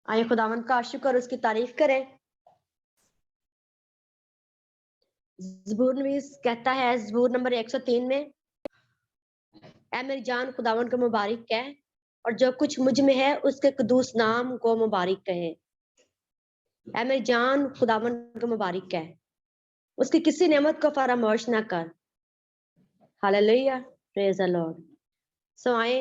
आइए खुदावंद का शुक्र उसकी तारीफ करें। ज़बूर नवीस कहता है ज़बूर नंबर 103 में, ऐ मेरी जान खुदावंद को मुबारक कह और जो कुछ मुझ में है उसके कदूस नाम को मुबारक कहे। ऐ मेरी जान खुदावंद को मुबारक कह, उसकी किसी नेमत को फरामोश ना कर। Hallelujah, praise the Lord. So आए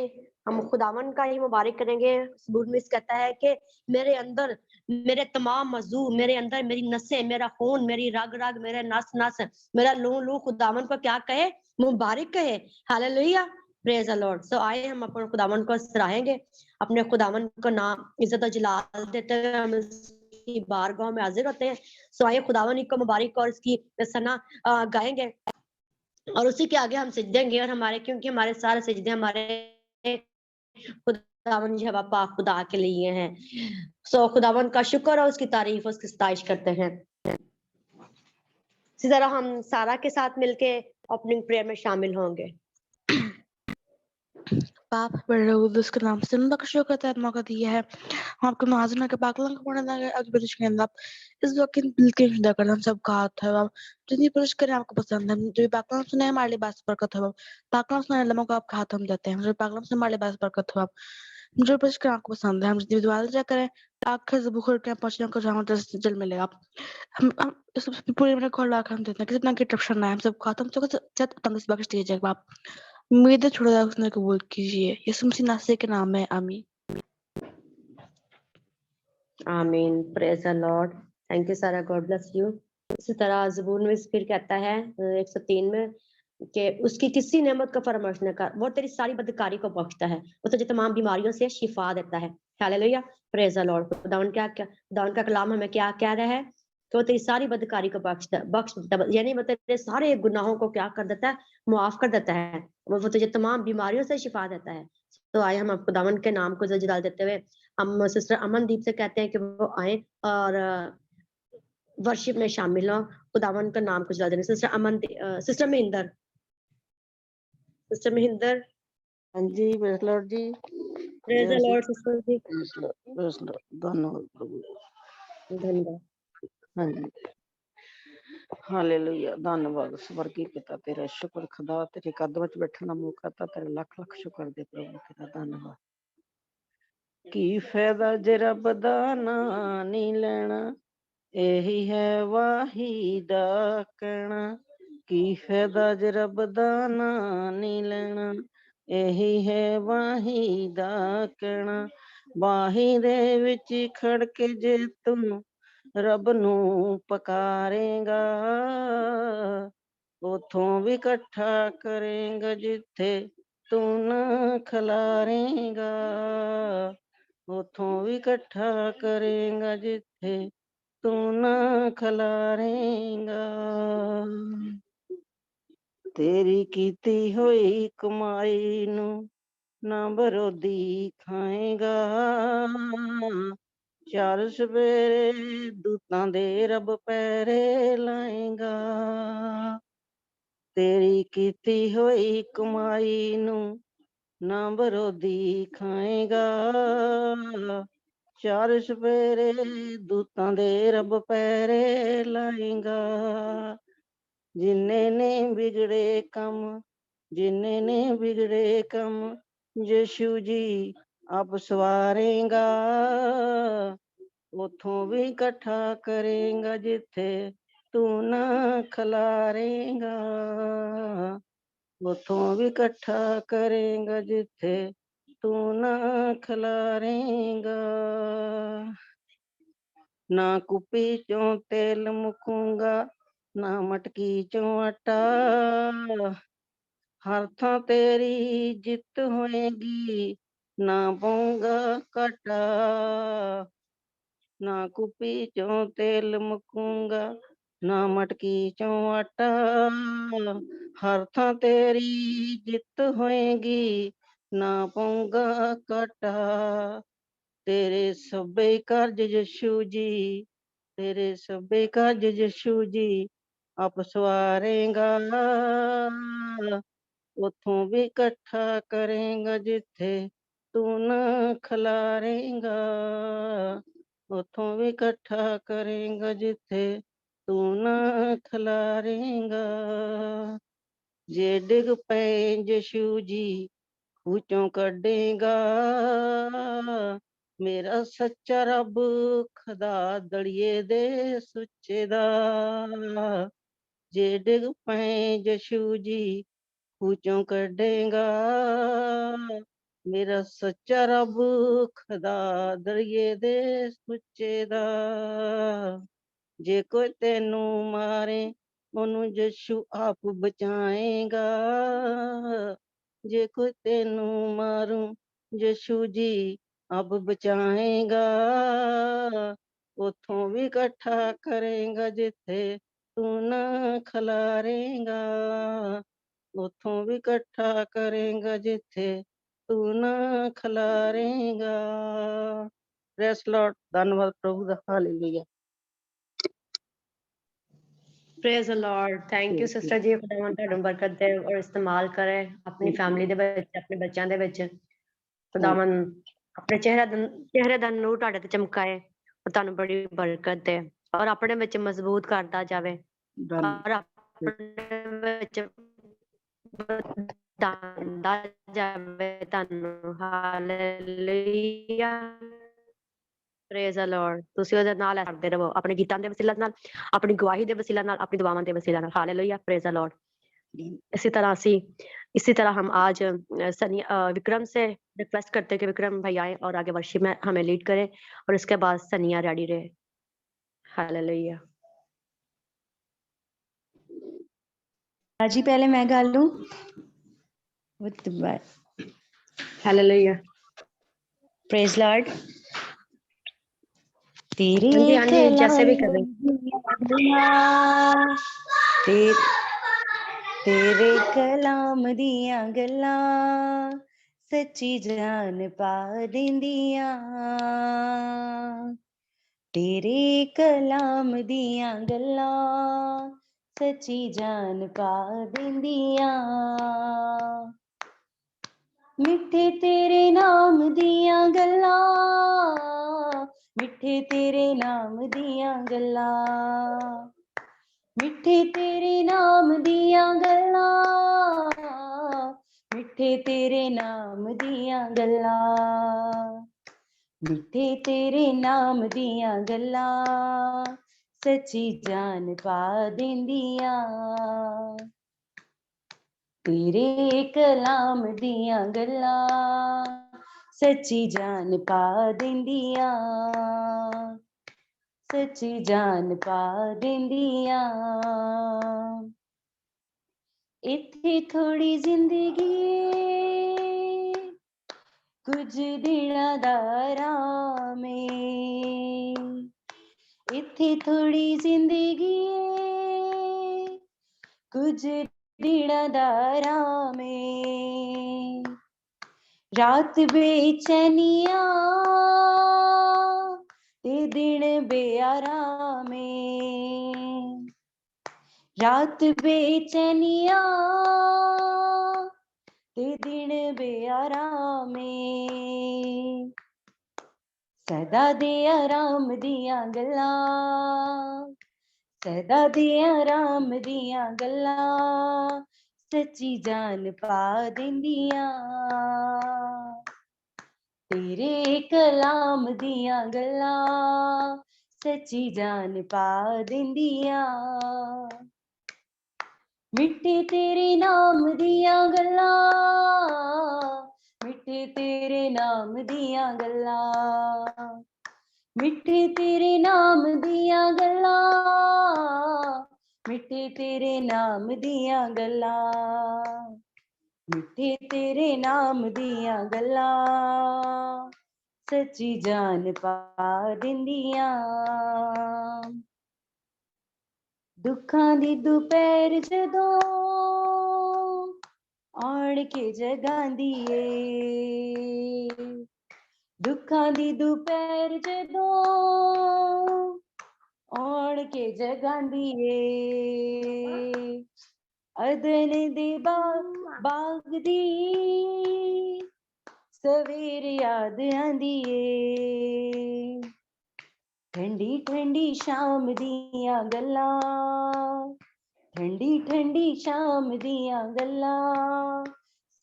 हम खुदावन का ही मुबारक करेंगे। ज़बूर में कहता है कि मेरे अंदर मेरे तमाम मज़ू, मेरे अंदर मेरी नसें, मेरा खून, मेरी रग रग, मेरे नस नस, मेरा लू लू खुदावन को क्या कहे? मुबारक कहे। Hallelujah, praise the Lord. So आए हम अपने खुदावन को सराहेंगे, अपने खुदावन को नाम इज्जत और जलाल देते हुए हम इसकी बारगाह में हाजिर होते हैं। सो आए खुदावन को मुबारक और इसकी सना गाएंगे और उसी के आगे हम सिजदेंगे और हमारे क्योंकि हमारे सारे सिजदे हमारे खुदावन यहोवा पाक खुदा के लिए हैं। सो खुदावन का शुक्र और उसकी तारीफ उसकी सताइश करते हैं। इसी तरह हम सारा के साथ मिलके ओपनिंग प्रेयर में शामिल होंगे। बाप बड़े उद्देश्य के नाम से का शुक्र करता है मौका दिया है। हम आपको नाज़ना के पाकलंग पढ़ने देंगे आज बरिश के अंदर इस वक्त दिल के हृदय कर हम सब का हाथ है बाप जितनी बरिश करें आपको पसंद है जो पाकलंग सुने हमारे लिए बात बरकत है बाप पाकलंग सुने लम्हों को आपका हाथ हम देते हैं जो पाकलंग सुने हमारे लिए बात बरकत है बाप जो बरिश करें आपको पसंद है हम जितनी दुआ जा करें आखिर से बुखर के पहुंचने को जहाँ दस जल मिलेगा आप हम इस पूरे में कॉल आकर हम देते हैं कितना की ट्रप्शन है हम सब खातम तो जब तंग इस बख्श दीजिए बाप उम्मीद छोड़ा उसने कबूल कीजिए यीशु मसीह नासरी के नाम में आमीन। आमीन, praise the Lord. Thank you सारा, गॉड ब्लेस यू। इसी तरह ज़बूर में फिर कहता है 103 में कि उसकी किसी नेमत का फरमाश न कर, वो तेरी सारी बदकारी को बख्शता है, वो तुझे तमाम बीमारियों से शिफा देता है। Hallelujah, praise the Lord. खुदावन खुदावन का कलाम हमें क्या कह रहा है कि वो तेरी सारी बदकारी को बख्शता यानी वो तेरे सारे गुनाहों को क्या कर देता है? मुआफ कर देता है। वो तुझे तमाम बीमारियों से शिफा देता है। तो आए हम खुदावन के नाम को जलाल देते हुए हम सिस्टर अमनदीप से कहते हैं कि वो आए और वर्शिप में शामिल हो, खुदावन का नाम को जला देने। सिस्टर महिंदर हाँ जी, प्रेज लॉर्ड जी। प्रेज द लॉर्ड सिस्टर जी। प्रेज लॉर्ड, धन्यवाद प्रभु। धन्यवाद। हाँ जी, हालेलुया, धन्यवाद स्वर्गीय पिता तेरा शुक्र खुदा तेरे कदम च बैठने का मौका ता तेरे लख लख शुक्र दे प्रभु तेरा धन्यवाद। की फायदा जे रब दा नां नहीं लेना, यही है वाहिदा कहना। की फायदा जे रब दा नां नहीं लेना, यही है वाहिदा कहना। बाही दे विच खड़ के जे तुम रब ਨੂੰ ਪਕਾਰੇਗਾ, ਉਥੋਂ ਵੀ ਇਕੱਠਾ ਕਰੇਗਾ ਜਿੱਥੇ ਤੂੰ ਨਾ ਖਲਾਰੇਗਾ, ਉਥੋਂ ਵੀ ਇਕੱਠਾ ਕਰੇਗਾ ਜਿੱਥੇ ਤੂੰ ਨਾ ਖਲਾਰੇਗਾ। ਤੇਰੀ ਕੀਤੀ ਹੋਈ ਕਮਾਈ ਨੂੰ ਨਾ ਵਿਰੋਧੀ ਖਾਏਗਾ, ਚਾਰ ਸਵੇਰੇ ਦੂਤਾਂ ਦੇ ਰੱਬ ਪੈਰੇ ਲਾਏਗਾ। ਤੇਰੀ ਕੀਤੀ ਹੋਈ ਕਮਾਈ ਨੂੰ ਨਾ ਵਿਰੋਧੀ ਖਾਏਗਾ, ਚਾਰ ਸਵੇਰੇ ਦੂਤਾਂ ਦੇ ਰੱਬ ਪੈਰੇ ਲਾਏਗਾ। ਜਿੰਨੇ ਨੇ ਵਿਗੜੇ ਕੰਮ, ਜਿੰਨੇ ਨੇ ਵਿਗੜੇ ਕੰਮ ਯਿਸੂ ਜੀ ਆਪ ਸਵਾਰੇਗਾ, ਉਥੋਂ ਵੀ ਇਕੱਠਾ ਕਰੇਗਾ ਜਿੱਥੇ ਤੂੰ ਨਾ ਖਲਾਰੇਗਾ, ਉਥੋਂ ਵੀ ਇਕੱਠਾ ਕਰੇਗਾ ਜਿੱਥੇ ਤੂੰ ਨਾ ਖਲਾਰੇਗਾ। ਨਾ ਕੁੱਪੀ ਚੋਂ ਤੇਲ ਮੁਕੂੰਗਾ, ਨਾ ਮਟਕੀ ਚੋਂ ਆਟਾ, ਹਰ ਥਾਂ ਤੇਰੀ ਜਿੱਤ ਹੋਏਗੀ, ਨਾ ਪਊਂਗਾ ਘਾਟਾ। ਨਾ ਕੁੱਪੀ ਚੋਂ ਤੇਲ ਮੁਕੂੰਗਾ, ਨਾ ਮਟਕੀ ਚੋਂ ਆਟਾ, ਹਰ ਥਾਂ ਤੇਰੀ ਜਿੱਤ ਹੋਏਗੀ, ਨਾ ਪਊਂਗਾ ਘਾਟਾ। ਤੇਰੇ ਸਭੇ ਕਾਰਜ ਯਿਸੂ ਜੀ, ਤੇਰੇ ਸਭੇ ਕਾਰਜ ਯਿਸੂ ਜੀ ਆਪ ਸਵਾਰੇਗਾ, ਉਥੋਂ ਵੀ ਇਕੱਠਾ ਕਰੇਂਗਾ ਜਿੱਥੇ ਤੂੰ ਨਾ ਖਿਲਾਰੇਂਗਾ, ਉਥੋਂ ਵੀ ਇਕੱਠਾ ਕਰੇਂਗਾ ਜਿੱਥੇ ਤੂੰ ਨਾ ਖਿਲਾਰੇਂਗਾ। ਜੇ ਡਿੱਗ ਪਏ ਯਿਸੂ ਜੀ ਖੂਚੋਂ ਕੱਢੇਗਾ, ਮੇਰਾ ਸੱਚਾ ਰੱਬ ਖੁਦਾ ਦਲੀਏ ਦੇ ਸੁੱਚੇ ਦਾ। ਜੇ ਡਿੱਗ ਪਏ ਯਿਸੂ ਜੀ ਖੂਚੋਂ ਕੱਢੇਗਾ, ਮੇਰਾ ਸੱਚਾ ਰੱਬ ਖੁਦਾ ਦਲੀਏ ਦੇ ਸੁੱਚੇ ਦਾ। ਜੇ ਕੋਈ ਤੈਨੂੰ ਮਾਰੇ ਉਹਨੂੰ ਯਿਸੂ ਆਪ ਬਚਾਏਗਾ, ਜੇ ਕੋਈ ਤੈਨੂੰ ਮਾਰੂ ਯਿਸੂ ਜੀ ਆਪ ਬਚਾਏਗਾ, ਉਥੋਂ ਵੀ ਇਕੱਠਾ ਕਰੇਗਾ ਜਿੱਥੇ ਤੂੰ ਨਾ ਖਿਲਾਰੇਂਗਾ, ਉਥੋਂ ਵੀ ਇਕੱਠਾ ਕਰੇਗਾ ਜਿੱਥੇ ਤੂੰ ਨਾ ਖਿਲਾਰੇਂਗਾ। ਪ੍ਰੈਸ ਲਾਰਡ, ਧੰਨਵਾਦ ਪ੍ਰਭੂ ਦਾ, hallelujah. Praise the Lord. Thank you sister जी, खुदावन ਤੁਹਾਨੂੰ ਬਰਕਤ ਦੇ ਔਰ ਇਸਤੇਮਾਲ ਕਰੇ ਆਪਣੀ ਫੈਮਿਲੀ ਦੇ ਵਿੱਚ, ਆਪਣੇ ਬੱਚਿਆਂ ਦੇ ਵਿੱਚ। ਖੁਦਾवन ਆਪਣੇ ਚਿਹਰੇ ਦਾ ਨੂਰ ਤੁਹਾਡੇ ਤੇ ਚਮਕਾਏ ਔਰ ਤੁਹਾਨੂੰ ਬੜੀ ਬਰਕਤ ਦੇ ਔਰ ਆਪਣੇ ਵਿੱਚ ਮਜ਼ਬੂਤ ਕਰਦਾ ਜਾਵੇ ਔਰ ਆਪਣੇ ਵਿੱਚ ਵਧਾਉਂਦਾ ਜਾਵੇ ਤੁਹਾਨੂੰ। Hallelujah, praise the Lord. ਤੁਸੀਂ ਉਹਦੇ ਨਾਲ ਕਰਦੇ ਰਹੋ, ਆਪਣੇ ਗੀਤਾਂ ਦੇ ਵਸੀਲਾ ਨਾਲ, ਆਪਣੀ ਗਵਾਹੀ ਦੇ ਵਸੀਲਾ ਨਾਲ, ਆਪਣੀ दुआओं ਦੇ वसीला ਨਾਲ। Hallelujah, praise the Lord. इसी तरह हम आज विक्रम से रिक्वेस्ट करते हैं कि विक्रम भाई आए और आगे वर्शिप में हमें लीड करें और इसके बाद सनिया रेडी रहे। हालेलुया। जी पहले मैं गा लूं। Hallelujah, praise Lord. तेरे हाँ जी, जैसे भी करें। तेरे कलाम दियां गल्लां सच्ची जान पा दिंदियां, तेरे कलाम दियां गल्लां सच्ची जान पा दिंदियां, मिठे तेरे नाम दियां गल्लां, मिठे तेरे नाम दियां गल्लां, मिठे तेरे नाम दियां गल्लां, मिठे तेरे नाम दियां गल्लां, मिठे तेरे नाम दियां गल्लां सच्ची जान पा दिंदियां, तेरे कलाम दियां गल्लां सच्ची जान पा दिंदियां, सच्ची जान पा दिंदियां। इत्थे थोड़ी जिंदगी कुछ दिनां दा आराम ऐ, इत्थे थोड़ी जिंदगी कुछ दिनां दा आराम ऐ, रात बेचैनियां ते दिन बेआराम ऐ, रात बेचैनियां ते दिन बेआराम ऐ, सदा दे आराम दियां गल्लां, सदा दे आराम दियां गल्लां सच्ची जान पा दिंदियां, तेरे कलाम दियां गल्लां सच्ची जान पा दिंदियां, मिठे तेरे नाम दियां गल्लां, मिठे तेरे नाम दियां गल्लां, मिठे तेरे नाम दियां गल्लां, मिठे तेरे नाम दियां गल्लां, मिठे तेरे नाम दियां गल्लां सच्ची जान पा दिंदियां, दुखां दी दुपहर जदों आण के जगांदी ए, दुखां दी दुपहर जदों आण के जगांदी ए, अदन दे बाग दी सवेर याद आंदी ए ठंडी ठंडी शाम दियां गल्लां ठंडी ठंडी शाम दियां गल्लां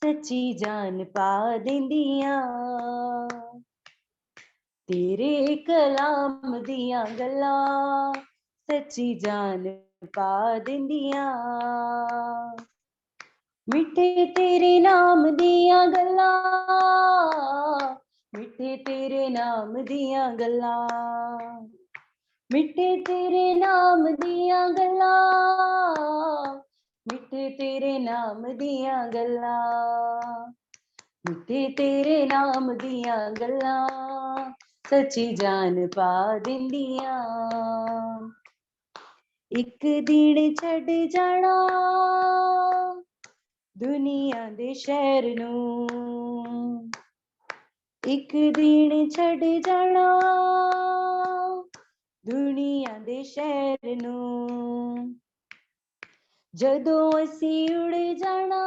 सच्ची जान पा देंदियां तेरे कलाम दियां गल्लां सच्ची जान पा देंदियां मिठे तेरे नाम दियां गल्लां मिठे तेरे नाम दियां गल्लां मिठे तेरे नाम दियां गल्लां मिठे तेरे नाम दियां गल्लां मिठे तेरे नाम दियां गल्लां सच्ची जान पा देंदियां एक दिन छड़ जाना दुनिया दे शहर नूं एक दिन छड़ जाना दुनिया दे शहर नूं जदों असीं उड़ जाना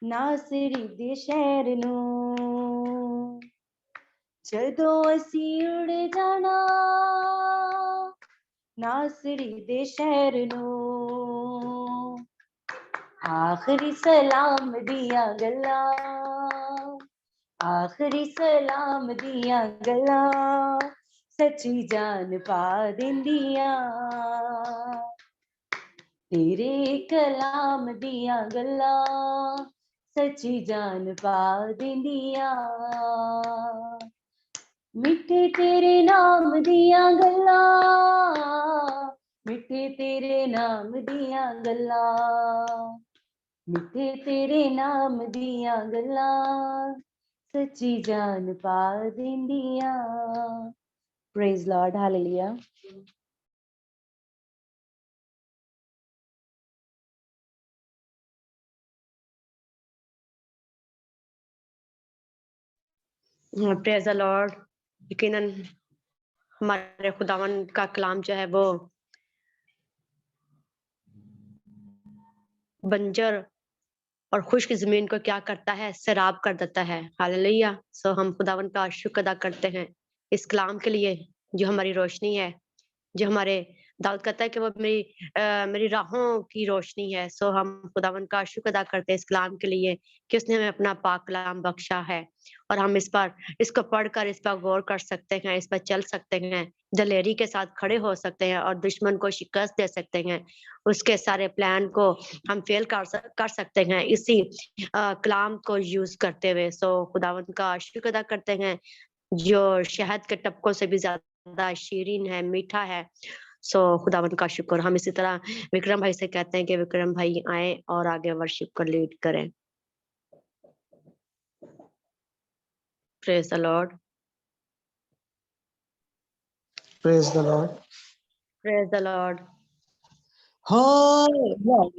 नासरी दे शहर नूं जदों असीं उड़ जाना नासरी दे शहर नूं आखरी सलाम दियां गल्लां आखरी सलाम दियां गल्लां सच्ची जान पा देंदियां तेरे कलाम दियां गल्लां सच्ची जान पा देंदियां मिठे तेरे नाम दियां गल्लां मिठे तेरे नाम दियां गल्लां मिठे तेरे नाम दियां गल्लां सच्ची जान पा देंदियां praise Lord hallelujah praise the Lord. यकीनन हमारे खुदावन का कलाम जो है वो बंजर और खुश्क जमीन को क्या करता है, सैराब कर देता है। हालेलुया। सो हम खुदावन का शुक्र अदा करते हैं इस कलाम के लिए जो हमारी रोशनी है, जो हमारे दाऊद कहता है कि वो मेरी राहों की रोशनी है। सो हम खुदावन का शुक्र अदा करते हैं इस कलाम के लिए कि उसने हमें अपना पाक कलाम बख्शा है और हम इसको पढ़कर इस पर गौर कर सकते हैं, इस पर चल सकते हैं, दलेरी के साथ खड़े हो सकते हैं और दुश्मन को शिकस्त दे सकते हैं, उसके सारे प्लान को हम फेल कर सकते हैं इसी कलाम को यूज करते हुए। सो खुदावन का शुक्र अदा करते हैं जो शहद के टपकों से भी ज्यादा शीरीन है, मीठा है। सो खुदावन का शुक्र। हम इसी तरह विक्रम भाई से कहते हैं कि विक्रम भाई आए और आगे वर्शिप को लीड करें। Praise the Lord. Praise the Lord. Praise the Lord. हो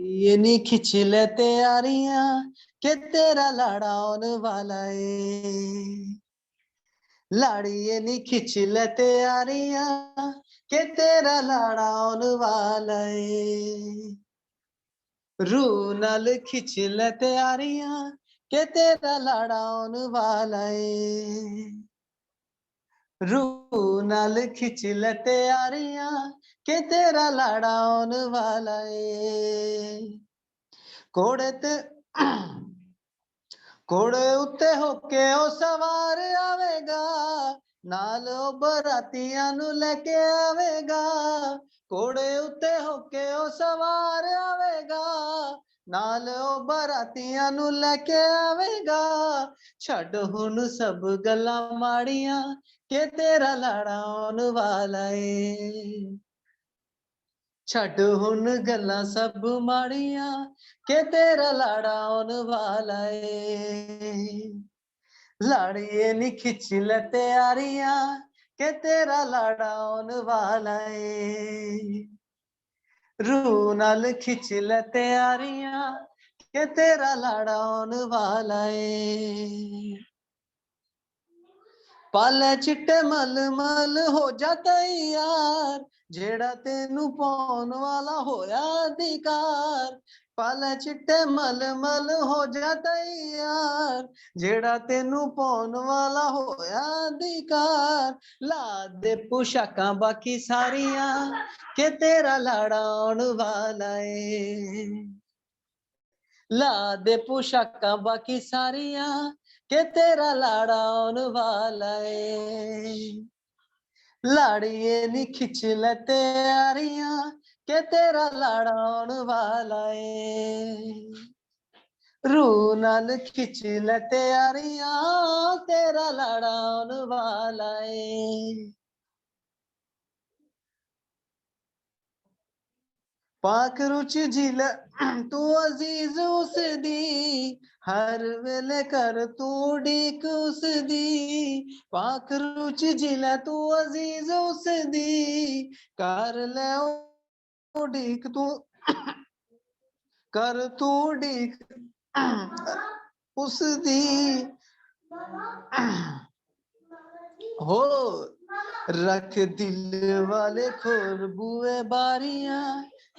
ये नी खिंच ले तैयारियां के तेरा लाड़ा आने वाला है, लाड़िए नी खिंच ले तैयारियां के तेरा लाड़ा आने वाला है, रू नाल खिंच ले तैयारियां के तेरा लाड़ा आने वाला है, रू नाल खिंच ले तैयारियां के तेरा लाड़ा आने वाला है, कोड़े ते कोड़े उत्ते होके ओ सवार आवेगा, नाल ओ बरातियां नू लेके आवेगा, कोड़े उत्ते होके ओ सवार आवेगा, नाल ओ बरातियां नू लेके आवेगा, छड़ हुन सब गल्लां माड़ियां के तेरा लाड़ा आने वाला है, छड़ हुन गल्लां सब माड़ियां के तेरा लाड़ा आने वाला है, लाड़िए नी खिंच ले तैयारियां के तेरा लाड़ा आने वाला है, रू नाल खिंच ले तैयारियां के तेरा लाड़ा आने वाला है, पाले चिट्टे मल मल हो जाता यार, ਜਿਹੜਾ ਤੈਨੂੰ ਪਾਉਣ ਵਾਲਾ ਹੋਇਆ ਅਧਿਕਾਰ, ਪਾਲੇ ਚਿੱਟੇ ਮਲਮਲ ਹੋ ਜਾ ਤੈਯਾਰ, ਜਿਹੜਾ ਤੈਨੂੰ ਪਾਉਣ ਵਾਲਾ ਹੋਇਆ ਅਧਿਕਾਰ, ਲਾ ਦੇ ਪੁਸ਼ਾਕਾਂ ਬਾਕੀ ਸਾਰੀਆਂ ਕਿ ਤੇਰਾ ਲਾੜਾ ਆਉਣ ਵਾਲਾ ਏ, ਲਾ ਦੇ ਪੁਸ਼ਾਕਾਂ ਬਾਕੀ ਸਾਰੀਆਂ ਕਿ ਤੇਰਾ ਲਾੜਾ ਆਉਣ ਵਾਲਾ ਏ, ਲਾੜੀਏ ਨੀ ਖਿੱਚ ਲੈ ਤਿਆਰੀਆਂ ਕਿ ਤੇਰਾ ਲਾੜਾ ਆਉਣ ਵਾਲਾ ਏ, ਰੂਹ ਨਾਲ ਖਿੱਚ ਲੈ ਤਿਆਰੀਆਂ ਤੇਰਾ ਲਾੜਾ ਆਉਣ ਵਾਲਾ ਏ, ਪਾਕ ਰੁਚ ਜਿਲ ਤੂੰ ਅਜ਼ੀਜ਼ ਉਸ ਦੀ, ਹਰ ਵੇਲੇ ਕਰ ਤੂੰ ਉਡੀਕ ਉਸ ਦੀ, ਪਾਕ ਰੁਚ ਜਿਲ ਤੂੰ ਅਜ਼ੀਜ਼ ਉਸ ਦੀ, ਕਰ ਲੈ ਉਡੀਕ ਤੂੰ, ਕਰ ਤੂੰ ਉਡੀਕ ਉਸ ਦੀ, ਹੋ रख दिल वाले खोल बुए बारियां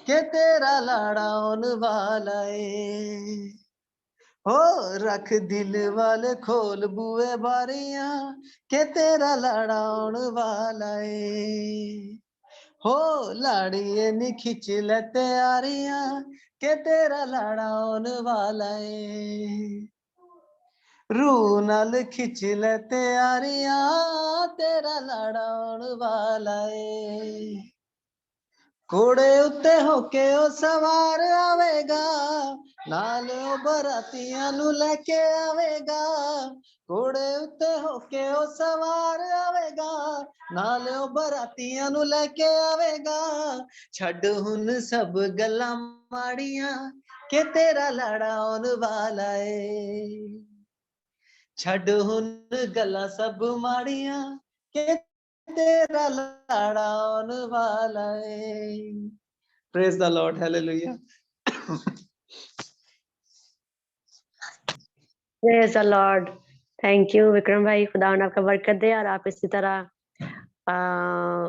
के तेरा लाड़ा आने वाला है, हो रख दिल वाले खोल बुए बारियां के तेरा लाड़ा आने वाला है, हो लाड़िए नी खिंच ले तैयारियां के तेरा लाड़ा आने वाला है, रूह नाल खिंच ले तैयारियां तेरा लाड़ा आउण वाला ए, घोड़े उत्ते होके ओ सवार आवेगा, नाल ओ बरातियां नू लेके आवेगा, घोड़े उत्ते होके ओ सवार आवेगा, नाल ओ बरातियां नू लेके आवेगा, छड्ड हुन सब गल्लां माड़ियां के तेरा लाड़ा आउण वाला ए, छड़ हुन गला सब माड़ियां के तेरा लाड़ा आने वाला है। Praise the Lord, hallelujah. Praise the Lord. Thank you Vikram भाई, खुदावन आपका बरकत दे और आप इसी तरह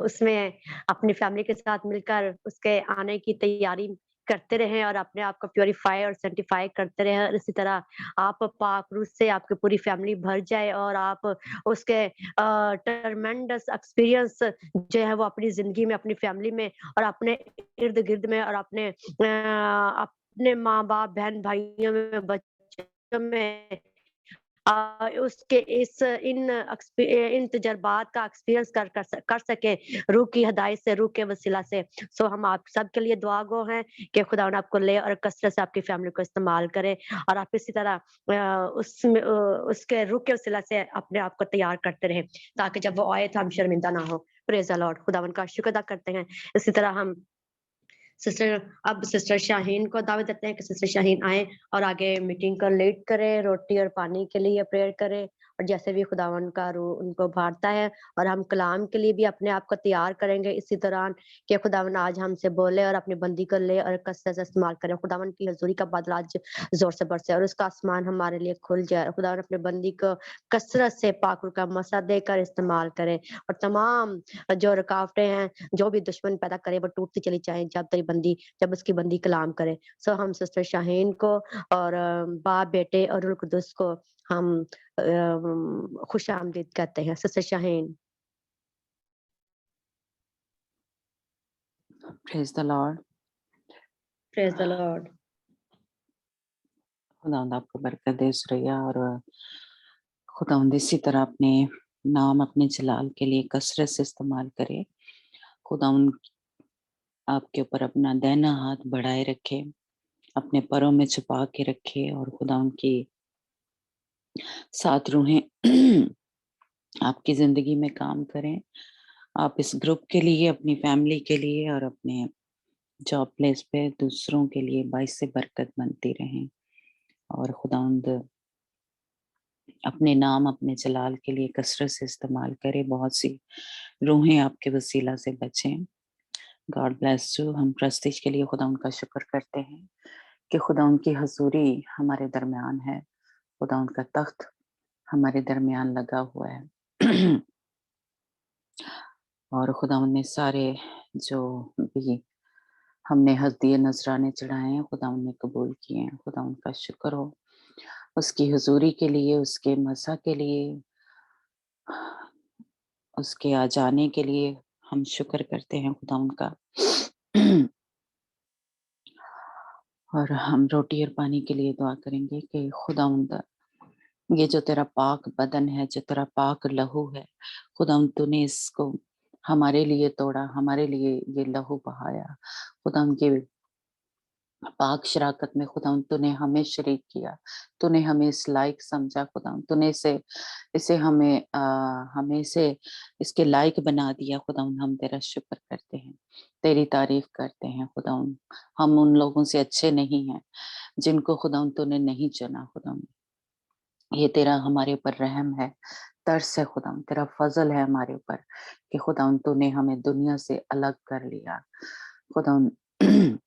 उसमें अपनी फैमिली के साथ मिलकर उसके आने की तैयारी करते रहें और अपने आप को प्योरीफाई और सेंटिफाई करते रहें, और इसी तरह आप पाक रूह से आपकी पूरी फैमिली भर जाए और आप उसके ट्रमेंडस एक्सपीरियंस जो है वो अपनी जिंदगी में, अपनी फैमिली में और अपने इर्द गिर्द में और अपने माँ बाप, बहन भाइयों में, बच्चों में उसके इन तजर्बात का एक्सपीरियंस कर सके रूह की हिदायत से, रूह के वसीला से। सो हम आप सब के लिए दुआ गो हैं कि खुदा आपको ले और कसरत से आपकी फैमिली को इस्तेमाल करे और आप इसी तरह उसके रूह के वसीला से अपने आप को तैयार करते रहें ताकि जब वो आए तो हम शर्मिंदा ना हो। Praise the Lord. खुदावन का शुक्र अदा करते हैं। इसी तरह हम सिस्टर शाहीन को दावत देते हैं कि सिस्टर शाहीन आए और आगे मीटिंग को लीड करे, रोटी और पानी के लिए प्रेयर करे और जैसे भी खुदावन का रूह उनको भारता है, और हम कलाम के लिए भी अपने आप को तैयार करेंगे इसी दौरान कि खुदावन आज हमसे बोले और अपनी बंदी को ले और कसरत से इस्तेमाल करें। खुदावन की हजूरी का बादल आज जोर से बरसे और उसका आसमान हमारे लिए खुल जाए। खुदावन अपने बंदी को कसरत से पाक का मसा देकर इस्तेमाल करे और तमाम जो रुकावटें हैं, जो भी दुश्मन पैदा करे, वो टूटती चली जाए जब उसकी बंदी कलाम करे। सो हम सिस्टर शाहीन को और बाप, बेटे और रूह कुदस को हम खुश आमदीद कहते हैं। Sister Shaheen. Praise the Lord. Praise the Lord. खुदावंद आपको बरकत दे सुरैया, और खुदावंद इसी तरह अपने नाम, अपने जलाल के लिए कसरत से इस्तेमाल करे। खुदावंद आपके ऊपर अपना दाहिना हाथ बढ़ाए रखे, अपने परों में छुपा के रखे, और खुदावंद की 7 रूहें आपकी जिंदगी में काम करें। आप इस ग्रुप के लिए, अपनी फैमिली के लिए और अपने जॉब प्लेस पे दूसरों के लिए बाइस से बरकत बनती रहें, और खुदावंद अपने नाम, अपने जलाल के लिए कसरत से इस्तेमाल करे। बहुत सी रूहें आपके वसीला से बचें। God bless you. हम प्रस्तीज के लिए खुदा उनका शुक्र करते हैं कि खुदा उनकी हजूरी हमारे दरमियान है, खुदा उनका तख्त हमारे दरमियान लगा हुआ है। और खुदावंद ने सारे जो भी हमने हदिये नजराने चढ़ाए हैं खुदावंद ने कबूल किए हैं। खुदावंद का शुक्र हो उसकी हुजूरी के लिए, उसके मज़ा के लिए, उसके आ जाने के लिए हम शुक्र करते हैं खुदावंद का। और हम रोटी और पानी के लिए दुआ करेंगे कि खुदावंद ये जो तेरा पाक बदन है, जो तेरा पाक लहू है, खुदावंद तूने इसको हमारे लिए तोड़ा, हमारे लिए ये लहू बहाया। खुदावंद के पाक शराकत में खुदावंद तूने हमें शरीक किया, तूने हमें इस लायक समझा खुदावंद, तूने इसे इसे हमें इसे इसके लायक बना दिया खुदावंद। हम तेरा शुक्र करते हैं, तेरी तारीफ करते हैं खुदावंद। हम उन लोगों से अच्छे नहीं हैं जिनको खुदावंद तूने नहीं चुना खुदावंद। ये तेरा हमारे ऊपर रहम है, तरस है खुदावंद, तेरा फजल है हमारे ऊपर कि खुदावंद तूने हमें दुनिया से अलग कर लिया खुदावंद।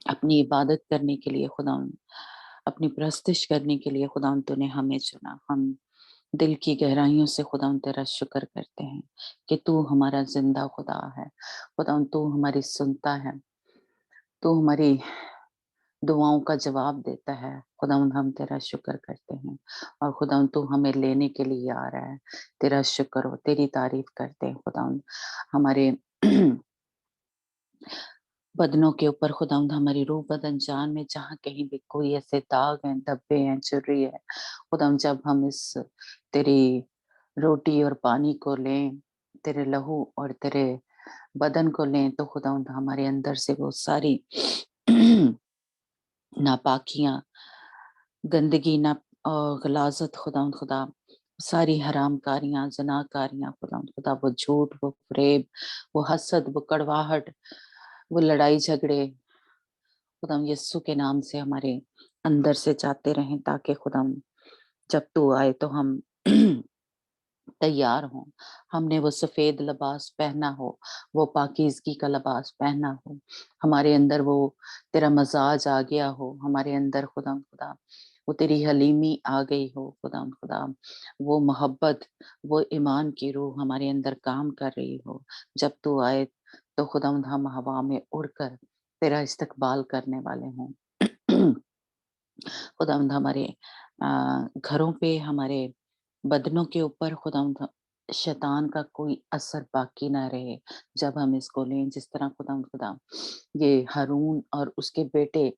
अपनी इबादत करने के लिए खुदावंद, अपनी परस्तिश करने के लिए खुदावंद तूने हमें चुना। हम दिल की गहराइयों से खुदावंद तेरा शुक्र करते हैं कि तू हमारा जिंदा खुदा है खुदावंद, तू हमारी सुनता है, तू हमारी दुआओं का जवाब देता है खुदावंद। हम तेरा शुक्र करते हैं और खुदावंद तू हमें लेने के लिए आ रहा है, तेरा शुक्र हो, तेरी तारीफ करते हैं खुदावंद। हमारे बदनों के ऊपर खुदावंद, हमारी रूह बदन जान में जहाँ कहीं भी कोई ऐसे दाग हैं, धब्बे हैं, झुर्री है खुदावंद, जब हम इस तेरी रोटी और पानी को लें, तेरे लहू और तेरे बदन को लें, तो खुदावंद हमारे अंदर से वो सारी नापाकियां, गंदगी, ना गलाजत खुदावंद खुदा, सारी हरामकारियां, ज़नाकारियां खुदावंद खुदा, वो झूठ, वो फ़रेब, वो हसद, वो कड़वाहट, वो लड़ाई झगड़े खुदावंद यीशु के नाम से हमारे अंदर से जाते रहें, ताकि खुदावंद जब तू आए तो हम तैयार हों। हमने वो सफेद लिबास पहना हो, वो पाकीज़गी का लिबास पहना हो, हमारे अंदर वो तेरा मज़ाज आ गया हो, हमारे अंदर खुदावंद खुदा वो तेरी हलीमी आ गई हो खुदावंद खुदा, वो मोहब्बत, वो ईमान की रूह हमारे अंदर काम कर रही हो। जब तू आए तो खुदावंद हम हवा में उड़कर तेरा इस्तकबाल करने वाले हों। खुदावंद हमारे घरों पे, हमारे बदनों के ऊपर खुदावंद शैतान का कोई असर बाकी ना रहे जब हम इसको लें। जिस तरह खुदावंद खुदा ये हारून और उसके बेटे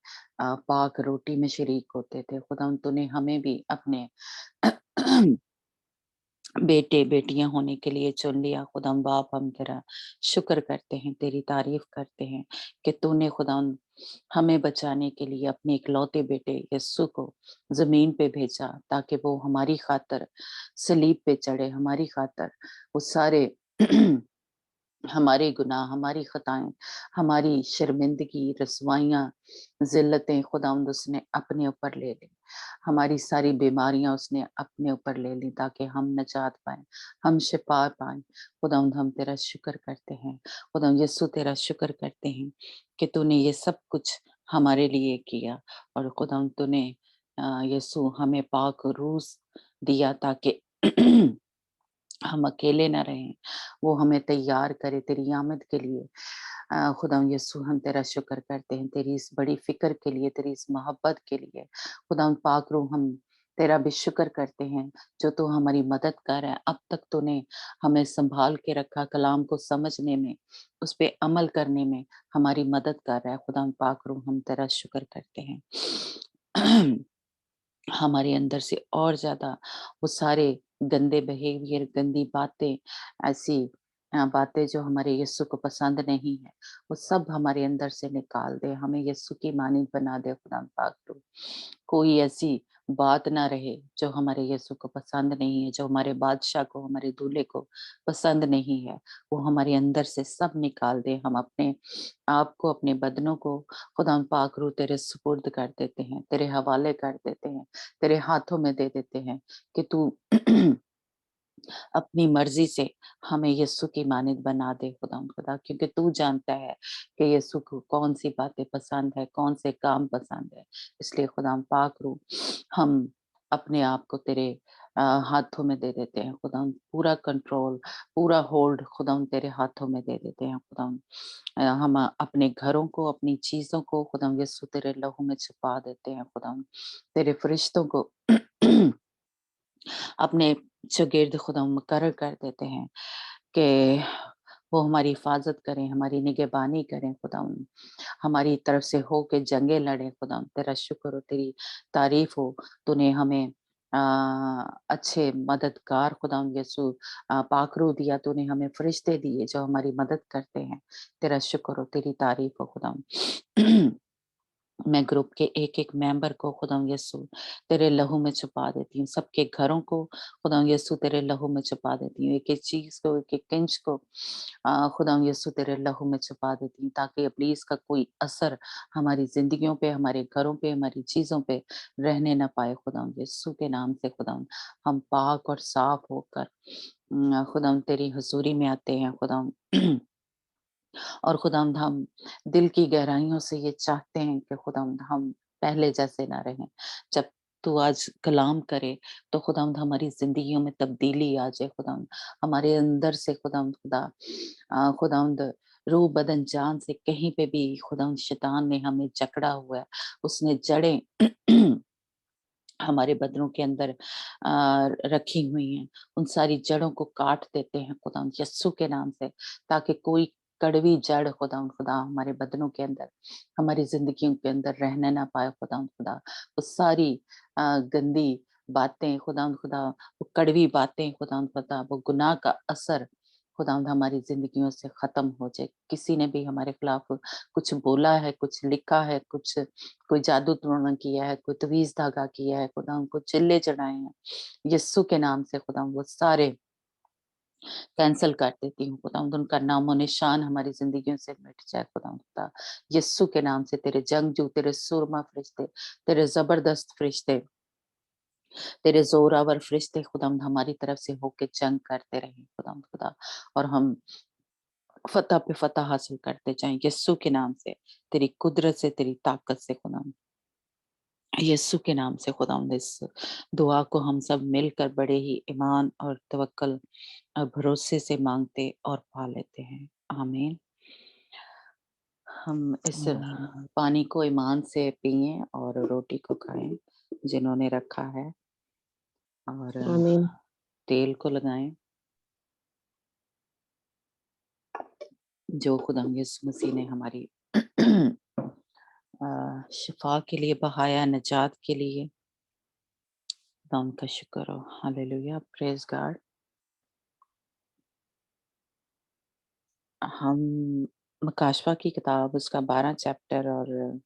पाक रोटी में शरीक होते थे, खुदावंद तूने हमें भी अपने बेटे बेटियां होने के लिए चुन लिया खुदाम। बाप हम तेरा शुक्र करते हैं, तेरी तारीफ करते हैं कि तूने खुदाम हमें बचाने के लिए अपने इकलौते बेटे यस्सु को जमीन पे भेजा, ताकि वो हमारी खातर सलीब पे चढ़े, हमारी खातर वो सारे हमारे गुनाह, हमारी खताएं, हमारी शर्मिंदगी, रसवाइयाँ, ज़िल्लतें खुदावंद उसने अपने ऊपर ले ली। हमारी सारी बीमारियाँ उसने अपने ऊपर ले ली, ताकि हम नजात पाएँ, हम शिफा पाएँ। खुदावंद हम तेरा शुक्र करते हैं। खुदावंद यीशु तेरा शुक्र करते हैं कि तूने ये सब कुछ हमारे लिए किया, और खुदावंद तूने यीशु हमें पाक रूह दिया, ताकि हम अकेले ना रहें, वो हमें तैयार करे तेरी आमद के लिए। खुदावंद यीशु हम तेरा शुक्र करते हैं, तेरी इस बड़ी फ़िक्र के लिए, तेरी इस मोहब्बत के लिए। खुदावंद पाक रूह हम तेरा भी शुक्र करते हैं, जो तू हमारी मदद कर रहा है। अब तक तूने हमें सँभाल के रखा, कलाम को समझने में, उस पे अमल करने में हमारी मदद कर रहा है। खुदावंद पाक रूह हम तेरा शुक्र करते हैं। हमारे अंदर से और ज़्यादा वो सारे गंदे बिहेवियर, गंदी बातें, ऐसी बातें जो हमारे यीशु को पसंद नहीं है, वो सब हमारे अंदर से निकाल दे। हमें यीशु की मानिंद बना दे खुदा पाक तू। कोई ऐसी बात ना रहे जो हमारे यीशु को पसंद नहीं है, जो हमारे बादशाह को, हमारे दूल्हे को पसंद नहीं है, वो हमारे अंदर से सब निकाल दे। हम अपने आप को, अपने बदनों को खुदा पाक रू तेरे सुपुर्द कर देते हैं, तेरे हवाले कर देते हैं, तेरे हाथों में दे देते हैं कि तू अपनी मर्जी से हमें यीशु की मानिद बना दे खुदा, क्योंकि तू जानता है कि यीशु को कौन सी बातें पसंद है, कौन से काम पसंद है। इसलिए खुदा पाक रू हम अपने आप को तेरे हाथों में दे देते हैं खुदावंद, पूरा कंट्रोल, पूरा होल्ड खुदावंद तेरे हाथों में दे देते हैं खुदावंद। हम अपने घरों को, अपनी चीजों को खुदावंद यीशु तेरे लहू में छुपा देते हैं खुदावंद, तेरे फरिश्तों को अपने चौगिर्द खुदा मुकर्रर कर देते हैं कि वो हमारी हिफाजत करें, हमारी निगहबानी करें खुदा, हमारी तरफ से हो के जंगे लड़े खुदा। तेरा शुक्र हो, तेरी तारीफ हो, तूने हमें अच्छे मददगार खुदा यीशु पाकरू दिया, तूने हमें फरिश्ते दिए जो हमारी मदद करते हैं। तेरा शुक्र हो, तेरी तारीफ हो खुदा। मैं ग्रुप के एक-एक मेंबर को खुदावंद यीशु तेरे लहू में छुपा देती हूँ। सबके घरों को खुदावंद यीशु तेरे लहू में छुपा देती हूँ। एक-एक चीज़ को, एक-एक इंच को खुदावंद यीशु तेरे लहू में छुपा देती हूँ, ताकि इब्लीस का कोई असर हमारी ज़िंदगियों पे, हमारे घरों पे, हमारी चीज़ों पे रहने ना पाए। खुदावंद यीशु के नाम से खुदावंद हम पाक और साफ होकर खुदावंद तेरी हुज़ूरी में आते हैं खुदावंद। और खुदावंद हम दिल की गहराइयों से ये चाहते हैं कि खुदावंद हम पहले जैसे ना रहें। जब तू आज कलाम करे तो खुदावंद हमारी ज़िंदगियों में तब्दीली आ जाए खुदावंद। हमारे अंदर से खुदावंद खुदावंद रूह बदन जान से कहीं पे भी खुदावंद शैतान ने हमें जकड़ा हुआ है, उसने जड़ें हमारे बदनों के अंदर रखी हुई हैं, उन सारी जड़ों को काट देते हैं खुदा यस्सु के नाम से, ताकि कोई कड़वी जड़ खुदा हमारे बदनों के अंदर, हमारी जिंदगियों के अंदर रहने ना पाए खुदा। वो सारी गंदी बातें खुदा, वो कड़वी बातें खुदा, वो गुनाह का असर खुदा हमारी जिंदगियों से खत्म हो जाए। किसी ने भी हमारे खिलाफ कुछ बोला है, कुछ लिखा है, कुछ कोई जादू टोना किया है, कोई तवीज़ धागा किया है, खुदा उनको चिल्ले चढ़ाए हैं, यीशु के नाम से खुदा वो सारे कैंसल कर देती हूँ खुदा, उनका नामो निशान हमारी जिंदगियों से मिट जाए खुदा। यीशु के नाम से तेरे जंगजू, तेरे सुरमा फरिश्ते, तेरे जबरदस्त फरिश्ते, तेरे जोरावर फरिश्ते खुदा हमारी तरफ से होके जंग करते रहे खुदा, और हम फतह पे फतह हासिल करते जाएं यीशु के नाम से, तेरी कुदरत से, तेरी ताकत से खुदा, यीशु के नाम से खुदावंद। इस दुआ को हम सब मिलकर बड़े ही ईमान और तवक्कल और भरोसे से मांगते और पा लेते हैं। आमीन। हम इस पानी को ईमान से पिएं और रोटी को खाएं जिन्होंने रखा है, और आमीन। तेल को लगाएं जो खुदा यीशु मसीह ने हमारी शिफा के लिए बहाया, निजात के लिए। खुदा उनका शुक्र हो। Hallelujah, praise God. हम मकाशवा की किताब उसका 12 चैप्टर और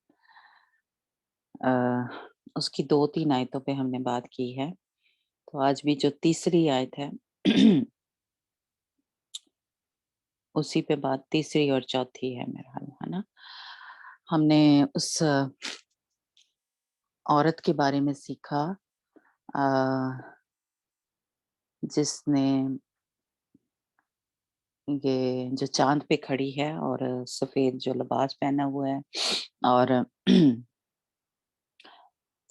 उसकी 2-3 आयतों पे हमने बात की है। तो आज भी जो तीसरी आयत है उसी पे बात, तीसरी और चौथी है मेरा ख्याल, है ना? हमने उस औरत के बारे में सीखा जिसने ये जो चाँद पे खड़ी है और सफ़ेद जो लिबास पहना हुआ है और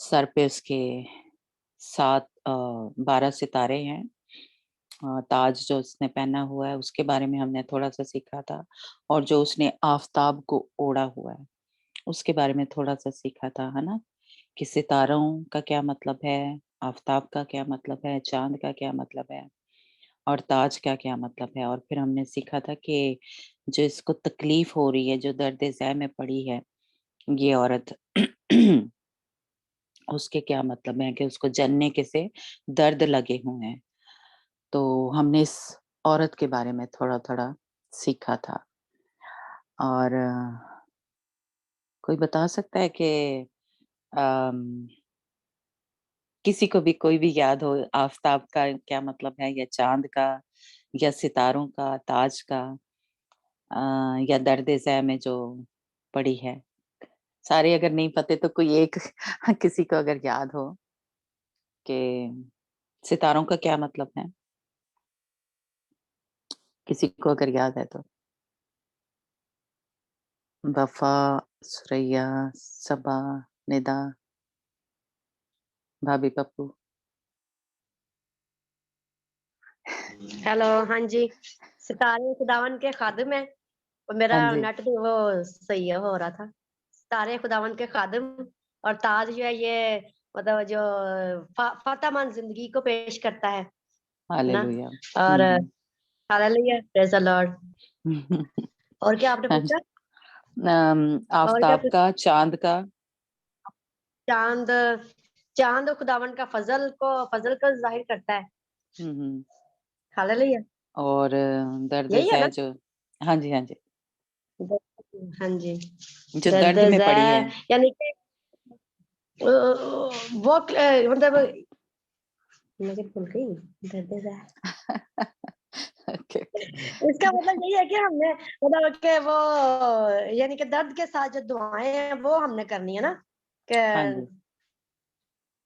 सर पे उसके 12 सितारे हैं। ताज जो उसने पहना हुआ है उसके बारे में हमने थोड़ा-सा सीखा था, और जो उसने आफ़ताब को ओढ़ा हुआ है, उसके बारे में थोड़ा-सा सीखा था, है ना? कि सितारों का क्या मतलब है, आफ़ताब का क्या मतलब है, चाँद का क्या मतलब है, और ताज का क्या मतलब है। और फिर हमने सीखा था कि जो इसको तकलीफ़ हो रही है, जो दर्द-ए-ज़ह में पड़ी है ये औरत उसके क्या मतलब है, कि उसको जनने के से दर्द लगे हुए हैं। तो हमने इस औरत के बारे में थोड़ा-थोड़ा सीखा था। और कोई बता सकता है कि अम, किसी को भी कोई भी याद हो आफ़ताब का क्या मतलब है, या चाँद का, या सितारों का, ताज का, या दर्द-ए-ज़ह में जो पड़ी है? सारे अगर नहीं पते तो कोई एक किसी को अगर याद हो कि सितारों का क्या मतलब है? किसी को अगर याद है तो? वफ़ा, सुरैया, सबा, निदा, भाभी पप्पू। हेलो, हाँ जी। सितारे खुदावन के खादिम है। और मेरा हाँ जी। नेट भी वो सही है हो रहा था। सितारे खुदावन के खादिम और ताज जो है ये मतलब जो फातामंद जिंदगी को पेश करता है ना। हालेलुया। और हम्म। Hallelujah, praise the Lord. और क्या आपने हाँ पूछा? जी। और क्या आफताब पूछा? का, चांद का। चांद, चांद खुदावन का फजल को जाहिर करता है। हम्म। हालेलुया, और दर्द यही है ज़ै ना। जो, हाँ जी हाँ जी, हाँ जी, जो दर्द दर्द में ज़ै पड़ी है। यानी कि वो मतलब मुझे भूल गई। दर्द ज़ै ओके। इसका मतलब यही है कि हमने मतलब कि वो यानी कि दर्द के साथ जो दुआएं हैं वो हमने करनी है ना कि हाँ जी,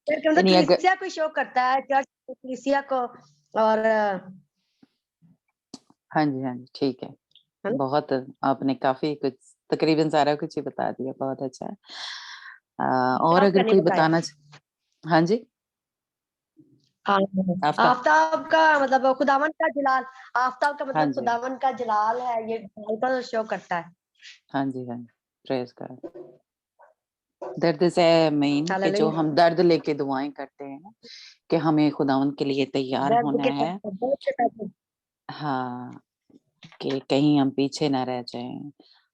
मतलब यानी अगर, कलीसिया को शो करता है, चर्च कलीसिया को। और हाँ जी हाँ जी, ठीक है। है ना? बहुत, आपने काफी कुछ, तकरीबन सारा कुछ ही बता दिया, बहुत अच्छा है। और आपका अगर नहीं कोई बताया। बताना हाँ जी, हाँ, आपका, आफताब का मतलब खुदावन का जलाल। आफताब का हाँ मतलब जी खुदावन का जलाल है, ये जलाल का शो करता है। हाँ जी हाँ जी, प्रेज गॉड। दर्द से मेन कि जो हालेलुया। हम दर्द लेके दुआएं करते हैं कि हमें खुदावन के लिए तैयार दर्द होना के है। साथ दर्द के साथ हाँ, कि कहीं हम पीछे ना रह जाएं,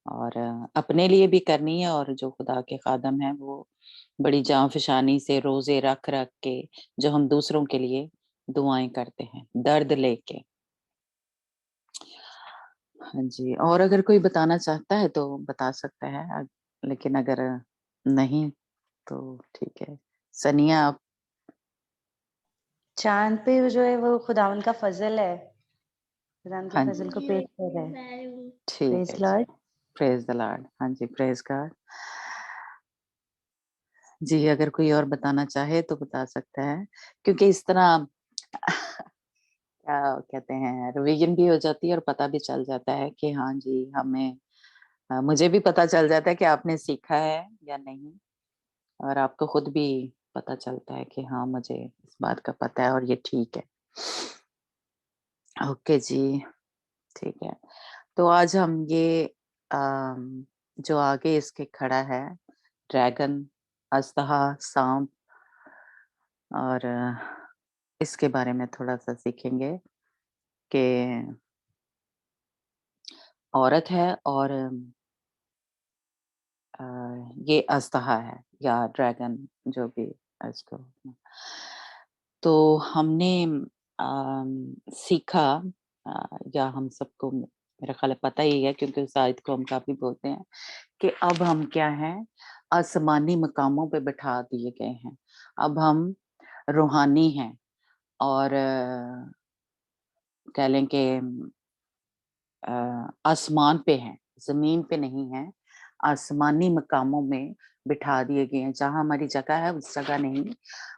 और अपने लिए भी करनी है, और जो खुदा के खादम हैं वो बड़ी जांफशानी से रोजे रख रख के जो हम दूसरों के लिए दुआएं करते हैं दर्द लेके। हाँ जी, और अगर कोई बताना चाहता है तो बता सकता है, लेकिन अगर नहीं तो ठीक है। सनिया आप। चांद पे जो है वो खुदावन का फजल है, खुदावन के हाँ जी, फजल को पेश कर रहा है। ठीक प्रेज है जी, लॉर्ड। Praise the Lord. हाँ जी, प्रेज गॉड। जी, अगर कोई और बताना चाहे तो बता सकता है, क्योंकि इस तरह क्या कहते हैं, रिवीजन भी हो जाती है और पता भी चल जाता है कि हाँ जी, हमें मुझे भी पता चल जाता है कि आपने सीखा है या नहीं, और आपको खुद भी पता चलता है कि हाँ, मुझे इस बात का पता है और ये ठीक है। ओके जी, ठीक है। तो आज हम ये जो आगे इसके खड़ा है, ड्रैगन, अजदहा, सांप, और इसके बारे में थोड़ा-सा सीखेंगे कि औरत है, और अ, ये अजदहा है या ड्रैगन, जो भी इसको। तो हमने सीखा, या हम सबको मेरा ख्याल है पता ही है, क्योंकि उस आयत को हम काफ़ी बोलते हैं कि अब हम क्या हैं, आसमानी मकामों पे बिठा दिए गए हैं। अब हम रूहानी हैं, और कह लें कि आसमान पे हैं, ज़मीन पे नहीं हैं, आसमानी मकामों में बिठा दिए गए हैं। जहाँ हमारी जगह है उस जगह नहीं,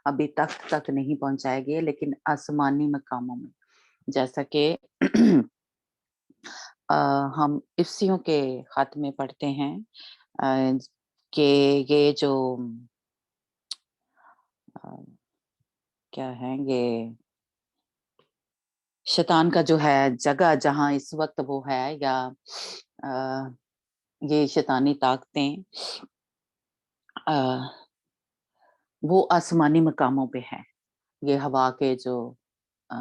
अभी तख्त तक नहीं पहुँचाए गए, लेकिन आसमानी मकामों में। जैसा कि अ, हम इफ्सियों के खत में पढ़ते हैं अ, कि ये जो अ, क्या है ये, शैतान का जो है जगह जहाँ इस वक़्त वो है, या अ, ये शैतानी ताकतें अ, वो आसमानी मकामों पे हैं। ये हवा के जो अ,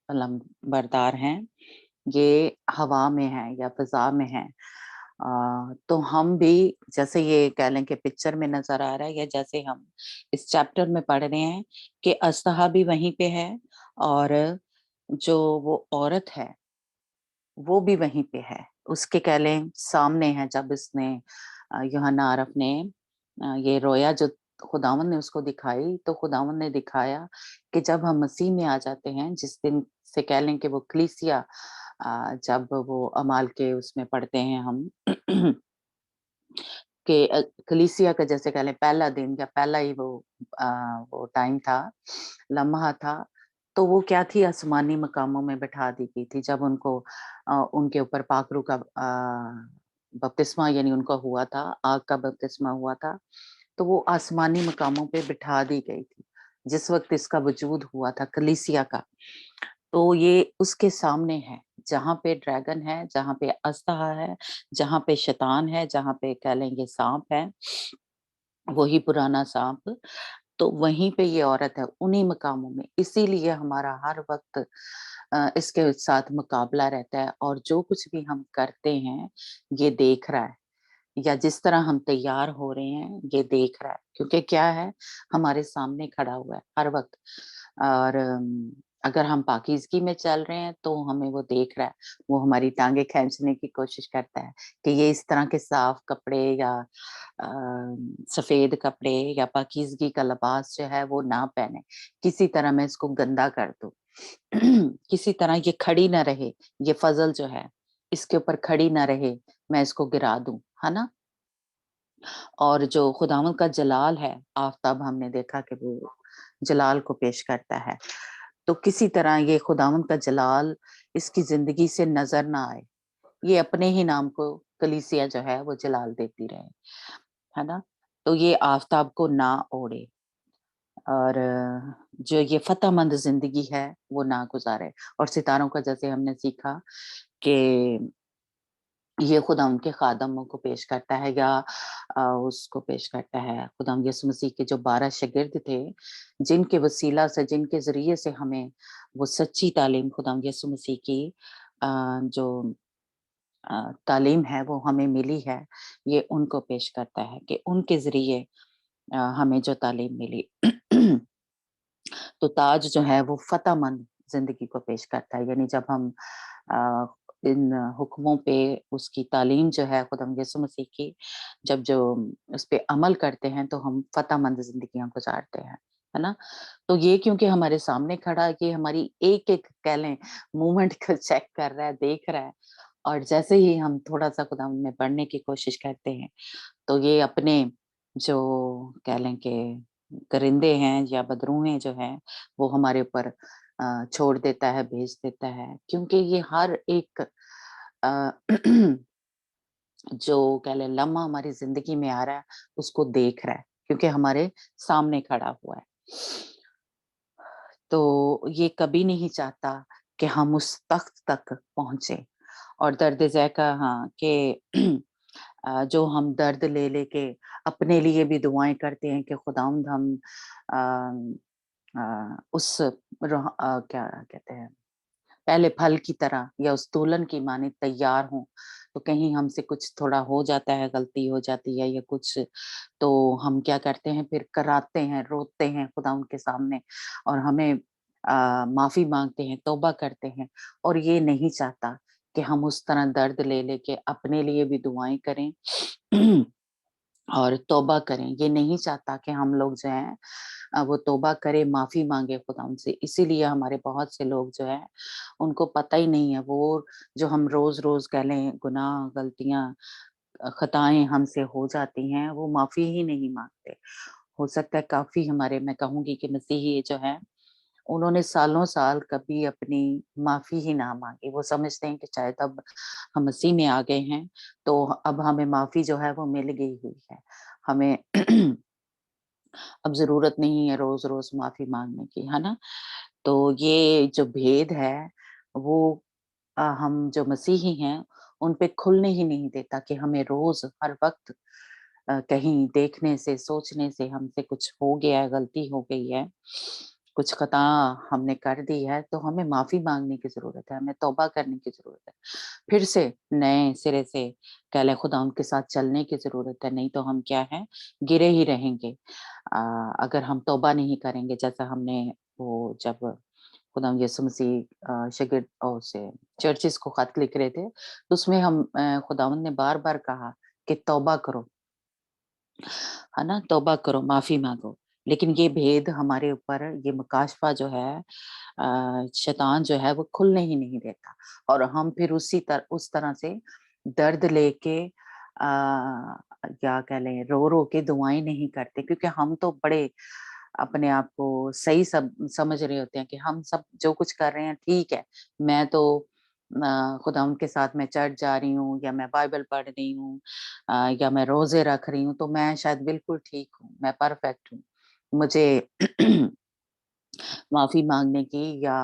अलम-बरदार हैं, ये हवा में हैं या फ़ज़ा में हैं। तो हम भी, जैसे ये कह लें कि पिक्चर में नज़र आ रहा है, या जैसे हम इस चैप्टर में पढ़ रहे हैं कि अजदहा भी वहीं पे है, और जो वो औरत है, वो भी वहीं पे है। उसके कह लें सामने है, जब इसने यूहन्ना आरफ़ ने ये रोया जो खुदावंद ने उसको दिखाई, तो खुदावंद ने दिखाया कि जब हम मसीह में आ जाते हैं, जिस दिन से कह लें कि वो कलीसिया जब वो अमाल के उसमें पढ़ते हैं हम कि कलीसिया का जैसे कह लें पहला दिन या पहला ही अ, वो टाइम था, लम्हा था, तो वो क्या थी, आसमानी मकामों में बिठा दी गई थी। जब उनको उनके ऊपर पाखरू का बपतिस्मा यानी उनका हुआ था, आग का बपतिस्मा हुआ था, तो वो आसमानी मकामों पे बिठा दी गई थी, जिस वक़्त इसका वजूद हुआ था कलीसिया का। تو ये उसके सामने है, जहाँ पे ड्रैगन है, जहाँ पे अस्तहा है, जहाँ पे शैतान है, जहाँ पे कह लेंगे सांप है, वही पुराना सांप, तो वहीं पे ये औरत है, उन्हीं मकामों में। इसीलिए हमारा हर वक़्त इसके साथ मुकाबला रहता है, और जो कुछ भी हम करते हैं, ये देख रहा है, या जिस तरह हम तैयार हो रहे हैं, ये देख रहा है। क्योंकि क्या है, हमारे सामने खड़ा हुआ है हर वक़्त। और अगर हम पाकीज़गी में चल रहे हैं, तो हमें वो देख रहा है। वो हमारी टाँगें खींचने की कोशिश करता है कि ये इस तरह के साफ कपड़े या सफ़ेद कपड़े या पाकीज़गी का लिबास जो है वो ना पहने। किसी तरह मैं इसको गंदा कर दूँ। किसी तरह ये खड़ी ना रहे, ये फ़ज़ल जो है, इसके ऊपर खड़ी ना रहे, मैं इसको गिरा दूँ, है ना? और जो खुदावंद का जलाल है, आफ़ताब हमने देखा कि वो जलाल को पेश करता है। तो किसी तरह ये खुदावंद का जलाल इसकी ज़िंदगी से नज़र ना आए। ये अपने ही नाम को कलीसिया जो है वो जलाल देती रहे, है ना? तो ये आफ़ताब को ना ओढ़े, और जो ये फ़तहमंद ज़िंदगी है, वो ना गुज़ारे। और सितारों का जैसे हमने सीखा कि ये खुदा उनके खादमों को पेश करता है, या उसको पेश करता है, खुदा यीशु मसीह के जो 12 शागिर्द थे, जिनके वसीला से, जिनके ज़रिए से हमें वो सच्ची तालीम खुदा यीशु मसीह की जो तालीम है वो हमें मिली है, ये उनको पेश करता है कि उनके ज़रिए हमें जो तालीम मिली। तो ताज जो है वो फ़तहमंद ज़िंदगी को पेश करता है, यानी जब हम अ, इन हुक्मों पे, उसकी तालीम जो है खुदावंद यीशु मसीह की, जब जो उस पे अमल करते हैं, तो हम फ़तहमंद ज़िंदगियाँ गुज़ारते हैं, है ना? तो ये क्योंकि हमारे सामने खड़ा है, कि हमारी एक-एक कह लें मूवमेंट को चेक कर रहा है, देख रहा है, और जैसे ही हम थोड़ा-सा खुदावंद में बढ़ने की कोशिश करते हैं, तो ये अपने जो कह लें कि परिंदे हैं या बदरूहें जो हैं, वो हमारे ऊपर छोड़ देता है, भेज देता है। क्योंकि ये हर एक अ, जो कह लें लम्हा हमारी ज़िंदगी में आ रहा है, उसको देख रहा है, क्योंकि हमारे सामने खड़ा हुआ है। तो ये कभी नहीं चाहता कि हम उस तख़्त तक पहुँचे। और दर्द ज़ह का हाँ, कि जो हम दर्द ले लेके अपने लिए भी दुआएँ करते हैं कि खुदावंद हम उस क्या कहते हैं, पहले फल की तरह या उस तूलन की माने तैयार हों, तो कहीं हमसे कुछ थोड़ा हो जाता है, गलती हो जाती है या कुछ, तो हम क्या करते हैं, फिर कराहते हैं, रोते हैं खुदावंद के सामने, और हमें माफ़ी माँगते हैं, तौबा करते हैं। और ये नहीं चाहता कि हम उस तरह दर्द ले लेके अपने लिए भी दुआएँ करें और तौबा करें। ये नहीं चाहता कि हम लोग जो हैं वो तौबा करें, माफ़ी माँगे खुदा उनसे। इसीलिए हमारे बहुत से लोग जो हैं, उनको पता ही नहीं है, वो जो हम रोज़-रोज़ कह लें गुनाह, गलतियाँ, खताएँ हमसे हो जाती हैं, वो माफ़ी ही नहीं माँगते। हो सकता है काफ़ी हमारे, मैं कहूँगी कि मसीही जो हैं, उन्होंने सालों-साल कभी अपनी माफ़ी ही ना माँगी। वो समझते हैं कि शायद अब हम मसीह में आ गए हैं, तो अब हमें माफ़ी जो है वो मिल गई हुई है। हमें अब ज़रूरत नहीं है रोज़-रोज़ माफ़ी माँगने की, है ना? तो ये जो भेद है, वो हम जो मसीही हैं, उन पे खुलने ही नहीं देता कि हमें रोज़ हर वक़्त कहीं देखने से, सोचने से हमसे कुछ हो गया है, गलती हो गई है, कुछ खता हमने कर दी है, तो हमें माफ़ी माँगने की ज़रूरत है, हमें तौबा करने की ज़रूरत है। फिर से नए सिरे से कह लें खुदा उनके साथ चलने की ज़रूरत है, नहीं तो हम क्या हैं, गिरे ही रहेंगे। अगर हम तौबा नहीं करेंगे, जैसा हमने वो जब खुदा यीशु मसीह शागिर्द से चर्चेज़ को खत लिख रहे थे, तो उसमें हम खुदावंद ने बार-बार कहा कि तौबा करो, है ना? तौबा करो, माफ़ी माँगो। लेकिन ये भेद हमारे ऊपर, ये मुकाशफ़ा जो है शैतान जो है वो खुलने ही नहीं देता, और हम फिर उस तरह से दर्द लेके या कह लें रो-रो के दुआएँ नहीं करते, क्योंकि हम तो बड़े अपने आप को सही सब समझ रहे होते हैं कि हम सब जो कुछ कर रहे हैं ठीक है। मैं तो खुदा उनके साथ मैं चर्च जा रही हूँ, या मैं बाइबल पढ़ रही हूँ, या मैं रोज़े रख रही हूँ, तो मैं शायद बिल्कुल ठीक हूँ, मैं परफेक्ट हूँ। मुझे माफ़ी माँगने की या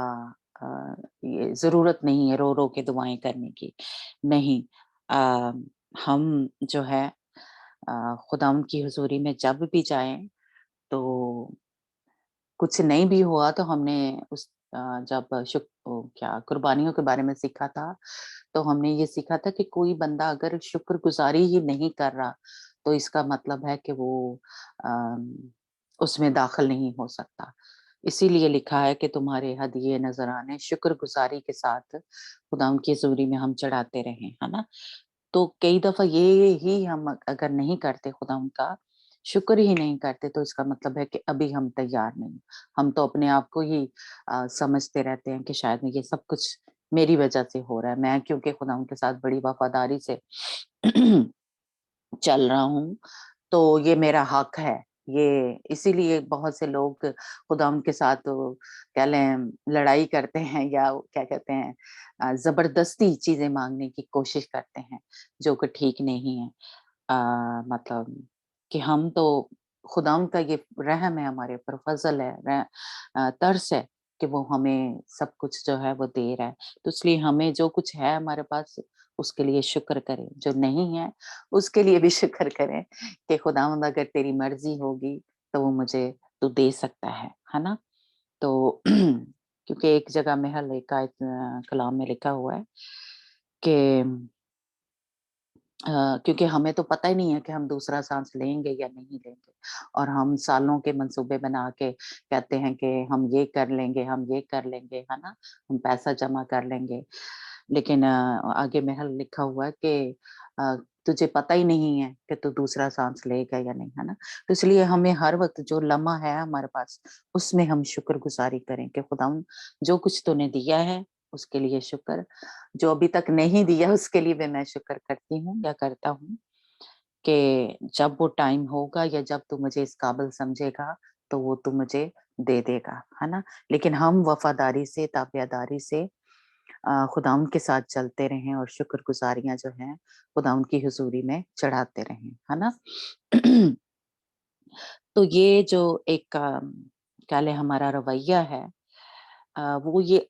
ये ज़रूरत नहीं है रो-रो के दुआएँ करने की, नहीं। हम जो है खुदावंद की हुज़ूरी में जब भी जाएँ, तो कुछ नहीं भी हुआ तो हमने उस जब क्या कुर्बानियों के बारे में सीखा था, तो हमने ये सीखा था कि कोई बंदा अगर शुक्रगुज़ारी ही नहीं कर रहा, तो इसका मतलब है कि वो अम, उसमें दाखिल नहीं हो सकता। इसीलिए लिखा है कि तुम्हारे हदिये नज़राने शुक्रगुज़ारी के साथ खुदावंद की हज़ूरी में हम चढ़ाते रहें, है ना? तो कई दफ़ा ये ही हम अगर नहीं करते खुदावंद का, शुक्र ही नहीं करते, तो इसका मतलब है कि अभी हम तैयार नहीं। हम तो अपने आप को ही समझते रहते हैं कि शायद ये सब कुछ मेरी वज़ह से हो रहा है। मैं क्योंकि खुदावंद के साथ बड़ी वफ़ादारी से चल रहा हूँ, तो ये मेरा हक है। ये इसीलिए बहुत से लोग खुदावंद के साथ कह लें लड़ाई करते हैं या वो क्या कहते हैं ज़बरदस्ती चीज़ें माँगने की कोशिश करते हैं, जो कि ठीक नहीं है। मतलब कि हम तो खुदावंद का ये रहम है हमारे ऊपर, फ़ज़ल है, तरस है कि वो हमें सब कुछ जो है वो दे रहा है। तो इसलिए हमें जो कुछ है हमारे पास उसके लिए शुक्र करें, जो नहीं है उसके लिए भी शुक्र करें कि खुदावंद अगर तेरी मर्ज़ी होगी तो वो मुझे तू दे सकता है ना? तो क्योंकि एक जगह में एक आयत कलाम में लिखा हुआ है कि क्योंकि हमें तो पता ही नहीं है कि हम दूसरा सांस लेंगे या नहीं लेंगे और हम सालों के मंसूबे बना के कहते हैं कि हम ये कर लेंगे, हम ये कर लेंगे, है ना? हम पैसा जमा कर लेंगे। लेकिन आगे में लिखा हुआ है कि तुझे पता ही नहीं है कि तू दूसरा सांस लेगा या नहीं, है ना? तो इसलिए हमें हर वक़्त जो लम्हा है हमारे पास, उसमें हम शुक्रगुज़ारी करें कि खुदावंद जो कुछ तूने दिया है, उसके लिए शुक्र। जो अभी तक नहीं दिया उसके लिए भी मैं शुक्र करती हूँ या करता हूँ कि जब वो टाइम होगा या जब तू मुझे इस काबिल समझेगा, तो वो तू मुझे दे देगा, है ना? लेकिन हम वफ़ादारी से, ताबियादारी से खुदावंद के साथ चलते रहें और शुक्रगुज़ारियाँ जो हैं, खुदावंद की हुज़ूरी में चढ़ाते रहें, है ना? तो ये जो एक कह लें हमारा रवैया है वो ये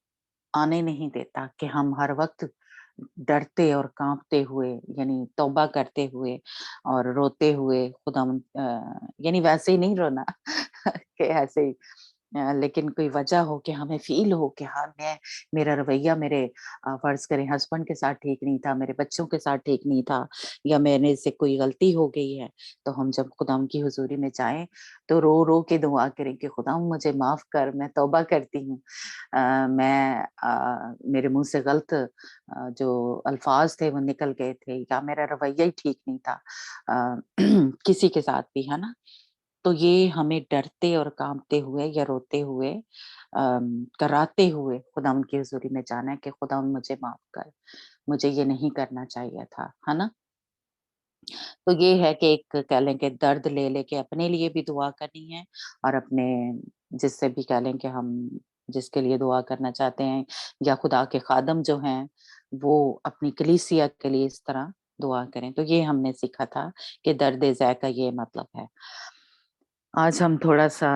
आने नहीं देता कि हम हर वक़्त डरते और काँपते हुए यानी तौबा करते हुए और रोते हुए खुदावंद यानी वैसे ही नहीं रोना कि ऐसे ही लेकिन कोई वजह हो कि हमें फ़ील हो कि हाँ, मेरा रवैया मेरे फ़र्ज़ करें हस्बैंड के साथ ठीक नहीं था, मेरे बच्चों के साथ ठीक नहीं था या मेरे से कोई गलती हो गई है, तो हम जब खुदावंद की हुज़ूरी में जाएँ, तो रो-रो के दुआ करें कि खुदावंद मुझे माफ़ कर, मैं तौबा करती हूँ। मैं मेरे मुँह से गलत जो अल्फ़ाज़ थे वो निकल गए थे या मेरा रवैया ही ठीक नहीं था किसी के साथ भी, है ना? तो ये हमें डरते और काँपते हुए या रोते हुए कराते हुए खुदावंद की हुज़ूरी में जाना है कि खुदावंद मुझे माफ़ कर, मुझे ये नहीं करना चाहिए था, है ना? तो ये है कि एक कह लें कि दर्द ले लेके अपने लिए भी दुआ करनी है और अपने जिससे भी कह लें कि हम जिसके लिए दुआ करना चाहते हैं या खुदा के खादम जो हैं, वो अपनी कलीसिया के लिए इस तरह दुआ करें। तो ये हमने सीखा था कि दर्द-ए-ज़ै का ये मतलब है। आज हम थोड़ा-सा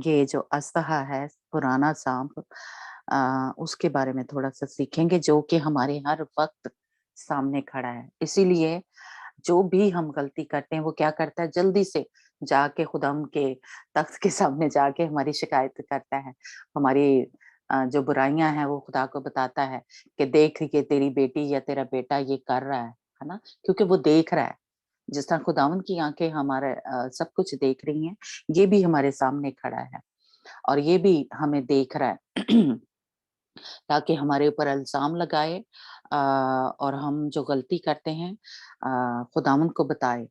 ये जो अस्सहा है, पुराना साँप उसके बारे में थोड़ा-सा सीखेंगे जो कि हमारे हर वक़्त सामने खड़ा है। इसीलिए जो भी हम गलती करते हैं, वो क्या करता है जल्दी से जाके खुदावंद के तख्त के सामने जाके हमारी शिकायत करता है। हमारी जो बुराइयाँ हैं वो खुदा को बताता है कि देख ये तेरी बेटी या तेरा बेटा ये कर रहा है ना? क्योंकि वो देख रहा है। जिस तरह खुदावंद की आँखें हमारे सब कुछ देख रही हैं, ये भी हमारे सामने खड़ा है और ये भी हमें देख रहा है ताकि हमारे ऊपर इल्ज़ाम लगाए और हम जो गलती करते हैं खुदावंद को बताए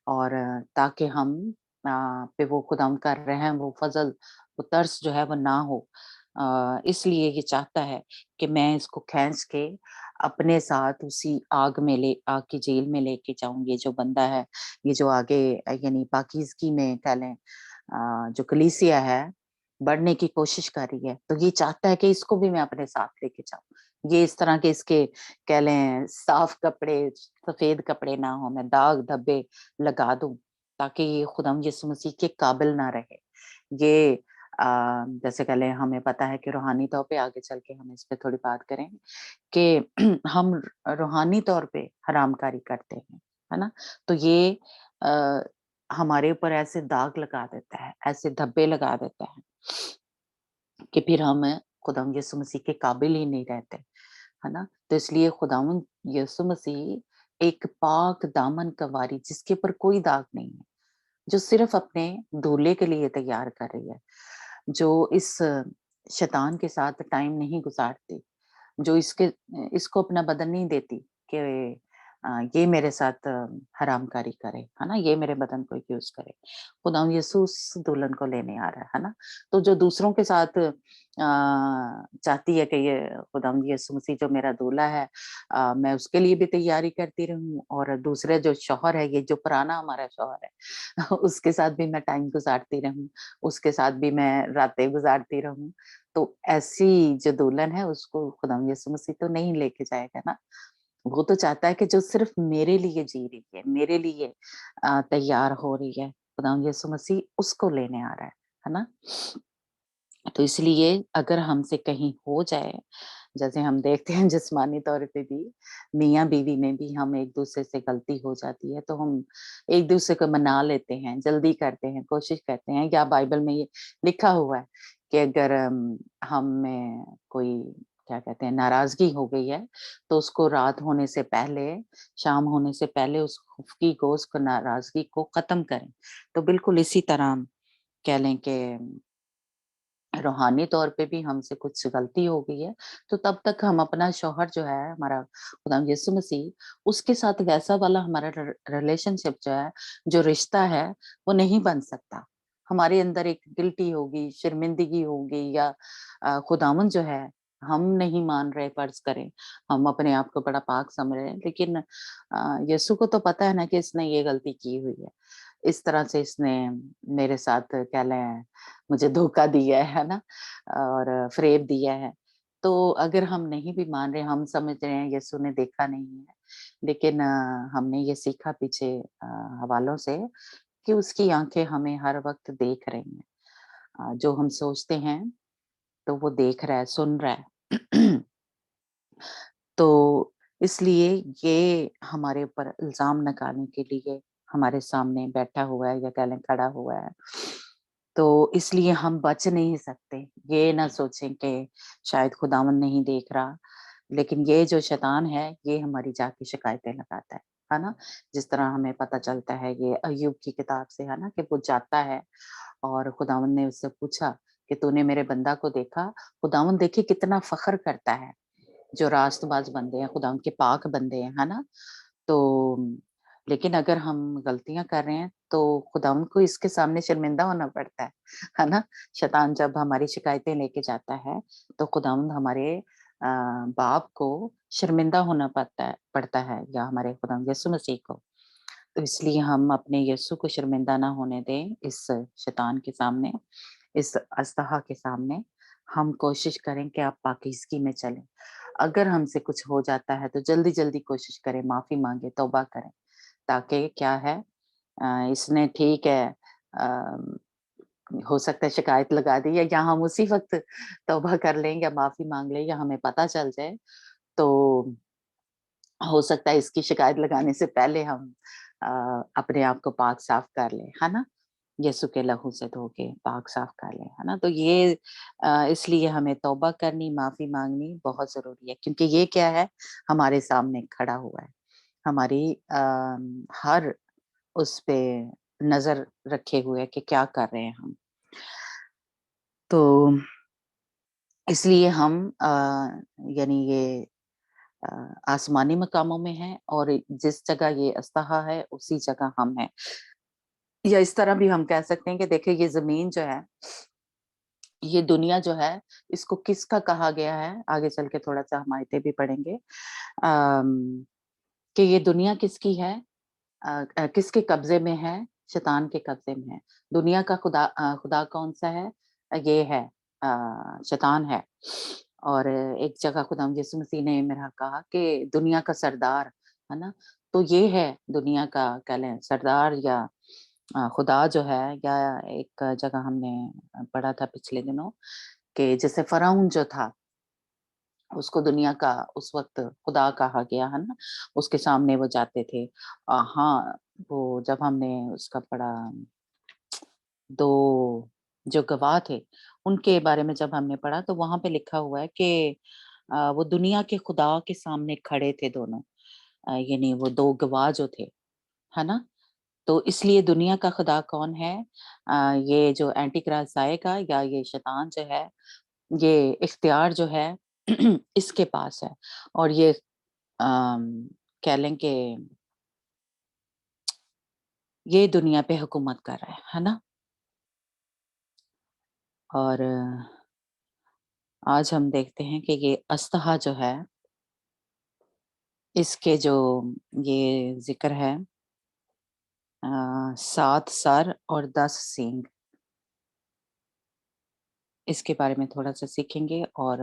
और ताकि हम पे वो खुदावंद का रहम, वो फ़ज़ल, वो तरस जो है वो ना हो। इसलिए ये चाहता है कि मैं इसको खींच के अपने साथ उसी आग की जेल में लेके जाऊँ। ये जो बंदा है, ये जो आगे यानी पाकीज़गी में कह लें जो कलीसिया है, बढ़ने की कोशिश कर रही है, तो ये चाहता है कि इसको भी मैं अपने साथ लेके जाऊँ। ये इस तरह के इसके कह लें साफ कपड़े, सफ़ेद कपड़े ना हों, मैं दाग-धब्बे लगा दूँ, ताकि ये खुदावंद यीशु मसीह के काबिल ना रहे। ये जैसे कह लें हमें पता है कि रूहानी तौर पे आगे चल के हम इस पे थोड़ी बात करेंगे कि हम रूहानी तौर पे हरामकारी करते हैं, है ना? तो ये अ, हमारे ऊपर ऐसे दाग लगा देता है, ऐसे धब्बे लगा देता है कि फिर हम खुदावंद यीशु मसीह के काबिल ही नहीं रहते, है ना? तो इसलिए खुदावंद यीशु मसीह एक पाक दामन कवारी जिसके ऊपर कोई दाग नहीं है, जो सिर्फ अपने दूल्हे के लिए तैयार कर रही है, जो इस शैतान के साथ टाइम नहीं गुजारती, जो इसको अपना बदन नहीं देती कि ये मेरे साथ हरामकारी करे, है ना? ये मेरे बदन को यूज़ करे। खुदावंद यीशु उस दुल्हन को लेने आ रहा है ना? तो जो दूसरों के साथ चाहती है कि ये खुदावंद यीशु मसीह जो मेरा दूल्हा है, मैं उसके लिए भी तैयारी करती रहूँ और दूसरे जो शौहर है, ये जो पुराना हमारा शौहर है उसके साथ भी मैं टाइम गुज़ारती रहूँ, उसके साथ भी मैं रातें गुज़ारती रहूँ। तो ऐसी जो दुल्हन है उसको खुदावंद यीशु मसीह तो नहीं लेके जाएगा ना। वो तो चाहता है कि जो सिर्फ मेरे लिए जी रही है, मेरे लिए तैयार हो रही है, खुदावंद यीशु मसीह उसको लेने आ रहा है ना? तो इसलिए अगर हमसे कहीं हो जाए, जैसे हम देखते हैं जिस्मानी तौर पे भी, मियाँ-बीवी में भी हम एक-दूसरे से गलती हो जाती है, तो हम एक-दूसरे को मना लेते हैं, जल्दी करते हैं, कोशिश करते हैं या बाइबल में ये लिखा हुआ है कि अगर हम में कोई क्या कहते हैं नाराज़गी हो गई है, तो उसको रात होने से पहले, शाम होने से पहले उस खुफ़की को, उसको नाराज़गी को ख़त्म करें। तो बिल्कुल इसी तरह कह लें कि रूहानी तौर पे भी हमसे कुछ गलती हो गई है, तो तब तक हम अपना शौहर जो है हमारा खुदावंद यीशु मसीह, उसके साथ वैसा वाला हमारा रिलेशनशिप जो है, जो रिश्ता है, वो नहीं बन सकता। हमारे अंदर एक गिल्टी होगी, शर्मिंदगी होगी या खुदावंद जो है, हम नहीं मान रहे फ़र्ज़ करें, हम अपने आप को बड़ा पाक समझ रहे हैं, लेकिन यीशु को तो पता है ना कि इसने ये गलती की हुई है। इस तरह से इसने मेरे साथ कह लें मुझे धोखा दिया है ना? और फ़रेब दिया है। तो अगर हम नहीं भी मान रहे, हम समझ रहे हैं यीशु ने देखा नहीं है, लेकिन हमने ये सीखा पीछे हवालों से कि उसकी आँखें हमें हर वक़्त देख रही हैं। जो हम सोचते हैं, तो वो देख रहा है, सुन रहा है। तो इसलिए ये हमारे ऊपर इल्ज़ाम लगाने के लिए हमारे सामने बैठा हुआ है या कह लें खड़ा हुआ है। तो इसलिए हम बच नहीं सकते। ये ना सोचें कि शायद खुदावंद नहीं देख रहा, लेकिन ये जो शैतान है, ये हमारी जाके शिकायतें लगाता है ना? जिस तरह हमें पता चलता है ये अय्यूब की किताब से, है ना? कि वो जाता है और खुदावंद ने उससे पूछा कि तूने मेरे बंदा को देखा? खुदावंद देखिए कितना फ़ख्र करता है, जो रास्तबाज़ बंदे हैं, खुदावंद के पाक बंदे हैं, है ना? तो लेकिन अगर हम गलतियाँ कर रहे हैं, तो खुदावंद को इसके सामने शर्मिंदा होना पड़ता है ना? शैतान जब हमारी शिकायतें लेके जाता है, तो खुदावंद हमारे बाप को शर्मिंदा होना पड़ता है या हमारे खुदावंद यीशु मसीह को। तो इसलिए हम अपने यीशु को शर्मिंदा ना होने दें इस शैतान के सामने, इस अस्तहा के सामने। हम कोशिश करें कि आप पाकीज़गी में चलें। अगर हमसे कुछ हो जाता है तो जल्दी-जल्दी कोशिश करें, माफ़ी माँगे, तौबा करें, ताकि क्या है इसने ठीक है अ, हो सकता है शिकायत लगा दी या हम उसी वक़्त तौबा कर लें या माफ़ी माँग लें या हमें पता चल जाए, तो हो सकता है इसकी शिकायत लगाने से पहले हम अ, अपने आप को पाक साफ कर लें, है ना? यीशु के लहू से धो के पाक साफ कर लें, है ना? तो ये इसलिए हमें तौबा करनी, माफ़ी माँगनी बहुत ज़रूरी है क्योंकि ये क्या है, हमारे सामने खड़ा हुआ है। हमारी हर उस पे नज़र रखे हुए है कि क्या कर रहे हैं हम। तो इसलिए हम यानी ये आसमानी मकामों में हैं और जिस जगह ये अस्तहा है, उसी जगह हम हैं। या इस तरह भी हम कह सकते हैं कि देखिए ये ज़मीन जो है, ये दुनिया जो है, इसको किसका कहा गया है? आगे चल के थोड़ा-सा हम आयतें भी पढ़ेंगे। कि ये दुनिया किसकी है? किसके कब्ज़े में है? शैतान के कब्ज़े में है। दुनिया का खुदा कौन-सा है? ये है शैतान है। और एक जगह खुदा यीशु मसीह ने मेरा कहा कि दुनिया का सरदार, है ना? तो ये है दुनिया का कह लें सरदार या खुदा जो है, या एक जगह हमने पढ़ा था पिछले दिनों कि जैसे फ़िरौन जो था, उसको दुनिया का उस वक़्त खुदा कहा गया, है ना? उसके सामने वो जाते थे। हाँ, वो जब हमने उसका पढ़ा 2 जो गवाह थे, उनके बारे में जब हमने पढ़ा तो वहाँ पे लिखा हुआ है कि वो दुनिया के खुदा के सामने खड़े थे दोनों। यानी वो 2 गवाह जो थे, है ना? तो इसलिए दुनिया का खुदा कौन है? ये जो एंटी क्राइस्ट आएगा या ये शैतान जो है, ये इख्तियार जो है इसके पास है, और ये कह लें कि ये दुनिया पे हुकूमत कर रहा है ना? और आज हम देखते हैं कि ये अस्तहा जो है, इसके जो ये ज़िक्र है 7 सर और 10 सींग, इसके बारे में थोड़ा-सा सीखेंगे। और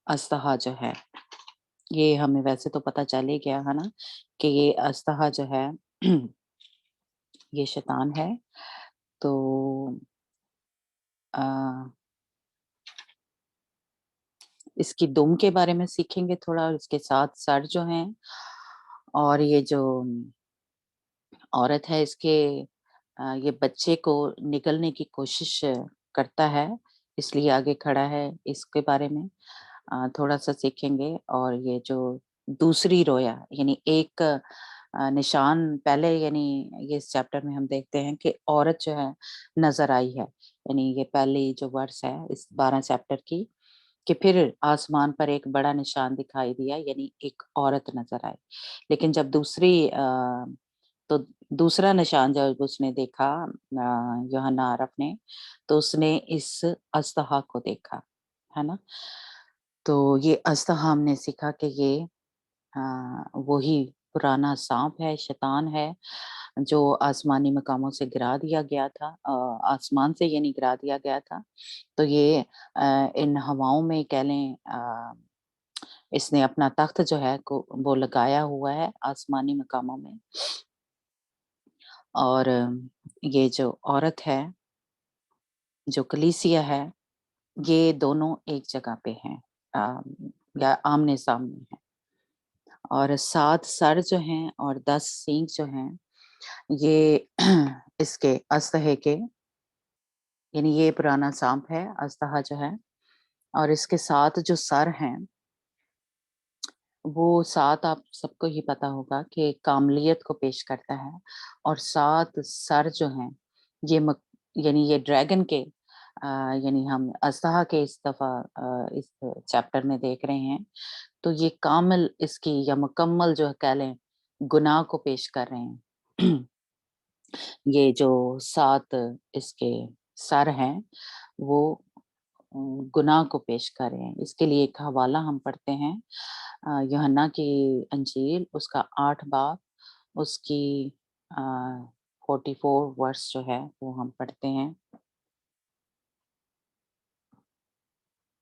अस्तहा जो है, ये हमें वैसे तो पता चल ही गया है ना कि ये अस्तहा जो है ये शैतान है। तो अ, इसकी दुम के बारे में सीखेंगे थोड़ा, और इसके 7 सर जो हैं, और ये जो औरत है इसके ये बच्चे को निगलने की कोशिश करता है, इसलिए आगे खड़ा है, इसके बारे में थोड़ा-सा सीखेंगे। और ये जो दूसरी रोया, यानी एक निशान पहले, यानी ये इस चैप्टर में हम देखते हैं कि औरत जो है नज़र आई है, यानी ये पहली जो वर्स है इस 12 चैप्टर की, कि फिर आसमान पर एक बड़ा निशान दिखाई दिया, यानी एक औरत नज़र आई। लेकिन जब तो दूसरा निशान जब उसने देखा यूहन्ना आरफ ने, तो उसने इस अस्तहा को देखा, है ना? तो ये अस्तहा हमने सीखा कि ये वही पुराना साँप है, शैतान है, जो आसमानी मकामों से गिरा दिया गया था, आसमान से यानी गिरा दिया गया था। तो ये इन हवाओं में कह लें, इसने अपना तख्त जो है को वो लगाया हुआ है आसमानी मकामों में। और ये जो औरत है, जो कलीसिया है, ये दोनों एक जगह पे हैं, या आमने-सामने हैं। और 7 सर जो हैं और 10 सींग जो हैं, ये इसके अस्तहे के, यानी ये पुराना साँप है, अस्तहा जो है, और इसके 7 जो सर हैं, वो 7 आप सबको ही पता होगा कि कामलियत को पेश करता है। और 7 सर जो हैं, ये यानी ये ड्रैगन के यानी हम अस्तहा के इस दफ़ा इस चैप्टर में देख रहे हैं, तो ये कामिल इसकी या मुकम्मल जो कह लें गुनाह को पेश कर रहे हैं। ये जो 7 इसके सर हैं, वो गुनाह को पेश कर रहे हैं। इसके लिए एक हवाला हम पढ़ते हैं, यूहन्ना की अंजील उसका 8 बाब, उसकी 44 वर्स जो है वो हम पढ़ते हैं।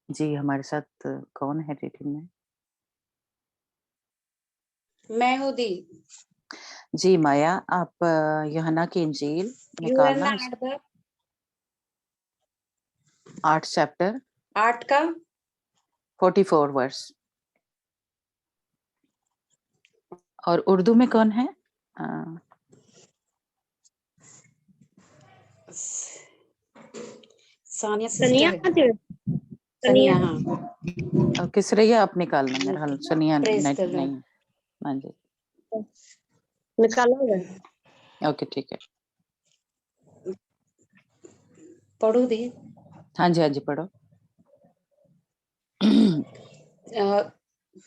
जी, हमारे साथ कौन है रीडिंग में? मैं हूँ दी। जी, माया, आप यूहन्ना की इंजील यूहन्ना निकालना, 8 8 चैप्टर 8 का 44 वर्स। और उर्दू में कौन है? सानिया सनिया सिस्टर है। सनिया, हाँ। किस रही आप निकालना, मेरा हाल सनिया प्रेज नेट द नहीं लॉर्ड। है। हाँ जी, निकालोगे? ओके, ठीक है। पढ़ू दी। हाँ जी, हाँ जी, पढ़ो।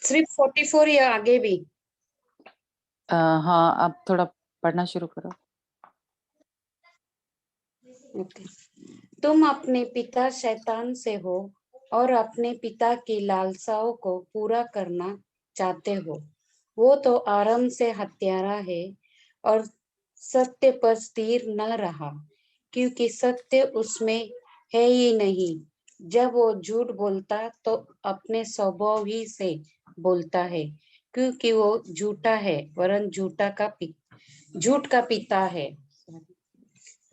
सिर्फ 44 या आगे भी? हाँ, आप थोड़ा पढ़ना शुरू करो। ओके। तुम अपने पिता शैतान से हो और अपने पिता की लालसाओं को पूरा करना चाहते हो। वो तो आरंभ से हत्यारा है और सत्य पर स्थिर न रहा, क्योंकि सत्य उसमें है ही नहीं। जब वो झूठ बोलता तो अपने स्वभाव ही से बोलता है, क्योंकि वो झूठा है वरन झूठ का पिता है।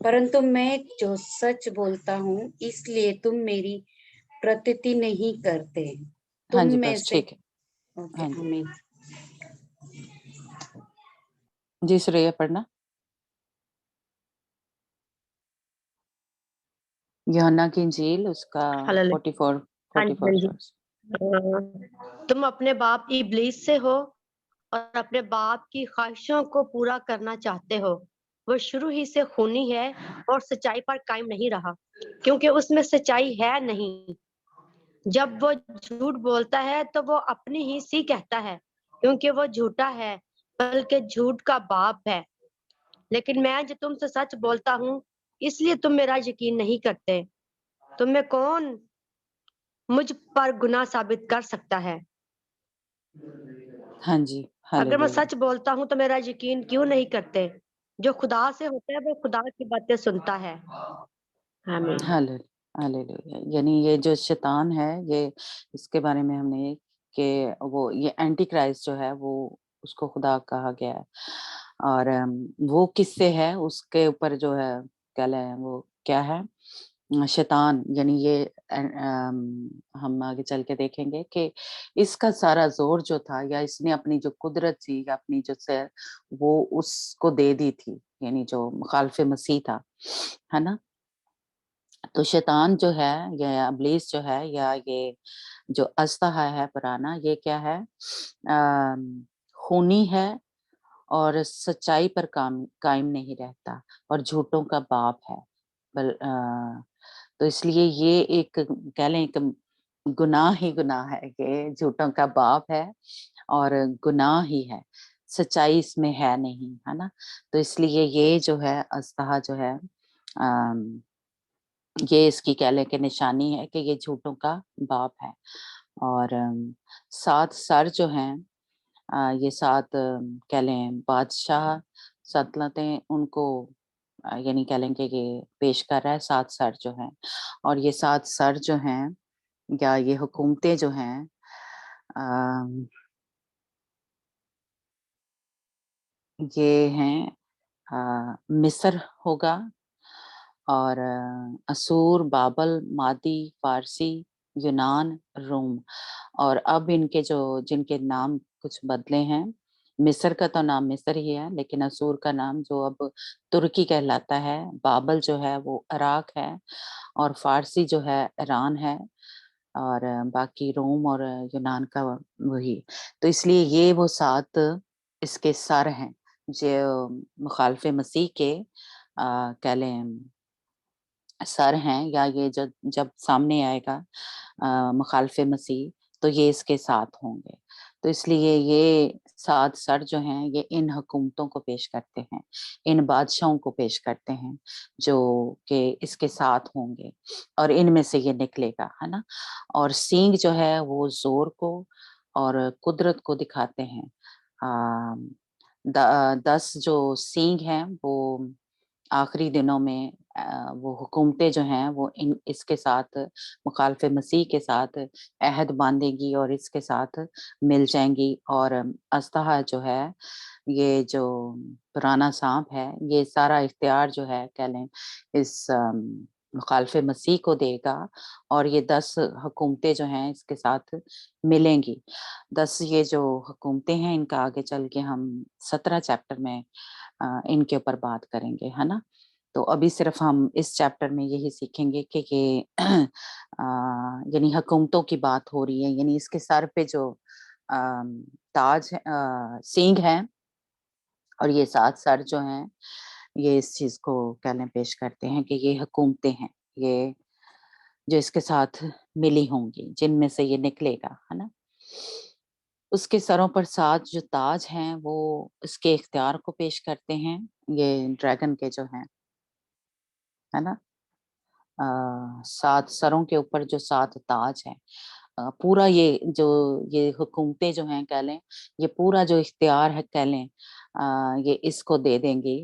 परंतु मैं जो सच बोलता हूँ इसलिए तुम मेरी प्रतीति नहीं करते। हाँ तुम जी, में बस से ठीक है। ओके हाँ जी, आमीन। जी सुरैया पढ़ना। यूहन्ना की इंजील उसका हालेलुया। 44 हाँ जी, हाँ 44 जी। वर्स। तुम अपने बाप इब्लीस से हो और अपने बाप की ख्वाहिशों को पूरा करना चाहते हो। वो शुरू ही से खूनी है और सच्चाई पर कायम नहीं रहा, क्योंकि उसमें सच्चाई है नहीं। जब वो झूठ बोलता है तो वो अपनी ही सी कहता है, क्योंकि वो झूठा है, बल्कि झूठ का बाप है। लेकिन मैं जो तुमसे सच बोलता हूँ, इसलिए तुम मेरा यकीन नहीं करते। तुम में कौन मुझ पर गुनाह साबित कर सकता है? हाँ जी, अगर मैं हालेलुया। सच बोलता हूँ तो मेरा यकीन क्यों नहीं करते? जो खुदा से होता है वो खुदा की बातें सुनता है। आमीन। Hallelujah, hallelujah. यानी ये जो शैतान है, ये इसके बारे में हमने कि वो ये एंटी क्राइस्ट जो है वो उसको खुदा कहा गया है। और वो किससे है उसके ऊपर जो है क्या लें वो क्या है शैतान, यानी ये हम आगे चल के देखेंगे कि इसका सारा जोर जो था या इसने अपनी जो कुदरत थी या अपनी जो से वो उसको दे दी थी, यानी जो मुखालफे मसीह था, है ना? तो शैतान जो है या इब्लीस जो है या ये जो अस्तहा है पुराना, ये क्या है? खूनी है और सच्चाई पर कायम नहीं रहता और झूठों का बाप है। तो इसलिए ये एक कह लें एक गुनाह ही गुनाह है, ये झूठों का बाप है और गुनाह ही है, सच्चाई इसमें है नहीं, है ना? तो इसलिए ये जो है अस्तहा जो है अम, ये इसकी कह लें कि निशानी है कि ये झूठों का बाप है। और 7 सर जो हैं ये 7 कह लें बादशाह सल्तनतें उनको यानी कह लें कि ये पेश कर रहा है 7 सर जो हैं। और ये 7 सर जो हैं या ये हुकूमतें जो हैं अ, ये हैं मिस्र होगा और असूर, बाबल, मादी, फारसी, यूनान, रोम। और अब इनके जो जिनके नाम कुछ बदले हैं, मिस्र का तो नाम मिस्र ही है, लेकिन असूर का नाम जो अब तुर्की कहलाता है, बाबल जो है वो इराक है और फारसी जो है ईरान है और बाकी रोम और यूनान का वही। तो इसलिए ये वो 7 इसके सर हैं जो मुखालफे मसीह के कह लें सर हैं या ये जब जब सामने आएगा मुखालफे मसीह तो ये इसके साथ होंगे। तो इसलिए ये 7 सर जो हैं ये इन हुकूमतों को पेश करते हैं, इन बादशाहों को पेश करते हैं जो कि इसके साथ होंगे और इनमें से ये निकलेगा, है ना? और सींग जो है वो ज़ोर को और कुदरत को दिखाते हैं। अ, 10 जो सींग हैं वो आखिरी दिनों में वो हुकूमतें जो हैं वो इन इसके साथ मुखालफे मसीह के साथ अहद बांधेगी और इसके साथ मिल जाएंगी। और अस्तहा जो है ये जो पुराना सांप है ये सारा इख्तियार जो है कह लें इस मुखालफे मसीह को देगा और ये 10 हुकूमतें जो हैं इसके साथ मिलेंगी। 10 ये जो हुकूमतें हैं इनका आगे चल के हम 17 चैप्टर में इनके ऊपर बात करेंगे, है ना? तो अभी सिर्फ हम इस चैप्टर में यही सीखेंगे कि ये यानी हुकूमतों की बात हो रही है, यानी इसके सर पे जो ताज है सींग है और ये 7 सर जो हैं, ये इस चीज़ को कह लें पेश करते हैं कि ये हुकूमतें हैं, ये जो इसके साथ मिली होंगी, जिनमें से ये निकलेगा, है ना? उसके सरों पर 7 जो ताज हैं, वो इसके इख्तियार को पेश करते हैं, ये ड्रैगन के जो हैं, है ना? 7 सरों के ऊपर जो 7 ताज हैं पूरा ये हुकूमतें जो हैं कह लें, ये पूरा जो इख्तियार है कह लें ये इसको दे देंगी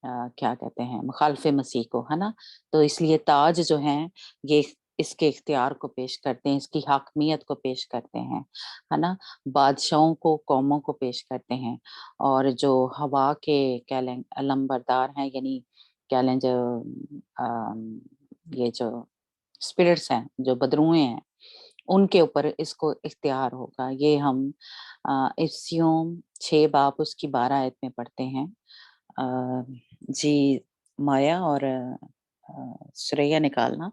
क्या कहते हैं मुखालफे मसीह को, है ना? तो इसलिए ताज जो हैं ये इसके इख्तियार को पेश करते हैं, इसकी हाकमियत को पेश करते हैं, है ना? बादशाहों को, कौमों को पेश करते हैं और जो हवा के कह लें अलमबरदार हैं यानी क्या लें जो ये जो स्पिरिट्स हैं, जो बदरूएं हैं, उनके ऊपर इसको इख्तियार होगा। ये हम इफ्सियों 6 बाब उसकी 12 आयत में पढ़ते हैं। जी माया और श्रेया निकालना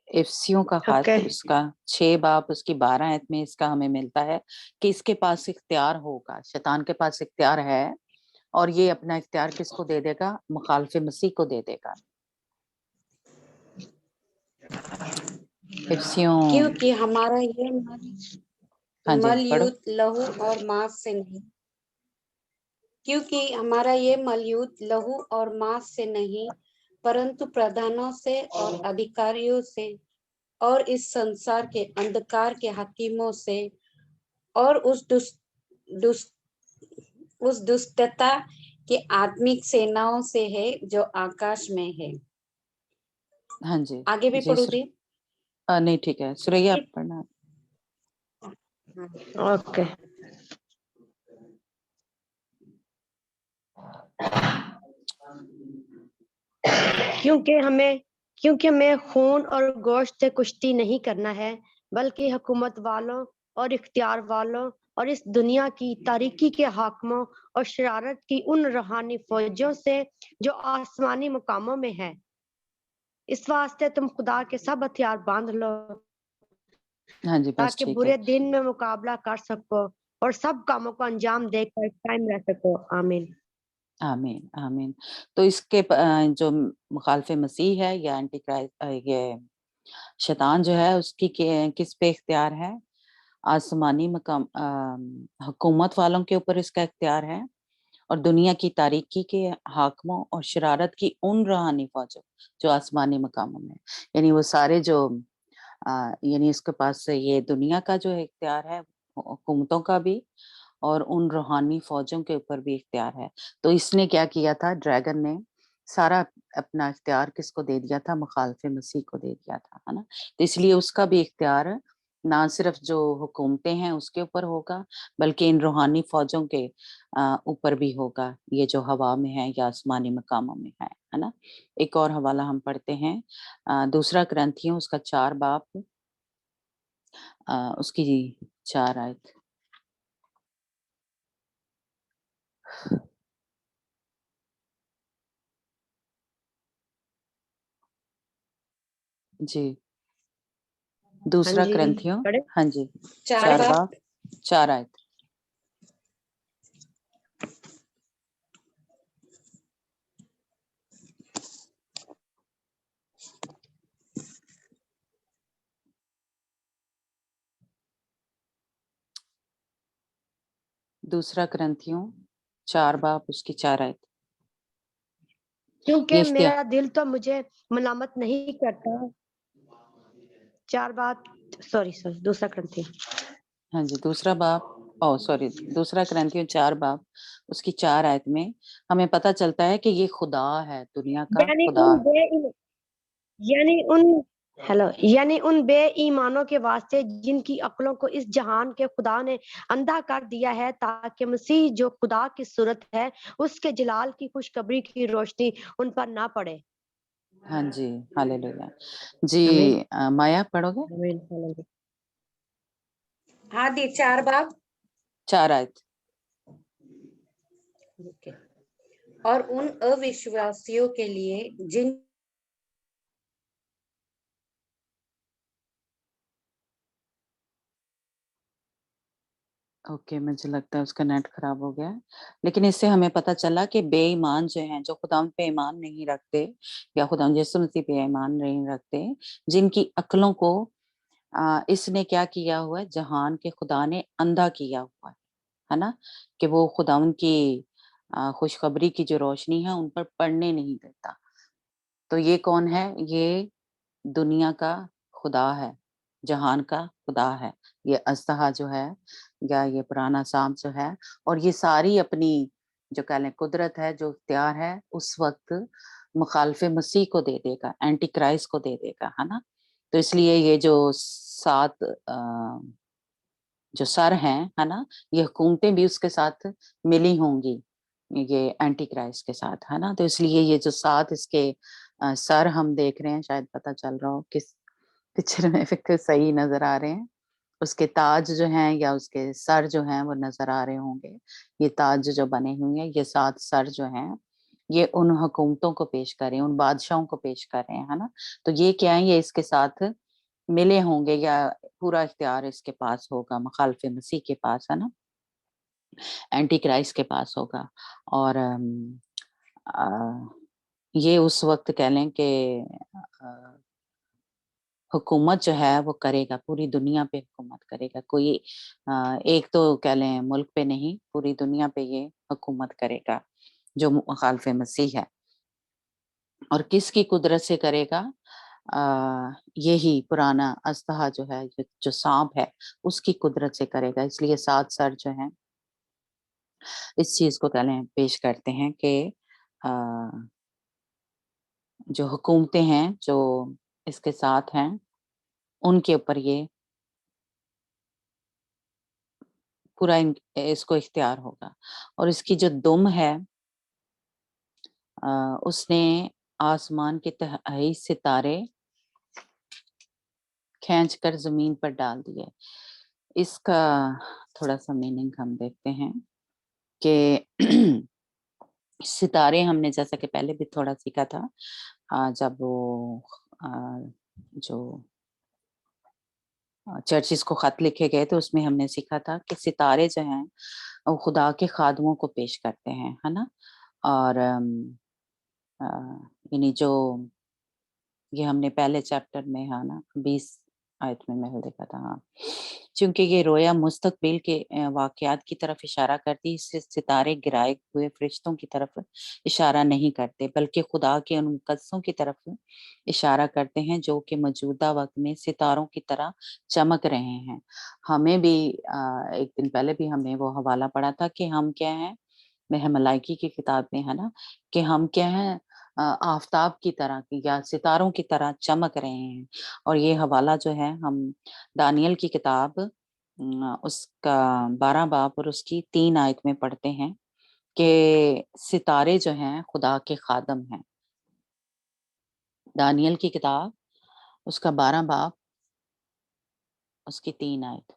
इफ्सियों का ओके खत उसका 6 बाब उसकी 12 आयत में इसका हमें मिलता है कि इसके पास इख्तियार होगा, शैतान के पास इख्तियार है, और ये अपना इख्तियार किसको दे देगा? मुखालिफ मसीह को दे देगा। इफ्सियों क्योंकि हमारा ये हाँ जी मल पढ़ो। युद्ध लहू और मांस से नहीं, क्योंकि हमारा ये मलयुद्ध लहू और मांस से नहीं, परंतु प्रधानों से और अधिकारियों से और इस संसार के अंधकार के हकीमों से और उस दुष्टता के आत्मिक सेनाओं से है जो आकाश में है। हाँ जी आगे भी जी पढ़ू दी। नहीं ठीक है, सुरैया आप पढ़ना। ओके क्योंकि हमें खून और गोश्त से कुश्ती नहीं करना है, बल्कि हुकूमत वालों और इख्तियार वालों और इस दुनिया की तारीकी के हाकिमों और शरारत की उन रूहानी फौजों से जो आसमानी मुकामों में है। इस वास्ते तुम खुदा के सब हथियार बांध लो हाँ जी बस ताकि ठीक है। बुरे दिन में मुकाबला कर सको और सब कामों को अंजाम देकर कायम रह सको। आमीन आमीन आमीन। तो इसके जो मुखालिफ मसीह है या एंटी क्राइस्ट, ये शैतान जो है उसकी किस पे इख्तियार है? आसमानी मकाम हुकूमत वालों के ऊपर इसका इख्तियार है, और दुनिया की तारीकी के हाकिमों और शरारत की उन रूहानी फौजों जो आसमानी मकामों में, यानी वो सारे जो यानी इसके पास ये दुनिया का जो इख्तियार है, हुकूमतों का भी, और उन रूहानी फौजों के ऊपर भी इख्तियार है। तो इसने क्या किया था? ड्रैगन ने सारा अपना इख्तियार किसको दे दिया था? मुखालिफ मसीह को दे दिया था, है ना? तो इसलिए उसका भी इख्तियार ना सिर्फ जो हुकूमतें हैं उसके ऊपर होगा, बल्कि इन रूहानी फौजों के ऊपर भी होगा, ये जो हवा में है या आसमानी मकामों में है ना? एक और हवाला हम पढ़ते हैं, दूसरा ग्रंथियों उसका 4 बाब उसकी 4 आयत। जी हाँ दूसरा जी ग्रंथियों पढ़े हाँ जी 4 4 बाब बाब 4 आयत। दूसरा ग्रंथियों 4 बाब उसकी 4 आयत। क्योंकि ये इख्तियार मेरा दिल तो मुझे मलामत नहीं करता। 4 बात सॉरी दूसरा ग्रंथी हाँ जी दूसरा बाब सॉरी दूसरा ग्रंथियों 4 बाब उसकी 4 आयत में हमें पता चलता है कि ये खुदा है, दुनिया का यानी खुदा उन है। बे यानी उन हेलो यानी उन बेईमानों के वास्ते जिनकी अक्लों को इस जहान के खुदा ने अंधा कर दिया है, ताकि मसीह जो खुदा की सूरत है उसके जलाल की खुशखबरी की रोशनी उन पर ना पड़े। हाँ जी हालेलुया। जी आमीन माया पढ़ोगे? आमीन हालेलुया। हाँ दी 4 बाब 4 आयत। ओके। और उन अविश्वासियों के लिए जिन ओके मुझे लगता है उसका नेट खराब हो गया है, लेकिन इससे हमें पता चला कि बेईमान जो हैं, जो खुदावंद पे ईमान नहीं रखते या खुदावंद यीशु मसीह पे ईमान नहीं रखते, जिनकी अक्लों को इसने क्या किया हुआ है? जहान के खुदा ने अंधा किया हुआ है ना? कि वो खुदावंद की खुशखबरी की जो रोशनी है उन पर पड़ने नहीं देता। तो ये कौन है? ये दुनिया का खुदा है, जहान का खुदा है। ये अज़दहा जो है या ये पुराना साम जो है, और ये सारी अपनी जो कह लें कुदरत है, जो इख्तियार है, उस वक़्त मुखालिफ मसीह को दे देगा, एंटी क्राइस्ट को दे देगा, है ना? तो इसलिए ये जो 7 जो सर हैं, है ना? ये हुकूमतें भी उसके साथ मिली होंगी, یہ اینٹی کرائسٹ کے ساتھ، ہے نا. تو اس لیے یہ جو 7 اس کے سر ہم دیکھ رہے ہیں، شاید پتہ چل رہا ہو کس پکچر میں فکر صحیح نظر آ رہے ہیں. اس کے تاج جو ہیں یا اس کے سر جو ہیں وہ نظر آ رہے ہوں گے. یہ تاج جو بنے ہوئے ہیں، یہ 7 سر جو ہیں یہ ان حکومتوں کو پیش کر رہے ہیں، ان بادشاہوں کو پیش کر رہے ہیں، ہے نا. تو یہ کیا ہے، یہ اس کے ساتھ ملے ہوں گے یا پورا اختیار اس کے پاس ہوگا، مخالف مسیح کے پاس، ہے نا، اینٹی کرائسٹ کے پاس ہوگا. اور یہ اس وقت کہہ لیں کہ حکومت جو ہے وہ کرے گا، پوری دنیا پہ حکومت کرے گا. کوئی ایک تو کہہ لیں ملک پہ نہیں، پوری دنیا پہ یہ حکومت کرے گا جو مخالف مسیح ہے. اور کس کی قدرت سے کرے گا؟ یہی پرانا اژدہا جو ہے، جو سانپ ہے، اس کی قدرت سے کرے گا. اس لیے 7 سر جو ہیں اس چیز کو کہہ لیں پیش کرتے ہیں کہ جو حکومتیں ہیں جو اس کے ساتھ ہیں ان کے اوپر یہ پورا اس کو اختیار ہوگا. اور اس کی جو دم ہے اس نے آسمان کے تہائی ستارے کھینچ کر زمین پر ڈال دیے. اس کا تھوڑا سا میننگ ہم دیکھتے ہیں کہ ستارے ہم نے جیسا کہ پہلے بھی تھوڑا سیکھا تھا جب وہ جو چرچز کو خط لکھے گئے تو اس میں ہم نے سیکھا تھا کہ ستارے جو ہیں وہ خدا کے خادموں کو پیش کرتے ہیں، ہے نا. اور یعنی جو یہ ہم نے پہلے چیپٹر میں ہے نا 20 آیت میں محل دیکھا تھا. ہاں، چونکہ یہ رویا مستقبل کے واقعات کی طرف اشارہ کرتی، اس سے ستارے گرائے ہوئے فرشتوں کی طرف اشارہ نہیں کرتے بلکہ خدا کے ان مقدسوں کی طرف اشارہ کرتے ہیں جو کہ موجودہ وقت میں ستاروں کی طرح چمک رہے ہیں. ہمیں بھی ایک دن پہلے بھی ہم نے وہ حوالہ پڑھا تھا کہ ہم کیا ہیں، میں ملائکی کی کتاب میں ہے نا، کہ ہم کیا ہیں، آفتاب کی طرح یا ستاروں کی طرح چمک رہے ہیں. اور یہ حوالہ جو ہے ہم دانیل کی کتاب اس کا 12 باب اور اس کی 3 آیت میں پڑھتے ہیں کہ ستارے جو ہیں خدا کے خادم ہیں. دانیل کی کتاب اس کا 12 باب اس کی 3 آیت.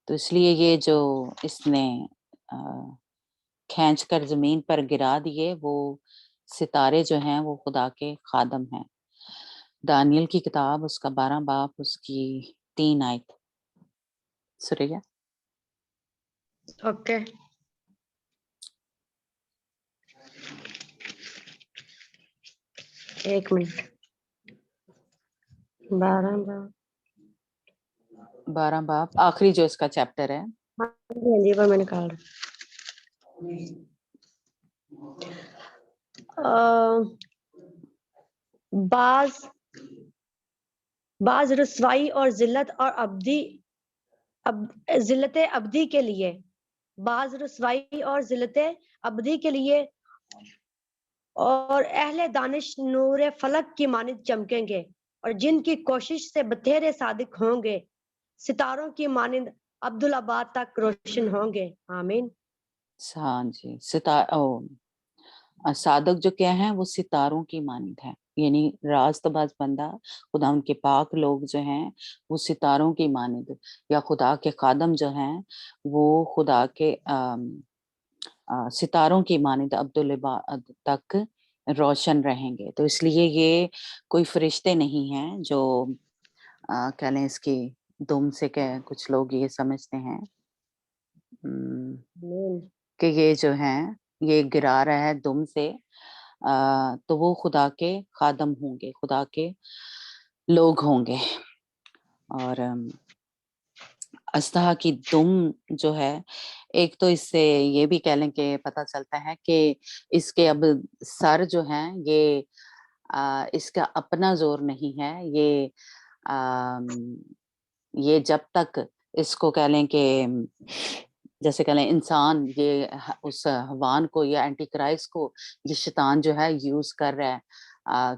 تو اس لیے یہ جو اس نے کھینچ کر زمین پر گرا دیے، وہ ستارے جو ہیں وہ خدا کے خادم ہیں. دانیل کی کتاب اس کا 12 باب اس کی 3 آیت. سوریا اوکے. ایک منٹ. 12 باب آخری جو اس کا چیپٹر ہے. ہاں جی، وہ میں نکال بعض رسوائی اور ذلت اور ذلت ابدی کے لیے، بعض رسوائی اور ذلت ابدی کے لیے، اور اہل دانش نور فلک کی مانند چمکیں گے، اور جن کی کوشش سے بتھیرے صادق ہوں گے ستاروں کی مانند عبدالآباد تک روشن ہوں گے. آمین. ہاں جی، صادق جو کیا ہیں وہ ستاروں کی مانند ہے، یعنی راست باز بندہ، خدا ان کے پاک لوگ جو ہیں وہ ستاروں کی مانند، یا خدا کے خادم جو ہیں وہ خدا کے ستاروں کی مانند عبدالآباد تک روشن رہیں گے. تو اس لیے یہ کوئی فرشتے نہیں ہیں جو کہہ لیں اس کی دم سے کہ کچھ لوگ یہ سمجھتے ہیں کہ یہ جو ہیں یہ گرا رہا ہے دم سے، تو وہ خدا کے خادم ہوں گے، خدا کے لوگ ہوں گے. اور اژدہا کی دم جو ہے، ایک تو اس سے یہ بھی کہہ لیں کہ پتہ چلتا ہے کہ اس کے اب سر جو ہیں یہ اس کا اپنا زور نہیں ہے. یہ جب تک اس کو کہہ لیں کہ جیسے کہہ لیں انسان یہ اس حوان کو یا اینٹی کرائسٹ کو یہ شیطان جو ہے یوز کر رہا ہے،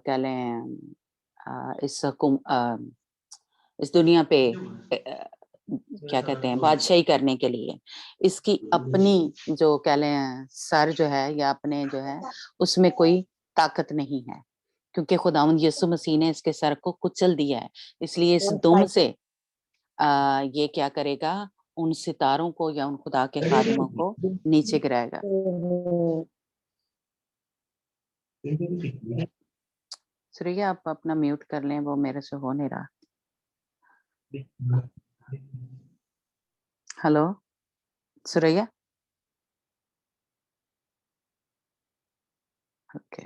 کہہ لیں اس دنیا پہ क्या कहते हैं बादशाही करने के लिए। इसकी अपनी जो कह लें सर जो है या अपने जो है उसमें कोई ताकत नहीं है, क्योंकि खुदावंद यीशु मसीह ने इसके सर को कुचल दिया है। इसलिए इस दुम से ये क्या करेगा, उन सितारों को या उन खुदा के खादमों को नीचे गिराएगा। सुरैया आप अपना म्यूट कर लें, वो मेरे से हो नहीं रहा। Hello Suraiya, okay.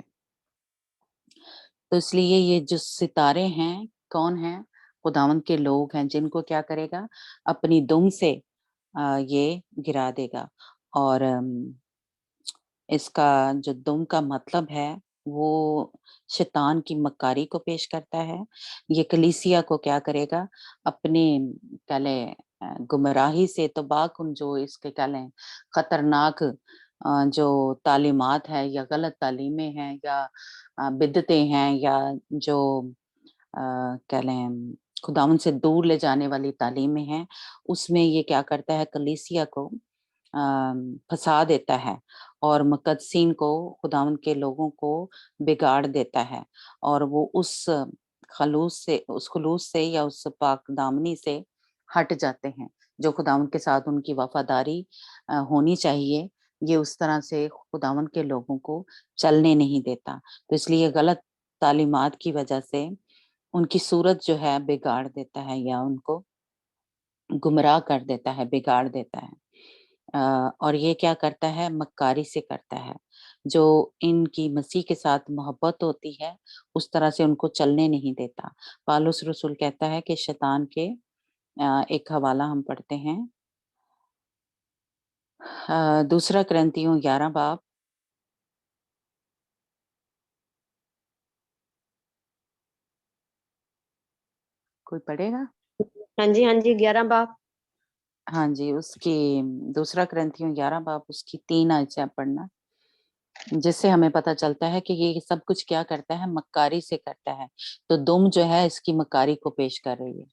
तो इसलिए ये जो सितारे हैं कौन हैं, खुदावंद के लोग हैं, जिनको क्या करेगा, अपनी दुम से ये गिरा देगा। और इसका जो दुम का मतलब है वो शैतान की मक्कारी को पेश करता है। ये कलीसिया को क्या करेगा, अपने कले गुमराही से तो बाकुन जो इसके कलें खतरनाक जो तालीमात है या गलत तालीमें हैं या बिदतें हैं या जो कह लें खुदावंद से दूर ले जाने वाली तालीमें हैं, उसमें ये क्या करता है, कलीसिया को फंसा देता है और मुकद्दसीन को, खुदावंद के लोगों को बिगाड़ देता है। और वो उस खलूस से या उस पाक दामनी से हट जाते हैं, जो खुदावंद के साथ उनकी वफादारी होनी चाहिए, ये उस तरह से खुदावंद के लोगों को चलने नहीं देता। तो इसलिए गलत तालीमात की वजह से उनकी सूरत जो है बिगाड़ देता है या उनको गुमराह कर देता है, बिगाड़ देता है। और ये क्या करता है, मक्कारी से करता है। जो इनकी मसीह के साथ मोहब्बत होती है उस तरह से उनको चलने नहीं देता। पौलुस रसूल कहता है कि शैतान के एक हवाला हम पढ़ते हैं, दूसरा करंथियों 11 बाब, कोई पढ़ेगा? हाँ जी 11 बाब। हाँ जी, उसकी दूसरा करंथियों 11 बाब उसकी 3 आयत से आप पढ़ना, जिससे हमें पता चलता है कि ये सब कुछ क्या करता है, मक्कारी से करता है। तो दुम जो है इसकी मक्कारी को पेश कर रही है।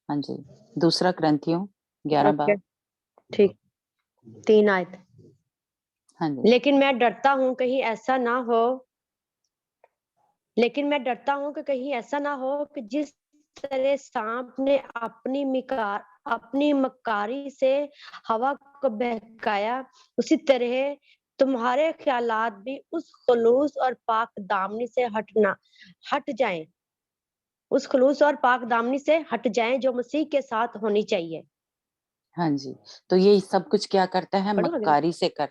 हाँ जी, दूसरा करंथियों 11 ओके बाब। ठीक, 3 आयत। हाँ जी, लेकिन मैं डरता हूँ कहीं ऐसा ना हो, लेकिन मैं डरता हूँ कि कहीं ऐसा ना हो कि जिस तरह सांप ने अपनी मक्कारी से हवा को बहकाया, उसी तरह तुम्हारे ख्यालात भी उस खुलूस और पाक दामनी से हट जाएं, उस खुलूस और पाक दामनी से हट जाएं जो मसीह के साथ होनी चाहिए। हाँ जी। तो ये सब कुछ क्या करता है, पढ़ो आगे। मक्कारी से कर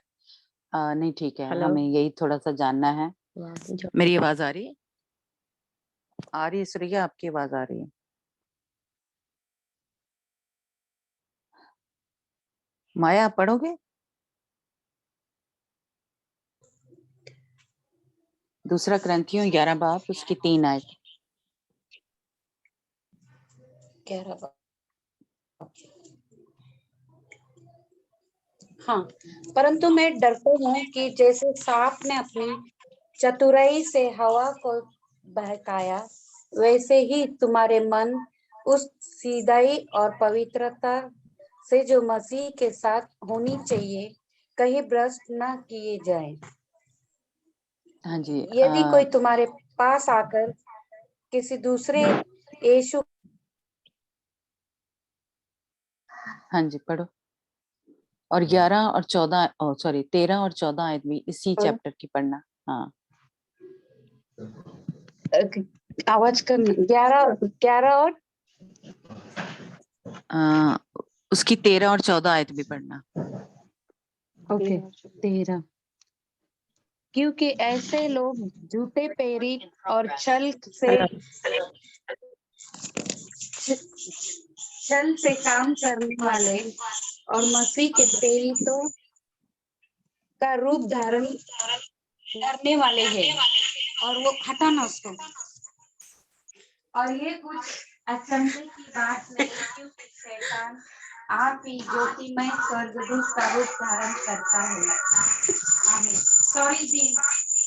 नहीं ठीक है, हेलो, हमें यही थोड़ा सा जानना है। मेरी आवाज आ रही है? आ रही है सुरैया, आपकी आवाज आ रही है? माया आप पढ़ोगे? दूसरा करंथियों 11 बाब उसकी 3 आयत। 11 बाब। हाँ, परंतु मैं डरता हूँ कि जैसे सांप ने अपनी चतुराई से हवा को बहकाया, वैसे ही तुम्हारे मन उस सीधाई और पवित्रता से जो मसीह के साथ होनी चाहिए कहीं भ्रष्ट न किए जाए। हाँ जी, यदि कोई तुम्हारे पास आकर किसी दूसरे यीशु, हाँ जी पढ़ो। और 11 और 14 सॉरी 13 और 14 आयत भी इसी चैप्टर की पढ़ना। हाँ, आवाज कर 11 और उसकी 13 और 14 आयत भी पढ़ना। ओके 13। क्योंकि ऐसे लोग झूठे प्रेरित और छल से काम करने वाले और मसीह के प्रेरितों का रूप धारण करने वाले हैं। और वो हटाना उसको। और ये कुछ अचंभे की बात नहीं, क्योंकि शैतान आप ही ज्योतिमय स्वर्गदूत का रूप धारण करता है। सॉरी जी,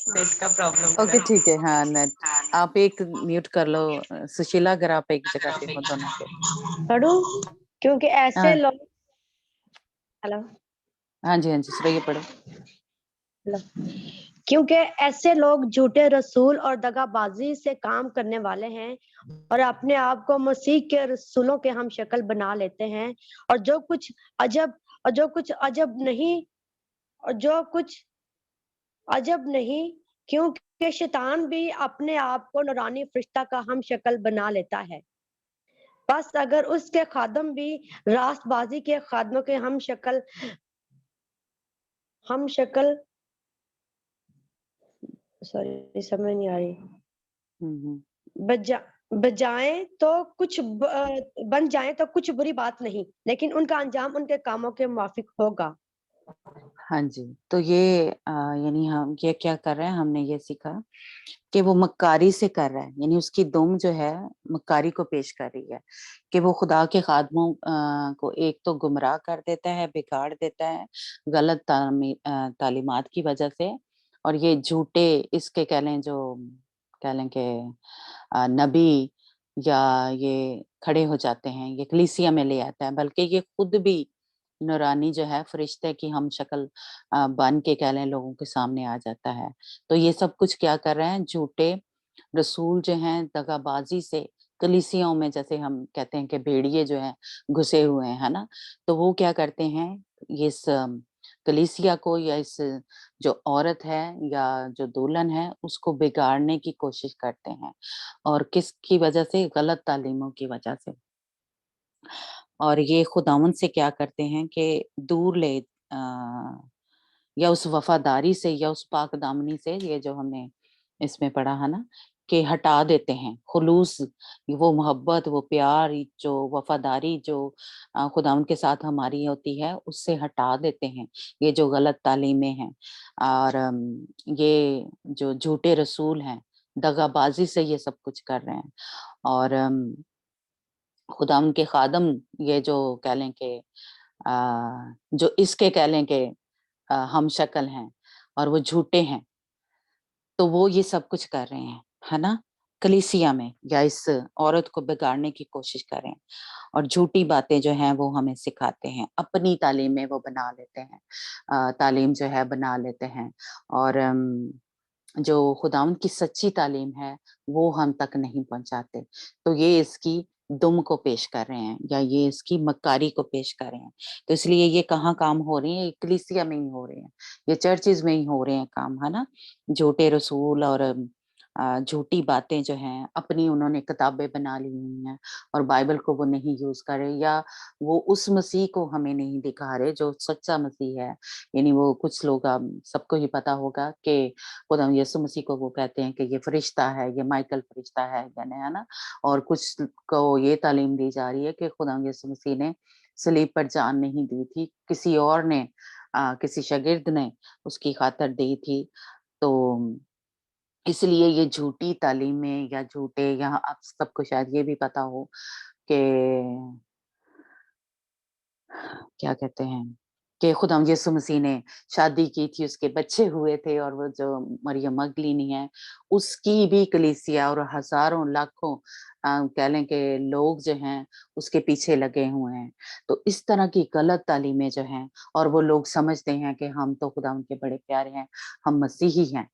नेट का प्रॉब्लम। ओके ठीक है। हाँ नेट, आप एक म्यूट कर लो सुशीला, अगर आप एक जगह पे हो दोनों के। पढ़ो। क्योंकि ऐसे हाँ लोग हेलो हाँ जी, हाँ जी, सुनाइए, पढ़ो। हेलो क्योंकि ऐसे लोग झूठे रसूल और दगाबाजी से काम करने वाले हैं और अपने आप को मसीह के रसूलों के हम शक्ल बना लेते हैं और जो कुछ अजब और जो कुछ अजब नहीं, क्योंकि शैतान भी अपने आप को नूरानी फरिश्ता का हम शक्ल बना लेता है। बस अगर उसके खादम भी रास्तबाजी के खादमों के हम शक्ल सॉरी समझ नहीं आ रही हम्म, बजा बजाएं तो बन जाएं तो कुछ बुरी बात नहीं, लेकिन उनका अंजाम उनके कामों के मुवाफिक होगा। हाँ जी, तो ये यानी हम ये क्या कर रहे हैं, हमने ये सीखा कि वो मक्कारी से कर रहा है, यानी उसकी दुम जो है मक्कारी को पेश कर रही है कि वो खुदा के खादमों को एक तो गुमराह कर देता है, बिगाड़ देता है गलत तालीमात की वजह से, और ये झूठे इसके कह लें जो कह लें कि नबी या ये खड़े हो जाते हैं, ये कलीसिया में ले आता है, बल्कि ये खुद भी नूरानी जो है फरिश्ते की हम शक्ल बन के कह लें लोगों के सामने आ जाता है। तो ये सब कुछ क्या कर रहे हैं, झूठे रसूल जो हैं दगाबाजी से कलीसियाओं में, जैसे हम कहते हैं कि भेड़िए जो हैं घुसे हुए हैं, है ना? तो वो क्या करते हैं, ये इस कलीसिया को या इस जो औरत है या जो दुल्हन है उसको बिगाड़ने की कोशिश करते हैं, और किसकी वजह से, गलत तालीमों की वजह से। और ये खुदावंद से क्या करते हैं कि दूर या उस वफादारी से या उस पाकदामनी से, ये जो हमने इसमें पढ़ा है ना, कि हटा देते हैं खुलूस, वो मोहब्बत, वो प्यार, जो वफादारी जो खुदावंद के साथ हमारी होती है, उससे हटा देते हैं ये जो गलत तालीमें हैं। और ये जो झूठे रसूल हैं दगाबाजी से ये सब कुछ कर रहे हैं। और खुदा उनके खादम ये जो कह लें कि जो इसके कह लें कि हम शक्ल हैं और वो झूठे हैं, तो वो ये सब कुछ कर रहे हैं, है ना? कलीसिया में या इस औरत को बिगाड़ने की कोशिश कर रहे हैं, और झूठी बातें जो हैं वो हमें सिखाते हैं, अपनी तालीम में वो बना लेते हैं, तालीम जो है बना लेते हैं, और जो खुदावंद की सच्ची तालीम है वो हम तक नहीं पहुंचाते। तो ये इसकी दुम को पेश कर रहे हैं या ये इसकी मक्कारी को पेश कर रहे हैं। तो इसलिए ये कहाँ काम हो रही है, ये कलीसिया में ही हो रहे हैं, ये चर्चेज में ही हो रहे हैं काम, है ना? झूठे रसूल और झूठी बातें जो हैं अपनी उन्होंने किताबें बना ली हुई हैं, और बाइबल को वो नहीं यूज कर रहे, या वो उस मसीह को हमें नहीं दिखा रहे जो सच्चा मसीह है। यानी वो कुछ लोग, सबको ही पता होगा कि खुदा यीशु मसीह को वो कहते हैं कि ये फरिश्ता है, ये माइकल फरिश्ता है, यानी, है ना? और कुछ को ये तालीम दी जा रही है कि खुदा यीशु मसीह ने सलीब पर जान नहीं दी थी, किसी और ने किसी शागिर्द ने उसकी खातिर दी थी। तो इसलिए ये झूठी तालीमें या झूठे, या आप सबको शायद ये भी पता हो कि क्या कहते हैं कि खुदाम यीशु मसीह ने शादी की थी, उसके बच्चे हुए थे, और वो जो मरियम मगदलीनी है, उसकी भी कलीसिया और हज़ारों लाखों कह लें कि लोग जो हैं, उसके पीछे लगे हुए हैं। तो इस तरह की गलत तालीमें जो हैं, और वो लोग समझते हैं कि हम तो खुदा उनके बड़े प्यारे हैं, हम मसीही हैं,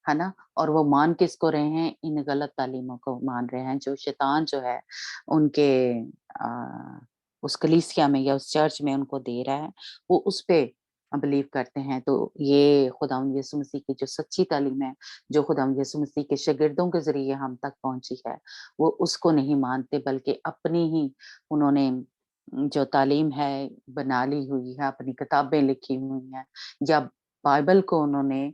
है ना? और वो मान किसको रहे हैं? इन गलत तालीमों को मान रहे हैं, जो शैतान जो है, उनके अ उस कलीसिया में या उस चर्च में उनको दे रहा है, वो उस पे बिलीव करते हैं। तो ये खुदावंद यीशु मसीह की जो सच्ची तालीम है, जो खुदावंद यीशु मसीह के शागिर्दों के ज़रिए हम तक पहुँची है, वो उसको नहीं मानते, बल्कि अपनी ही उन्होंने जो तालीम है बना ली हुई है, अपनी किताबें लिखी हुई हैं, या बाइबल को उन्होंने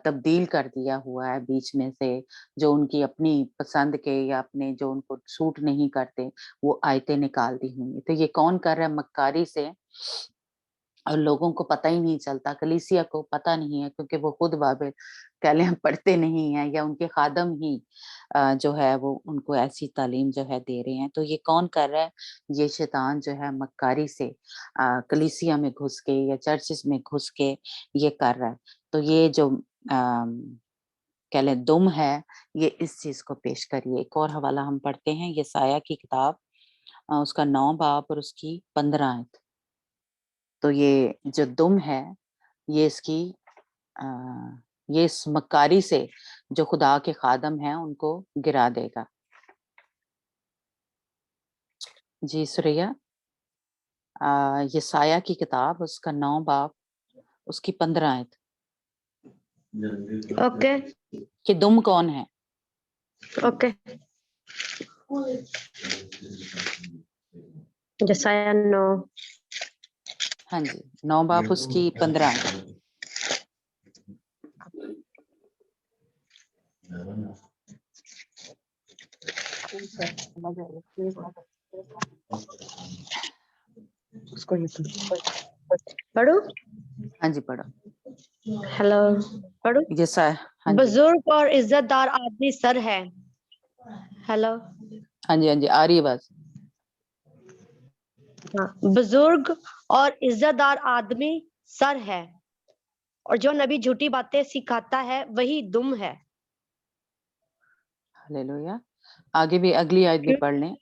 तब्दील कर दिया हुआ है बीच में से, जो उनकी अपनी पसंद के या अपने जो उनको सूट नहीं करते, वो आयतें निकाल दी हुई हैं। तो ये कौन कर रहा है? मक्कारी से, और लोगों को पता ही नहीं चलता, कलीसिया को पता नहीं है, क्योंकि वो खुद बाइबल कह लें पढ़ते नहीं हैं, या उनके खादम ही जो है वो उनको ऐसी तालीम जो है दे रहे हैं। तो ये कौन कर रहा है? ये शैतान जो है मक्कारी से कलीसिया में घुस के या चर्चेस में घुस के ये कर रहा है। तो ये जो कह लें दुम है, ये इस चीज को पेश करिए। एक और हवाला हम पढ़ते हैं, यसाया की किताब उसका 9 बाब और उसकी 15 आयत। तो ये जो दुम है ये इसकी ये इस मक्कारी से जो खुदा के खादम हैं उनको गिरा देगा। जी सुरैया, यसाया की किताब उसका 9 बाब उसकी 15 आयत। ओके कि दुम कौन है? ओके जसाया 9 हाँ जी, 9 बाब उसकी 15 आयत। पढ़ू। हाँ जी पढ़ो। हेलो पढ़ू। यसाया, हाँ जी बुजुर्ग और इज्जतदार आदमी सर है। हेलो हाँ जी आ रही है बात। हाँ, बुजुर्ग और इज्जतदार आदमी सर है और जो नबी झूठी बातें सिखाता है वही दुम है। हालेलुया। आगे भी अगली आयत भी पढ़ लें।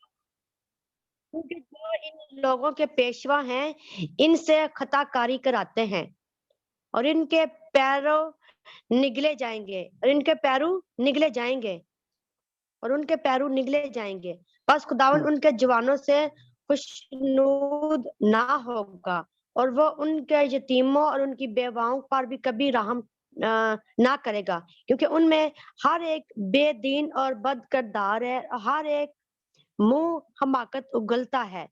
क्योंकि जो इन लोगों के पेशवा हैं इनसे खताकारी कराते हैं और इनके पैरों निगले जाएंगे और इनके पैरों निगले जाएंगे और उनके पैरों निगले जाएंगे। बस खुदावन उनके जवानों से खुशनूद ना होगा और वो उनके यतीमों और उनकी बेवाओं पर भी कभी रहम ना करेगा, क्योंकि उनमें हर एक बेदीन और बदकिरदार है, हर एक मुंह हमाकत उगलता है।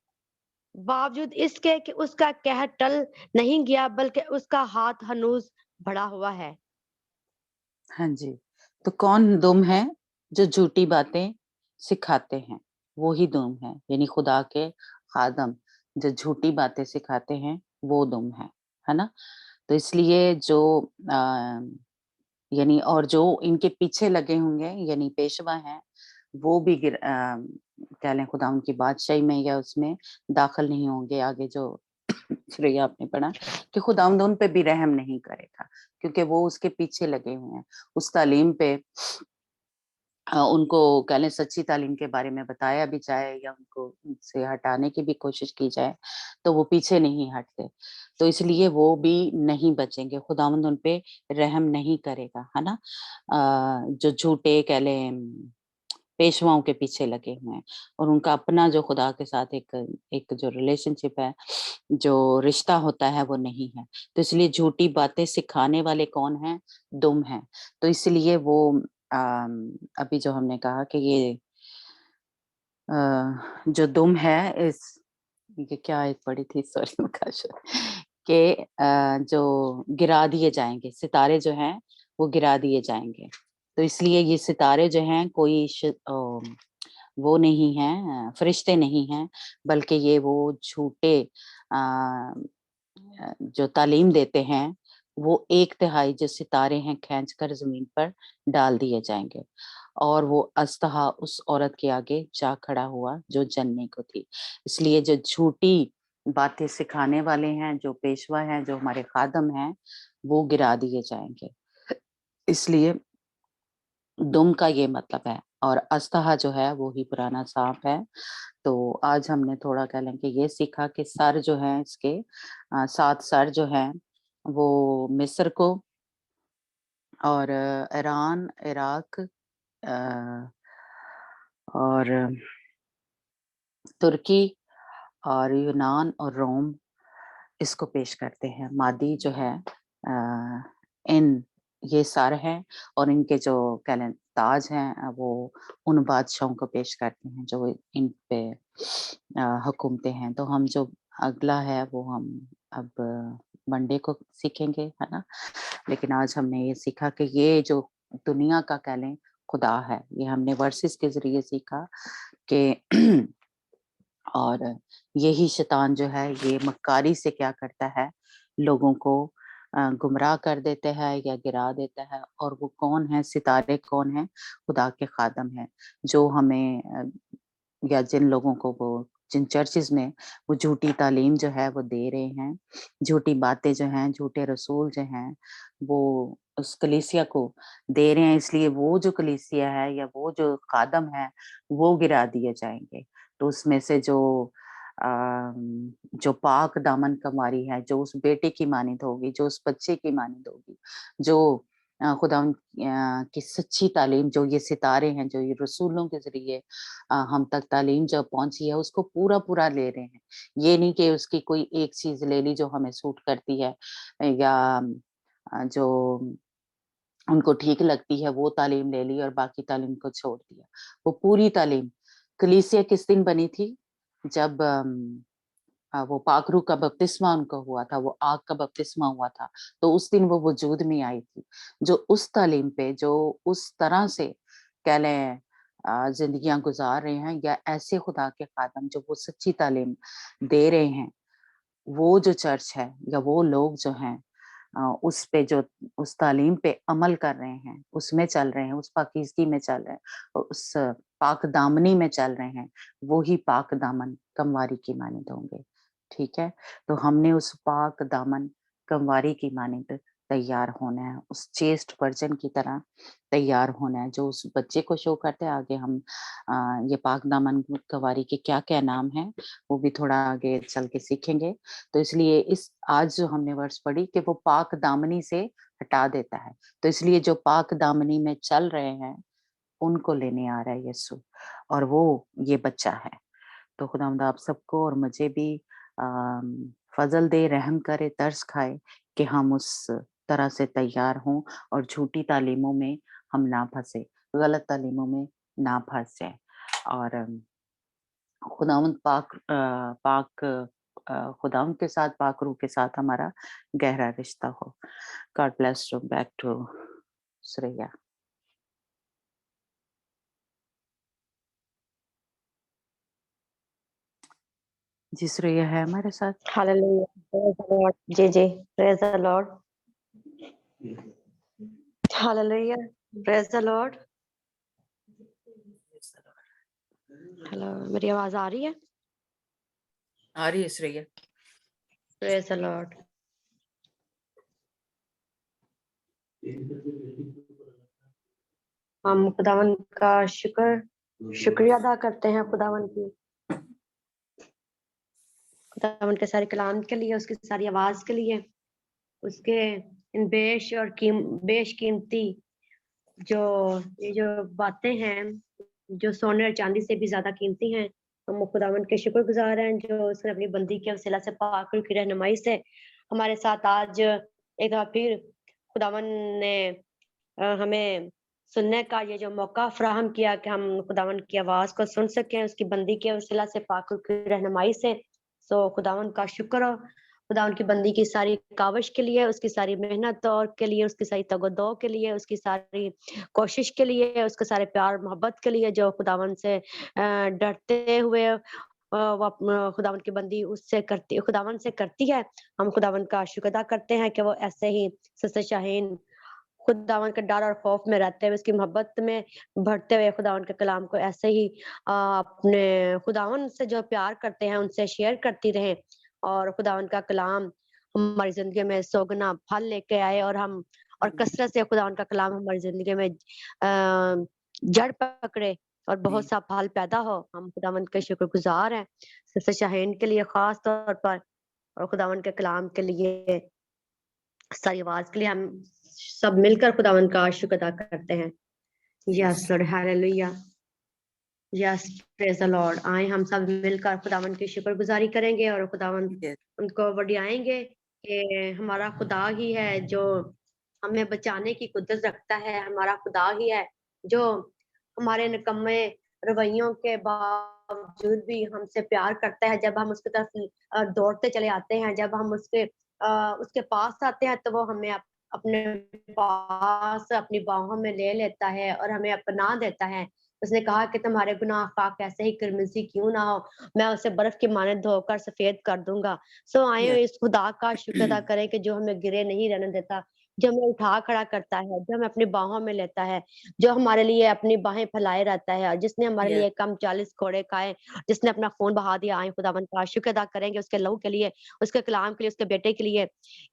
बावजूद इसके कि उसका कहर टल नहीं गया बल्कि उसका हाथ हनूज बढ़ा हुआ है। हाँ जी, तो कौन दुम है? जो झूठी बातें सिखाते हैं वो ही दुम है, यानी खुदा के खादम जो झूठी बातें सिखाते हैं वो दुम है ना? तो इसलिए जो यानी और जो इनके पीछे लगे होंगे यानी पेशवा हैं वो भी कह लें खुदा उनकी बादशाही में या उसमें दाखिल नहीं होंगे। आगे जो श्रेया आपने पढ़ा कि खुदावंद उन पे भी रहम नहीं करेगा क्योंकि वो उसके पीछे लगे हुए हैं। उस तालीम पे उनको कह लें सच्ची तालीम के बारे में बताया भी जाए या उनको उनसे हटाने की भी कोशिश की जाए तो वो पीछे नहीं हटते। तो इसलिए वो भी नहीं बचेंगे, खुदावंद उन पे रहम नहीं करेगा, है ना? जो झूठे कह लें पेशवाओं के पीछे लगे हुए हैं और उनका अपना जो खुदा के साथ एक जो रिलेशनशिप है, जो रिश्ता होता है वो नहीं है। तो इसलिए झूठी बातें सिखाने वाले कौन हैं? दुम हैं। तो इसलिए वो अभी जो हमने कहा कि ये जो दुम है इस ये क्या आयत पड़ी थी सॉरी कि जो गिरा दिए जाएंगे, सितारे जो हैं वो गिरा दिए जाएंगे। तो इसलिए ये सितारे जो हैं कोई वो नहीं हैं, फरिश्ते नहीं हैं, बल्कि ये वो झूठे जो तालीम देते हैं वो 1/3 जो सितारे हैं खींचकर जमीन पर डाल दिए जाएंगे और वो अस्तहा उस औरत के आगे जा खड़ा हुआ जो जनने को थी। इसलिए जो झूठी बातें सिखाने वाले हैं, जो पेशवा हैं, जो हमारे खादम हैं, वो गिरा दिए जाएंगे। इसलिए दुम का ये मतलब है और अस्तहा जो है वो ही पुराना सांप है। तो आज हमने थोड़ा कह लें कि ये सीखा कि सर जो है इसके 7 सर जो हैं वो मिस्र को और ईरान, इराक और तुर्की और यूनान और रोम इसको पेश करते हैं। मादी जो है इन ये सर हैं और इनके जो कह लें ताज हैं वो उन बादशाहों को पेश करते हैं जो इन पे हुकूमतें हैं। तो हम जो अगला है वो हम अब मंडे को सीखेंगे, है ना? लेकिन आज हमने ये सीखा कि ये जो दुनिया का कह लें खुदा है, ये हमने वर्सेस के जरिए सीखा कि और यही शैतान जो है ये मक्कारी से क्या करता है, लोगों को गुमराह कर देता है या गिरा देता है। और वो कौन है? सितारे कौन है? खुदा के खादम है जो हमें या जिन लोगों को वो जिन चर्चेस में वो झूठी तालीम जो है वो दे रहे हैं, झूठी बातें जो हैं, झूठे रसूल जो हैं वो उस कलीसिया को दे रहे हैं, इसलिए वो जो कलीसिया है या वो जो खादम है वो गिरा दिए जाएंगे। तो उसमें से जो पाक दामन कमारी है, जो उस बेटे की मानिंद होगी, जो उस बच्चे की मानिंद होगी, जो खुदावंद की सच्ची तालीम, जो ये सितारे हैं, जो ये रसूलों के ज़रिए हम तक तालीम जो पहुँची है, उसको पूरा-पूरा ले रहे हैं। ये नहीं कि उसकी कोई एक चीज़ ले ली जो हमें सूट करती है या जो उनको ठीक लगती है वो तालीम ले ली और बाकी तालीम को छोड़ दिया। वो पूरी तालीम कलीसिया किस दिन बनी थी? जब वो पाक रूह का बपतिस्मा उनको हुआ था, वो आग का बपतिस्मा हुआ था, तो उस दिन वो वजूद में आई थी। जो उस तालीम पे, जो उस तरह से कह लें ज़िंदगियाँ गुज़ार रहे हैं या ऐसे खुदा के खादम जो वो सच्ची तालीम दे रहे हैं, वो जो चर्च है या वो लोग जो हैं उस पे जो उस तालीम पे अमल कर रहे हैं, उसमें चल रहे हैं, उस पाकीज़गी में चल रहे हैं, उस पाक दामनी में चल रहे हैं, वो ही पाक दामन कमवारी की मानिंद होंगे, ठीक है? तो हमने उस पाक दामन कमवारी की मानिंद तैयार होना है, उस चेस्ट वर्जन की तरह तैयार होना है, जो उस बच्चे को शो करते हैं। आगे हम ये पाक दामन कमवारी के क्या-क्या नाम हैं, वो भी थोड़ा आगे चल के सीखेंगे। तो इसलिए इस आज जो हमने वर्ड्स पढ़ी कि वो पाक दामनी से हटा देता है। तो इसलिए जो पाक दामनी में चल रहे हैं, उनको लेने आ रहा है यीशु और वो ये बच्चा है। तो खुदावंद आप सबको और मुझे भी फ़ज़ल दे, रहम करे, तरस खाए कि हम उस तरह से तैयार हों और झूठी तालीमों में हम ना फँसे, गलत तालीमों में ना फँस जाएँ। और खुदावंद खुदावंद के साथ, पाक रूह के साथ हमारा गहरा रिश्ता हो। God bless you. Back to Shreya. जी, श्रेया है हमारे साथ। Hallelujah. Praise the Lord. JJ. Praise the Lord. Hallelujah. Praise the Lord. Hello, मेरी आवाज आ रही है? आ रही है श्रेया। Praise the Lord. हम खुदावन का शुक्रिया अदा करते हैं खुदावन की, खुदावन के सारे कलाम के लिए, उसकी सारी आवाज के लिए, उसके इन बेश कीमती ये जो बातें हैं, जो सोने और चांदी से भी ज्यादा कीमती हैं। हम खुदावन के शुक्रगुजार हैं जो उसने अपनी बंदी के वसीला से पाक रूह की रहनुमाई से हमारे साथ आज एक बार फिर खुदावन ने हमें सुनने का ये जो मौका फराहम किया कि हम खुदावन की आवाज को सुन सकें, उसकी बंदी के वसीला से पाक रूह की रहनुमाई से। सो खुदावन का शुक्र हो, खुदावन की बंदी की सारी काविश के लिए, उसकी सारी मेहनत और के लिए, उसकी सारी तगदो के लिए, उसकी सारी कोशिश के लिए, उसके सारे प्यार मोहब्बत के लिए, जो खुदावन से डरते हुए वो खुदावन की बंदी खुदावन से करती है। हम खुदावन का शुक्र अदा करते हैं कि वो ऐसे ही सिस्टर शाहीन खुदावन के डर और खौफ में रहते हुए, उसकी मोहब्बत में बढ़ते हुए खुदावन के कलाम को ऐसे ही अपने खुदावन से जो प्यार करते हैं उनसे शेयर करती रहें, और खुदावन का कलाम हमारी जिंदगी में सोगना फल लेके आए, और कसरत से खुदावन का कलाम हमारी जिंदगी में जड़ पकड़े और बहुत सा फल पैदा हो। हम खुदावन के शुक्रगुजार हैं सिस्टर शाहीन के लिए खास तौर पर, और खुदावन के कलाम के लिए, सारी आवाज के लिए हम सब मिलकर खुदावन का शुक्र अदा करते हैं। Yes Lord, hallelujah, yes praise the Lord. आए हम सब मिलकर खुदावन की शुक्रगुजारी करेंगे और खुदावन उनको बढ़ाएंगे कि हमारा खुदा ही है जो हमें बचाने की कुदरत रखता है, हमारा खुदा ही है जो हमारे निकम्मे रवैयों के बावजूद भी हमसे प्यार करता है। जब हम उसकी तरफ दौड़ते चले आते हैं, जब हम उसके पास आते हैं, तो वो हमें अपने पास अपनी बाहों में ले लेता है और हमें अपना देता है। उसने कहा कि तुम्हारे गुनाह खाक कैसे ही किरमिजी क्यों ना हो, मैं उसे बर्फ के माने धोकर सफेद कर दूंगा। सो आए इस खुदा का शुक्र अदा करें कि जो हमें गिरे नहीं रहने देता, जो हमें उठा खड़ा करता है, जो हमें अपनी बाहों में लेता है, जो हमारे लिए अपनी बाहें फैलाए रहता है, और जिसने हमारे लिए कम 40 घोड़े खाए, जिसने अपना खून बहा दिया। आए खुदावन का शुक्र अदा करेंगे उसके लहू के लिए, उसके कलाम के लिए, उसके बेटे के लिए,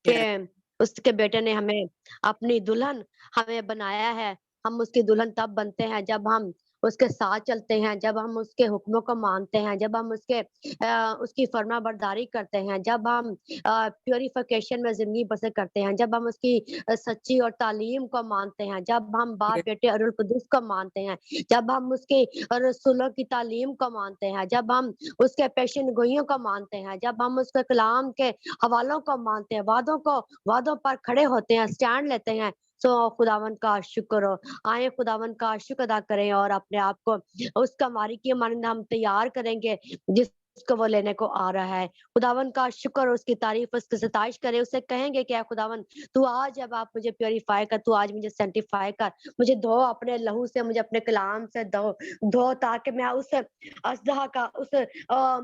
कि उसके बेटे ने हमें अपनी दुल्हन हमें बनाया है। हम उसकी दुल्हन तब बनते हैं जब हम उसके साथ चलते हैं, जब हम उसके हुक्मों को मानते हैं, जब हम उसकी फर्माबरदारी करते हैं, जब हम प्यूरिफिकेशन में ज़िंदगी बसर करते हैं, जब हम उसकी सच्ची और तालीम को मानते हैं, जब हम बाप, Yes. बेटे और रूह कुद्दूस को मानते हैं, जब हम उसके रसूलों की तालीम को मानते हैं, जब हम उसके पेशन गोइयों को मानते हैं, जब हम उसके कलाम के हवालों को मानते हैं, वादों पर खड़े होते हैं, स्टैंड लेते हैं, सो खुदावन का शुक्र हो। आए खुदावन का शुक्र अदा करें और अपने आप को उस कमारी की मानंद हम तैयार करेंगे जिसको वो लेने को आ रहा है। खुदावन का शुक्र, उसकी तारीफ, उसकी सताइश करें, उससे कहेंगे कि ऐ खुदावन तू आज अब आप मुझे प्योरीफाई कर, तू आज मुझे सेंटिफाई कर, मुझे धो अपने लहू से, मुझे अपने कलाम से धो ताकि मैं उस अज़दहा का, उस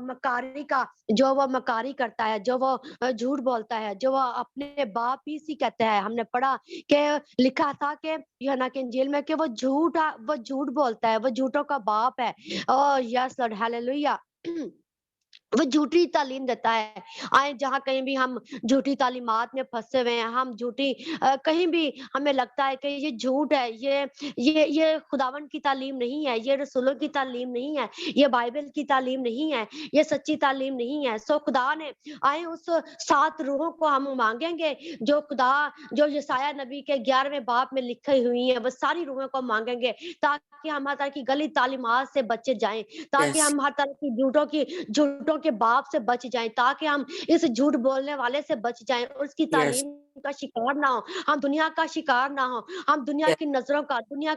मकारी का, जो वो मकारी करता है, जो वो झूठ बोलता है, जो वो अपने बाप ही सी कहते हैं। हमने पढ़ा कि लिखा था कि यूहन्ना की इंजील में कि वो झूठ बोलता है, वो झूठों का बाप है। Oh yes Lord, hallelujah. वो झूठी तालीम देता है। आए जहाँ कहीं भी हम झूठी तालीमात में फंसे हुए हैं, हम कहीं भी हमें लगता है कि ये झूठ है, ये खुदावन की तालीम नहीं है, ये रसूलों की तालीम नहीं है, ये बाइबल की तालीम नहीं है, ये सच्ची तालीम नहीं है। सो खुदा ने आए उस 7 रूहों को हम मांगेंगे जो यसाया नबी के 11वें बाब में लिखी हुई है, वो सारी रूहों को मांगेंगे ताकि हम हर तरह की गलत तालीमात से बचे जाएं, ताकि Yes. हम हर तरह की झूठों के बाप से बच जाएं, ताकि हम इस झूठ बोलने वाले से बच जाएं और उसकी Yes. तालीम का शिकार ना हो, हम दुनिया का शिकार ना हो, हम दुनिया Yes. की नजरों का, दुनिया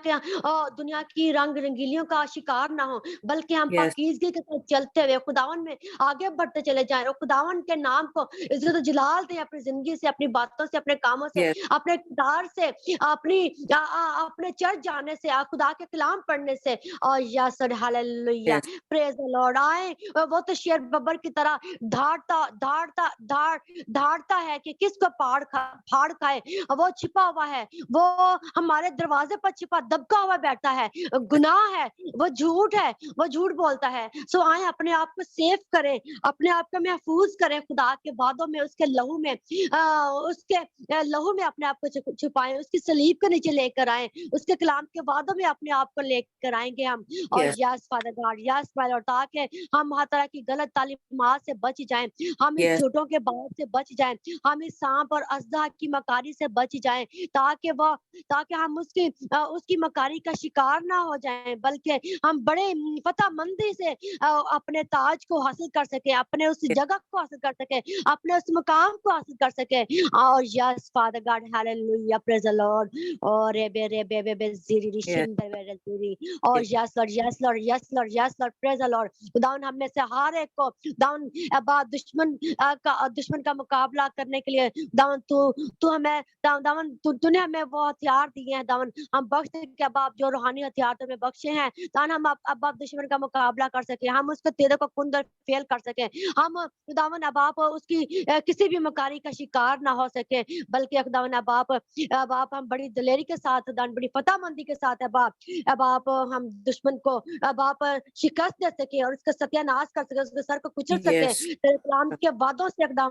की रंग रंगीलियों का शिकार ना हो, बल्कि हम Yes. पाकीज़गी के साथ चलते हुए खुदावन में आगे बढ़ते चले जाएं और खुदावन के नाम को इज्जत और जलाल दें अपनी जिंदगी से, अपनी बातों से, अपने कामों से, Yes. अपने किरदार से, अपने चर्च जाने से, खुदा के कलाम पढ़ने से। और yes hallelujah, Yes. Praise the Lord. आए वो तो शेर बब्बर की तरह धाड़ता है कि किसको फाड़ खाए। वो छिपा हुआ है, वो हमारे दरवाजे पर छिपा दबका हुआ बैठा है, गुनाह है, वो झूठ है, वो झूठ बोलता है। सो आए अपने आप को सेफ करें, अपने आप को महफूज करें खुदा के वादों में, उसके लहू में, लहू में अपने आप को छुपाएं, उसकी सलीब के नीचे लेकर आए, उसके कलाम के वादों में अपने आप को लेकर आएंगे हम। और Yes. Yes father God, yes my Lord, ताकि हम हर तरह की गलत तालीमात से बच जाएं, हम इस Yes. झूठों के बाप से बच जाएं, हम इस सांप और अज़दा की मकारी से बच जाएं, ताकि हम उसकी मकारी का शिकार ना हो जाएं, बल्कि हम बड़े फतहमंदी से अपने ताज को हासिल कर सके, अपने उस Yes. जगह को हासिल कर सके, अपने उस मुकाम को हासिल कर सके। और yes father God, hallelujah, praise the Lord. और रे ज़िरी Yes. और Yes. Yes Lord, yes Lord, yes Lord, yes Lord, praise the Lord. खुदावन हम में से हर एक को खुदावन दुश्मन का मुकाबला करने के लिए दावन तू हमें दावन तूने हमें वो हथियार दिए हैं दावन, हम बख्श दे के अब आप जो रूहानी हथियार तुम्हें बख्शे हैं ताकि हम अब आप दुश्मन का मुकाबला कर सके, हम उसके तीरों को कुंदर फेल कर सके, हम खुदावन अब आप उसकी किसी भी मकारी का शिकार ना हो सके, बल्कि खुदावन अब आप हम बड़ी दिलेरी के साथ दान, बड़ी फतहमंदी के साथ अब आप हम दुश्मन को अब आप शिकस्त दे सके और उसका सत्यानाश कर सके, उसके सर को कुचल सके। Yes. तेरे कलाम के वादों से एकदम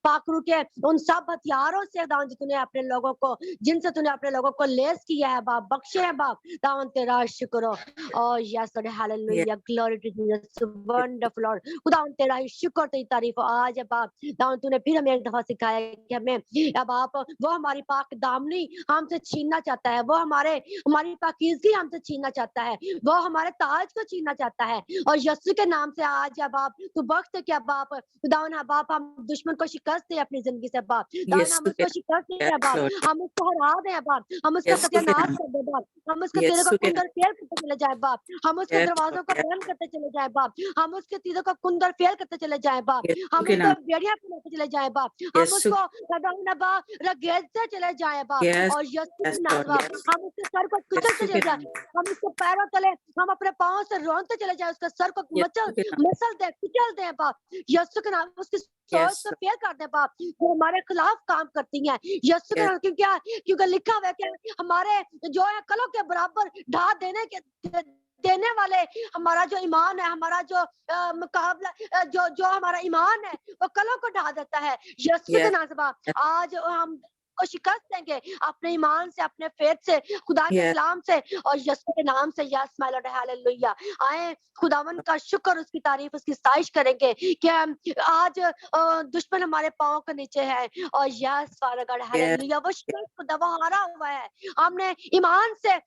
पाखरू के उन सब हथियारों से एकदम जो तूने अपने लोगों को, जिनसे तूने अपने लोगों को लेस किया है बाप, बख्शे है बाप, दावन तेरा शुक्र हो। Oh yes Lord, Yes. hallelujah, glory to Jesus, wonderful Lord। खुदावन तेरा ही शुक्र, तेरी तारीफ हो आज अब आप दावन तूने फिर हमें एक दफा सिखाया कि हमें अब आप वो हमारी पाक दामनी हमसे छीनना चाहता है, वो हमारी पाकीज़गी हमसे छीनना चाहता है, वो हमारे ताज को छीनना चाहता है। और यीशु के नाम से आज अब आप तू बख्श दे कि अब आप खुदावन अब आप हम दुश्मन को शिकस्त दे अपनी जिंदगी से बाप, दावन Yes. हम उसको शिकस्त दे Yes, बाप, Lord. हम उसको हरा दें बाप, हम उसका Yes, सत्यानाश Lord. कर दे बाप, हम उसके तीरों Yes, को Lord. कुंदर फेल करते चले जाए बाप, हम उसके Yes, दरवाजों को Lord. बंद करते चले जाए बाप, हम उसके तीरों को कुंदर फेल करते चले जाए बाप, Yes, हम के उसको नाम. बेड़ियां पहनाते चले जाए बाप, हम Yes, उसको खुदावन बाप रगेदते चले जाए बाप। yes, और यीशु yes, के नाम Lord. बाप Yes. हम उसके सर को कुचलते यीशु चले के जाए, नाम. हम उसके पैरों तले, हम अपने पाँव से रोनते चले जाए, उसके सर को यीशु के नाम. मसल दे, कुचल दे बाप, यीशु के नाम, उसकी सोच Yes, को फेल कर दे बाप, जो हमारे खिलाफ काम करती हैं यीशु के yes, नाम। क्योंकि लिखा हुआ है कि हमारे जो है कलों के बराबर ढा देने वाले हमारा जो ईमान है, हमारा जो मुकाबला जो हमारा ईमान है वो कलों को ढा देता है। यीशु के yes, नाम से बाप आज हम को शिकस्त देंगे अपने ईमान से, अपने फेथ से, खुदा के Yes. कलाम से और यीशु के नाम से। Yes my Lord, hallelujah. आए खुदावन का शुक्र, उसकी तारीफ, उसकी साइश करेंगे कि हम आज दुश्मन हमारे पाँव के नीचे है और यस फादर गॉड, हालेलुया। वो शिकस्त को दबा हारा हुआ है। हमने ईमान से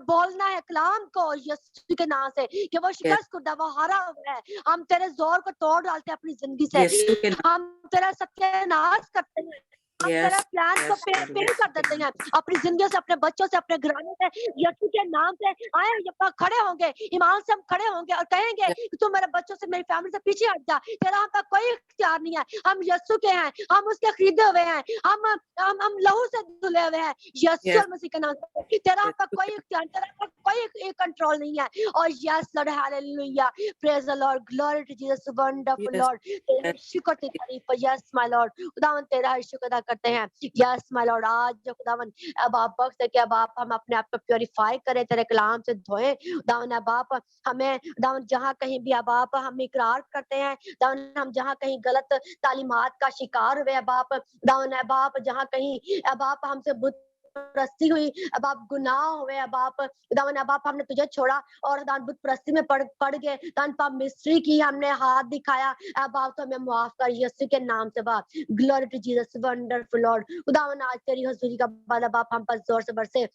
बोलना है कलाम को यीशु के नाम से कि वो शिकस्त को दबा हारा हुआ है। हम तेरे जोर को तोड़ डालते हैं अपनी जिंदगी से, यीशु के नाम। हम तेरा सत्यानाश करते हैं, हम तेरा Yes. प्लान को Yes, फेल Lord, फेल यीशु कर के देते नाम। हैं अपनी जिंदगी से, अपने बच्चों से, अपने घराने से, यीशु के नाम से। आए यहाँ खड़े होंगे, ईमान से हम खड़े होंगे और कहेंगे कि तू मेरे बच्चों से, मेरी फैमिली से पीछे हट जा, तेरा हम पे कोई इख्तियार नहीं है। हम यीशु के हैं, हम उसके खरीदे हुए हैं, हम लहू से धुले हुए हैं यीशु Yes. मसीह के नाम से। तेरा हम पे यीशु कोई के इख्तियार, तेरा हम पे कोई कंट्रोल नहीं है। और yes Lord, hallelujah, praise the Lord, glory to Jesus, wonderful Yes. Lord. तेरा शुक्र, तेरी तारीफ, यस माय लॉर्ड। खुदावन तेरा शुक्र अदा करते हैं, यस माय लॉर्ड। आज जो खुदावन अब आप वक्त है कि अब आप हम अपने आप को प्योरीफाई करें, तेरे कलाम से धोएं खुदावन। अब आप हमें खुदावन जहाँ कहीं भी अब आप हम इकरार करते हैं खुदावन, हम जहाँ कहीं गलत तालीमात का शिकार हुए अब आप खुदावन, अब आप जहाँ कहीं अब आप हमसे बुत परस्ती हुई, अब आप गुनाह हुए, अब आप खुदावन, अब आप हमने तुझे छोड़ा और खुदावन बुत परस्ती में पड़ गए खुदावन, पाप मिस्ट्री की, हमने हाथ दिखाया, अब आप तो हमें माफ कर यीशु के नाम से बाप। Glory to Jesus, wonderful Lord. खुदावन आज तेरी हुजूरी का बाद अब आप हम पर जोर से बरसे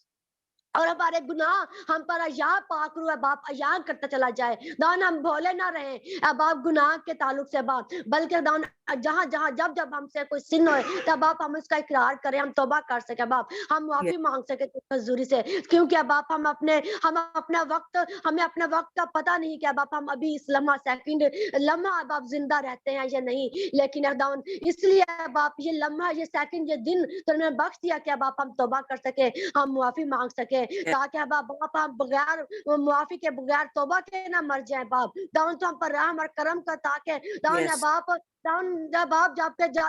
और हमारे गुनाह हम पर अया पाकरू है बाप, अया करता चला जाए दान, हम भोले ना रहे अब आप गुनाह के ताल्लुक से बाप, बल्कि दान जहाँ जहाँ जब जब हमसे कोई सिन हो तब आप हम उसका इकरार करें, हम तौबा कर सके बाप, हम Yes. माफी मांग सके हजूरी से, क्योंकि अब आप हम अपना वक्त, हमें अपने वक्त का पता नहीं कि अब आप हम अभी इस लम्हा सेकंड लम्हा अब आप जिंदा रहते हैं या नहीं, लेकिन खुदावन इसलिए अब आप ये लम्हा, ये सेकंड, ये दिन तुमने बख्श दिया कि अब आप हम तौबा कर सके, हम माफी मांग सके, ताकि अब बाप हम बगैर मुआफी के, बगैर तौबा के ना मर जाए बाप। दाऊन तो हम पर रहम और करम कर, ताकि दाऊन Yes. बाप दाऊन जब आप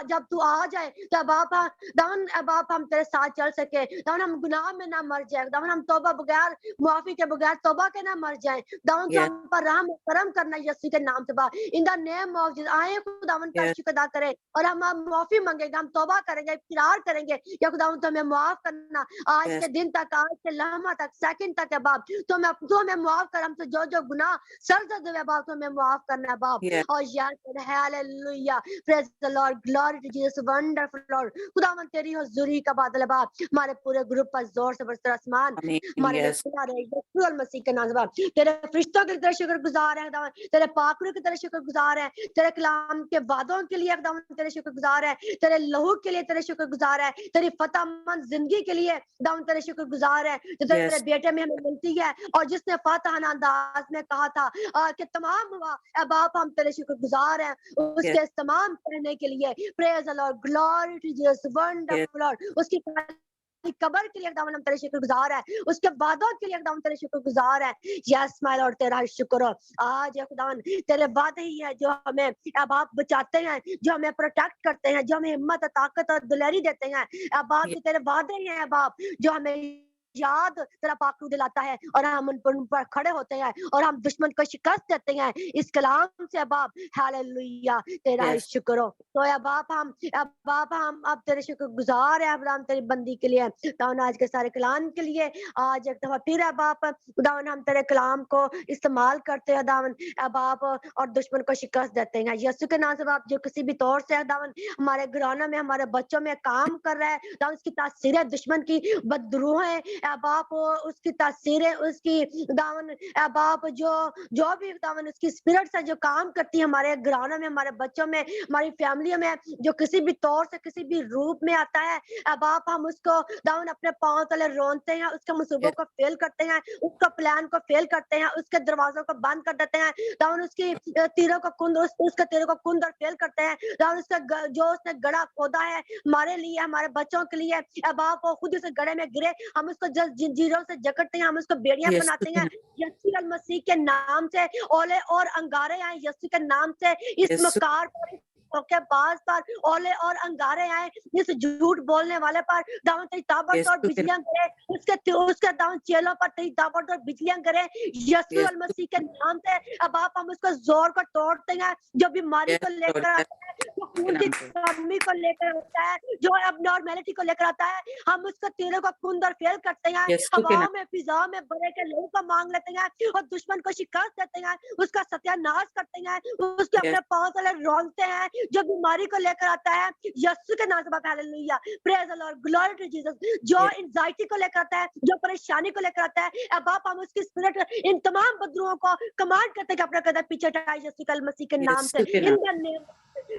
जब तू आ जाए तब आप दाऊन अब आप हम तेरे साथ चल सके, दाऊन हम गुनाह में ना मर जाए, दाऊन हम तौबा बगैर मुआफी के, बगैर तौबा के ना मर जाए, दाऊन तो Yes. हम पर रहम और करम करना यीशु के नाम से बाप, in the name of Jesus. आए खुदावन का Yes. शुक्र अदा करें और हम माफी मांगेंगे, हम तौबा करेंगे, इकरार करेंगे या खुदावन तो हमें माफ करना आज Yes. के दिन तक, आज के लम्हा तक, सेकंड तक है बाप, तो हमें माफ कर, हमसे जो जो गुनाह सरजद हुए बाप, तो हमें माफ करना है बाप। Yes. और यार hallelujah, praise the Lord, glory to Jesus, wonderful Lord. खुदावन तेरी हुजूरी का बादल है बाप, हमारे पूरे ग्रुप पर जोर से बरसता आसमान, Amen. हमारे लिए Yes. खुला रहे यीशु मसीह के नाम से बाप। तेरे फरिश्तों की तरह शुक्रगुजार है खुदावन, तेरे पाकरों की तरह शुक्रगुजार है, तेरे कलाम के वादों के लिए खुदावन तेरे शुक्रगुजार है, तेरे लहू के लिए तेरे शुक्रगुजार है, तेरी फतहमंद जिंदगी के लिए खुदावन तेरे शुक्रगुजार है जो तेरे Yes. बेटे में हमें मिलती है, और जिसने फातहाना अंदाज में कहा था कि तमाम हुआ, अब आप हम तेरे शुक्रगुजार हैं उसके तमाम कहने के लिए। Praise the Lord, glory to Jesus, wonderful lord. उसकी कबर के लिए खुदावन हम तेरे शुक्रगुजार है, उसके वादों के लिए खुदावन तेरे शुक्रगुजार है। यस माय लॉर्ड, तेरा शुक्र हो। आज खुदावन तेरे वादे ही है जो हमें अब आप बचाते हैं, जो हमें प्रोटेक्ट करते हैं, जो हमें हिम्मत, ताकत और दिलेरी देते हैं। अब आप Yes. तेरे वादे ही हैं अब आप, जो हमें याद तेरा पाकरू दिलाता है और हम उन पर खड़े होते हैं और हम दुश्मन को शिकस्त देते हैं इस कलाम से। अब आप हालेलुया, तेरा ही Yes. शुक्र हो। तो अब आप हम अब तेरे शुक्रगुजार हैं, अब हम तेरी बंदी के लिए, दावन आज के सारे कलाम के लिए। आज एक दफा फिर अब आप दावन हम तेरे कलाम को इस्तेमाल करते हैं दावन, अब आप और दुश्मन को शिकस्त देते हैं यीशु के नाम से बाप। जो किसी भी तौर से दावन हमारे घरानों में, हमारे बच्चों में काम कर रहा है दावन, उसकी तासीरें दुश्मन की बदरूहें अब आप उसकी तासीरें, उसकी दावन अब आप जो भी दावन उसकी स्पिरिट से जो काम करती है हमारे घरानों में, हमारे बच्चों में, हमारी फैमिलियों में, जो किसी भी तौर से, किसी भी रूप में आता है, अब आप हम उसको दावन अपने पांव तले रोनते हैं, उसके मंसूबों को फेल करते हैं, उसका प्लान को फेल करते हैं, उसके दरवाजों को बंद कर देते हैं दावन, उसकी तीरों को कुंद, उसके तीरों को कुंद और फेल करते हैं दावन, उसका जो उसने गड़ा खोदा है हमारे लिए, हमारे बच्चों के लिए, अब आप खुद उस गड़े में गिरे, हम उसको जंजीरों से जकड़ते हैं, हम उसको बेड़ियां Yes. बनाते हैं यीशु मसीह के नाम से। ओले और अंगारे आए यीशु के नाम से, इस Yes. मकार पर, के पास पर ओले और अंगारे आए, इस झूठ बोलने वाले पर दावन तेरी ताबड़तोड़ बिजलियां गिरे, उसके दावन चेलों पर तेरी ताबड़तोड़ बिजलियां गिरे यीशु मसीह के नाम से। अब आप हम उसको जोर को तोड़ते हैं, जो बीमारी को लेकर आते हैं, जो खून की कमी को लेकर होता है, जो अब नॉर्मेलिटी को लेकर आता है, हम उसको तीरों को खून दर फेल करते हैं, यीशु के हवाओं नाम में फिजाओं में बड़े के लोगों को मांग लेते हैं और दुश्मन को शिकस्त देते हैं, उसका सत्यानाश करते हैं, उसके अपने पांव तले रोंदते हैं, जो बीमारी को लेकर आता है यीशु के नाम से। Hallelujah, praise the Lord, glory to Jesus. जो एंजाइटी को लेकर आता है, जो परेशानी को लेकर आता है, अब आप हम उसकी स्पिरिट इन तमाम बदरुओं को कमांड करते हैं कि अपना कदम पीछे हटाए यीशु मसीह के नाम से, इन द नेम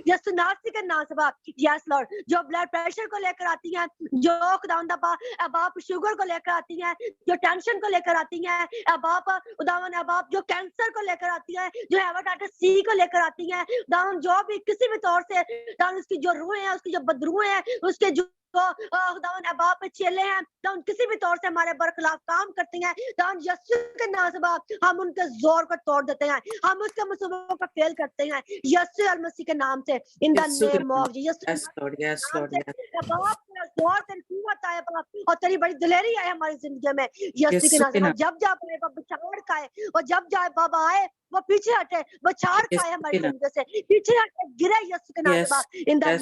यीशु नासरी के नाम से बाप। यस लॉर्ड, जो ब्लड प्रेशर को लेकर आती हैं, जो खुदावंद अब आप शुगर को लेकर आती हैं, जो टेंशन को लेकर आती हैं, अब आप खुदावंद अब आप जो कैंसर को लेकर आती हैं, जो हेपेटाइटिस सी को लेकर आती हैं, खुदावंद जो भी किसी भी तौर से खुदावंद उसकी जो रूहें हैं, उसकी जो बदरूहें हैं, उसके जो खुदावंद अब आप चेले हैं, खुदावंद किसी भी तौर से हमारे बरखिलाफ काम करती हैं, खुदावंद यीशु के नाम से बाप हम उनके जोर को तोड़ देते हैं, हम उसके मुसीबतों को फेल करते हैं यीशु मसीह के नाम से, इन the name of Jesus. Yes Lord, yes Lord, बाप तेरा जोर, तेरी कुव्वत आए बाप, और तेरी बड़ी दिलेरी आए हमारी जिंदगी में यीशु के नाम से। जब जब आए बाप बछाड़ का है, और जब जब बाबा आए वो पीछे हटे, बछाड़ का है हमारी जिंदगी से, पीछे हटे गिरे यीशु के नाम से बाप, इन द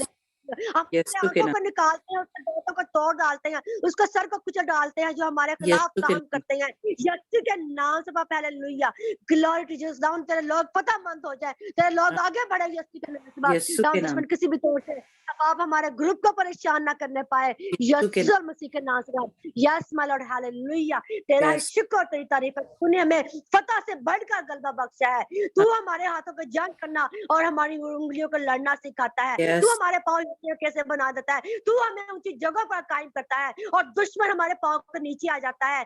हम अपने आंखों को निकालते हैं, उसके दांतों को तोड़ डालते हैं, उसका सर को कुचल डालते हैं जो हमारे खिलाफ काम करते हैं यीशु के नाम से बाप। Hallelujah, glory to Jesus. दाऊन तेरे लोग पता मंद हो जाए, तेरे लोग आगे बढ़े यीशु के नाम से बाप। दाऊन दुश्मन किसी भी तौर से आप हमारे ग्रुप को परेशान ना करने पाए यीशु मसीह के नाम से बाप। यस माय लॉर्ड, हालेलुया, तेरा शुक्र, तेरी तारीफ है, तूने हमें फतह से बढ़कर गलबा बख्शा है, तू हमारे हाथों को जंग करना और हमारी उंगलियों को लड़ना सिखाता है, तू हमारे पाँव कैसे बना देता है, तू हमें ऊंची जगह पर कायम करता है और दुश्मन हमारे पाँव के नीचे आ जाता है।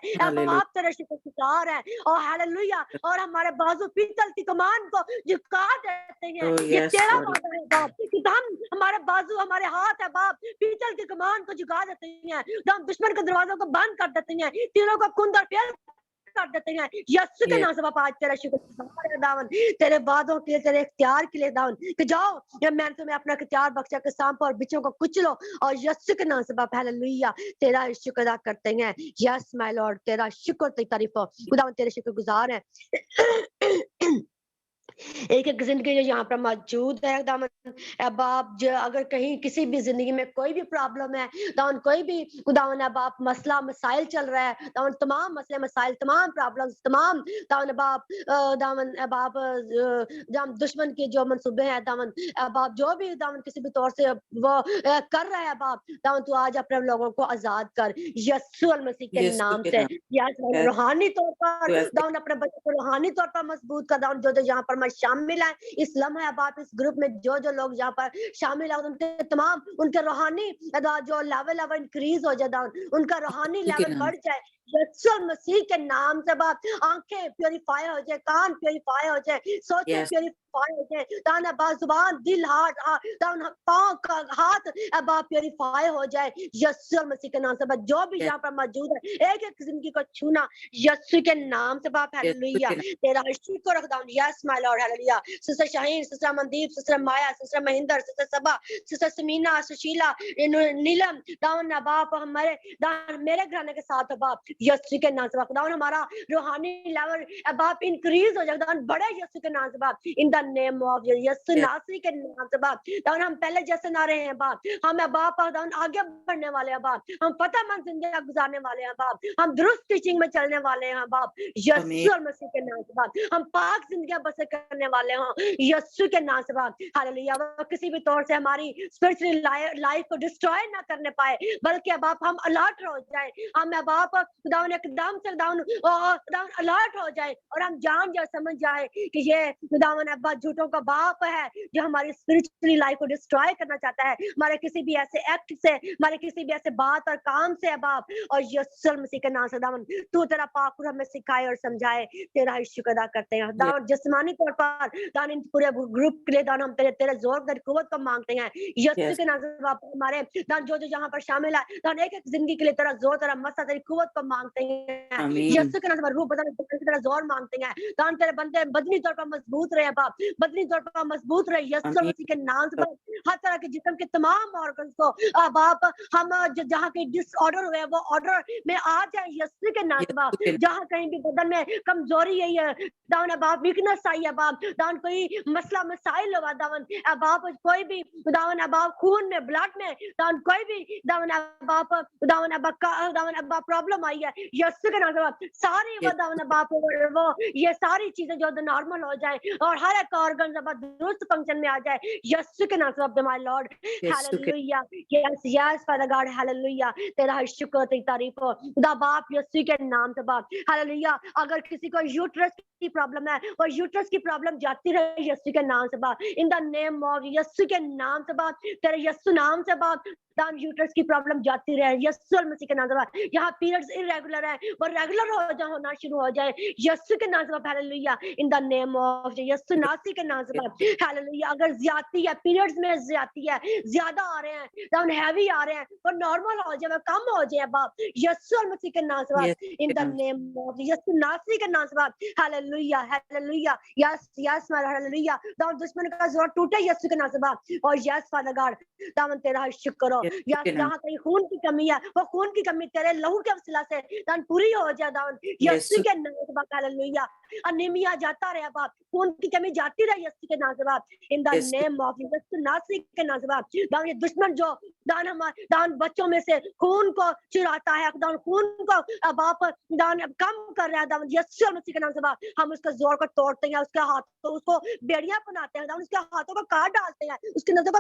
आप तेरे शुक्रगुजार हैं और हालेलुया, और हमारे बाजू पीतल की कमान को झुका देते हैं, ये तेरा वादा है बाप, कि हम हमारे बाजू हमारे हाथ है बाप, पीतल की कमान को झुका देते हैं, हम दुश्मन के दरवाजों को बंद कर देते हैं, तीरों को कुंदर फेल कर देते हैं यीशु के नाम से बाप। आज तेरा शुक्र दावन, तेरे वादों के लिए, तेरे इख्तियार के लिए दावन, कि जाओ ये मैंने तुम्हें अपना इख्तियार बख्शा के सांपों और बिच्छों को कुचलो, और यीशु के नाम से बाप। हालेलुया, तेरा शुक्र अदा करते हैं। यस माय लॉर्ड, तेरा शुक्र, तेरी तारीफ हो खुदावन, तेरे शुक्रगुजार हैं। एक एक जिंदगी जो यहाँ पर मौजूद है खुदावन, अब आप जो अगर कहीं किसी भी जिंदगी में कोई भी प्रॉब्लम है, दावन कोई भी खुदावन अब आप मसला मसाइल चल रहा है, दावन तमाम मसले मसाइल, तमाम प्रॉब्लम्स, तमाम दावन अब आप दावन अब आप दुश्मन के जो मंसूबे हैं दावन, अब आप जो भी दावन किसी भी तौर से वो कर रहे हैं अब आप दावन, तू आज अपने लोगों को आजाद कर यीशु मसीह के नाम से। रूहानी तौर पर दावन अपने बच्चों को रूहानी तौर पर मजबूत कर, दावन जो यहाँ पर शामिल है इस लम्हे अब आप इस ग्रुप में जो लोग यहाँ पर शामिल है, उनके तमाम उनके रूहानी जो लेवल इंक्रीज हो जाए, उनका रूहानी लेवल बढ़ जाए यीशु मसीह के नाम से बाप। आंखें प्योरीफाई हो जाए, कान प्योरीफाई हो जाए, सोचें प्योरीफाई हो जाए, दान अब जुबान, दिल, हाथ, दान पांव का हाथ अब आप प्योरीफाई हो जाए यीशु मसीह के नाम से बाप। जो भी यहाँ पर मौजूद है एक एक जिंदगी को छूना यीशु के नाम से बाप। हालेलुया, तेरा शुक्र रखता हूँ। Yes my Lord, hallelujah. Sister Shaheen, sister Mandeep, sister Maya, sister Mahendra, sister Saba, sister Samina, Sushila, Neelam, दान अब आप हमारे दान मेरे घराने के साथ बाप यीशु के नाम से बाप। हमारा रूहानी लेवल अब आप इंक्रीज हो जाएगा, बड़े यीशु के नाम से बाप, in the name of Yeshu नासरी के नाम से बाप। हम पहले जैसे ना रहे हैं बाप, हम बाप आगे बढ़ने वाले हैं बाप, हम फतेहमंद जिंदगी गुजारने वाले हैं बाप, हम दुरुस्त टीचिंग में चलने वाले हैं बाप यीशु मसीह के नाम से बाप, हम पाक जिंदगी बसर करने वाले हैं यीशु के नाम से बाप। हालेलुया, किसी भी तौर से हमारी स्पिरिचुअल लाइफ को डिस्ट्रॉय ना करने पाए, बल्कि अब आप हम अलर्ट हो जाए, हम अब आप खुदावन एकदम से खुदावन अलर्ट हो जाए और हम जान जाए, समझ जाए कि ये खुदावन अब्बा झूठों का बाप है जो हमारी स्पिरिचुअली लाइफ को डिस्ट्रॉय करना चाहता है, हमारे किसी भी ऐसे एक्ट से, हमारे किसी भी ऐसे बात और काम से बाप। और यीशु मसीह के नाम से दावन तू तेरा पाक हमें सिखाए और समझाए, तेरा शुक्र अदा करते हैं दावन। जिस्मानी तौर पर दान इन पूरे ग्रुप के लिए दान हम तेरे जोर तेरी कुव्वत को मांगते हैं यीशु के नाम से बाप। हमारे दान जो यहाँ पर शामिल है दान एक एक जिंदगी के लिए तेरा जोर, तेरा मसा, तेरी कुव्वत को मांगते हैं, आमीन। यीशु के नाम से रूह बदलने की तरह जोर मांगते हैं। दान तेरे बंदे बदनी तौर पर मजबूत रहे बाप, बदनी तौर पर मजबूत रहे यीशु आमीन। मसीह के नाम से बाप। हर तरह के जिस्म के तमाम ऑर्गन्स को बाप हम जहाँ के डिसऑर्डर हुए वो ऑर्डर में आ जाए यीशु के नाम से बाप। यीशु के जहाँ कहीं भी बदन में कमजोरी है दावन बाप, वीकनेस आई है बाप, दावन कोई मसला मसाइल हुआ दावन बाप, कोई भी दावन बाप खून में ब्लड में दावन कोई भी दावन बाप प्रॉब्लम आई है यीशु के नाम से बाप, सारी वो दावन बाप वो ये सारी चीजें जो नॉर्मल हो जाए और हर एक ऑर्गन दुरुस्त फंक्शन में आ जाए यीशु के नाम से बाप। माय लॉर्ड यीशु के hallelujah, yes yes father God hallelujah, तेरा शुक्र तेरी तारीफ हो खुदा बाप यीशु के नाम से बाप हालेलुया। अगर किसी को यूट्रस की प्रॉब्लम है वो यूट्रस की प्रॉब्लम जाती रहे यीशु के नाम से बाप, इन द नेम ऑफ यीशु के नाम से बाप, तेरे यीशु नाम से बाप दान यूट्रस की प्रॉब्लम जाती रहे यीशु मसीह के नाम से बाप। यहाँ पीरियड्स इरेगुलर है वो रेगुलर हो जाए, होना शुरू हो जाए यीशु के नाम से बाप hallelujah, in the name of Yeshu नासी के नाम से बाप हालेलुया। अगर ज्यादती है पीरियड्स में ज्यादती है, ज्यादा आ रहे हैं दान हैवी आ रहे हैं वो नॉर्मल हो जाए, कम हो जाए बाप यीशु मसीह के नाम से बाप, यीशु इन के द नाम से। नेम ऑफ यीशु नासी के नाम से बाप hallelujah hallelujah, yes yes hallelujah. दान दुश्मन का जोर टूटे यीशु के नाम से बाप, और यस फादर गॉड दामन तेरा शुक्र हो यीशु यस। के नाम जहाँ कहीं खून की कमी है वो खून की कमी तेरे लहू के वसीला से दान पूरी हो जाए दान यीशु यीशु के नाम से बाप हालेलुया। अनीमिया जाता रहे बाप, खून की कमी जाती रहे यीशु के नाम से बाप, in the Yeshu name of Yeshu नासरी के नाम से बाप। दान ये दुश्मन जो दान हमारे दान बच्चों में से खून को चुराता है, दान खून को बाप दान कम कर रहा है दान यीशु मसीह के नाम से बाप, हम उसके जोर को तोड़ते हैं, उसके हाथों उसको बेड़ियां बनाते हैं दान, उसके हाथों को काट डालते हैं, उसके नजर को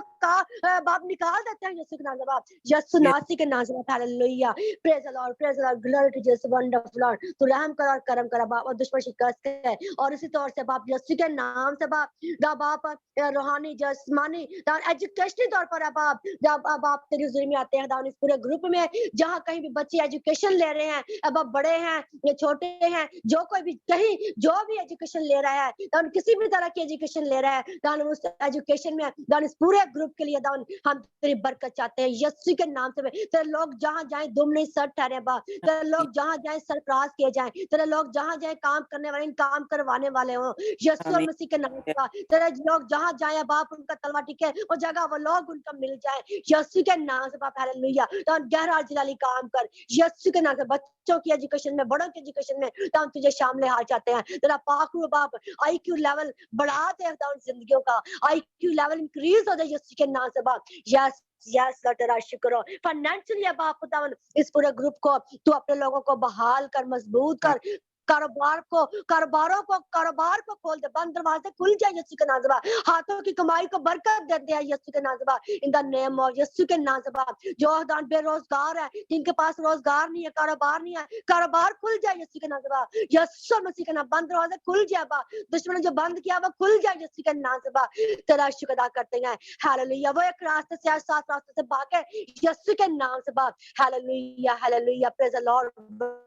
बाप निकाल देते हैं यीशु के नाम से बाप, यीशु नासरी के नाम से बाप hallelujah. Praise the Lord glory to Jesus wonderful lord. तू रहम कर और करम कर बाप और दुश्मन शिकस्त है, और इसी तौर से बाप यीशु के नाम से बाप दा बाप रूहानी जिस्मानी दान एजुकेशनल तौर पर है बाप, जब बाप तेरी हुजूरी में आते हैं दान इस पूरे ग्रुप में जहाँ कहीं भी बच्चे एजुकेशन ले रहे हैं, अब बड़े हैं या छोटे हैं, जो कोई भी कहीं जो भी एजुकेशन ले रहा है दान किसी भी तरह की एजुकेशन ले रहा है दान उस एजुकेशन में दान इस पूरे ग्रुप के लिए दान हम तेरी बरकत चाहते हैं यीशु के नाम से। तेरे लोग जहाँ जाए दुम नहीं सर ठहरे बाप, तेरे लोग जहाँ जाए सर क्रॉस किए जाए, तेरे लोग जहाँ जाए काम करने वाले काम करवाने वाले हो यीशु आमीन। मसीह के नाम से। तेरे लोग जहाँ जाए बाप उनका तलवा टिके वो जगह वो लोग उनका मिल जाए यीशु के नाम से बाप हालेलुया। तो गहरा जिलाली काम कर यीशु के नाम से, बच्चों की एजुकेशन में बड़ों की एजुकेशन में तो हम तुझे शामिल हाल चाहते हैं। तेरा पाक रूह बाप IQ लेवल बढ़ा दे जिंदगियों का, IQ लेवल इंक्रीज हो जाए यीशु के नाम से बाप। यस यस तेरा शुक्र हो फाइनेंशियली बाप खुदावन इस पूरे ग्रुप को तू अपने लोगों को बहाल कर, मजबूत कर, कारोबार को खोल दे, बंद दरवाजे खुल जाए यीशु के नाम से बाप, हाथों की कमाई को बरकत दे दे यीशु के नाम से बाप, इन द नेम ऑफ यीशु के नाम से बाप। जो दान बेरोजगार है, जिनके पास रोजगार नहीं है, कारोबार नहीं है, कारोबार खुल जाए यीशु के नाम से बाप, यीशु मसीह के नाम, बंद दरवाजे खुल जाए बाप, दुश्मन ने जो बंद किया वो खुल जाए यीशु के नाम से बाप। तेरा शुक्र अदा करते हैं हालेलुया। वो एक रास्ते से आए, 7 रास्ते से भागे यीशु के नाम से बाप hallelujah hallelujah. Praise the Lord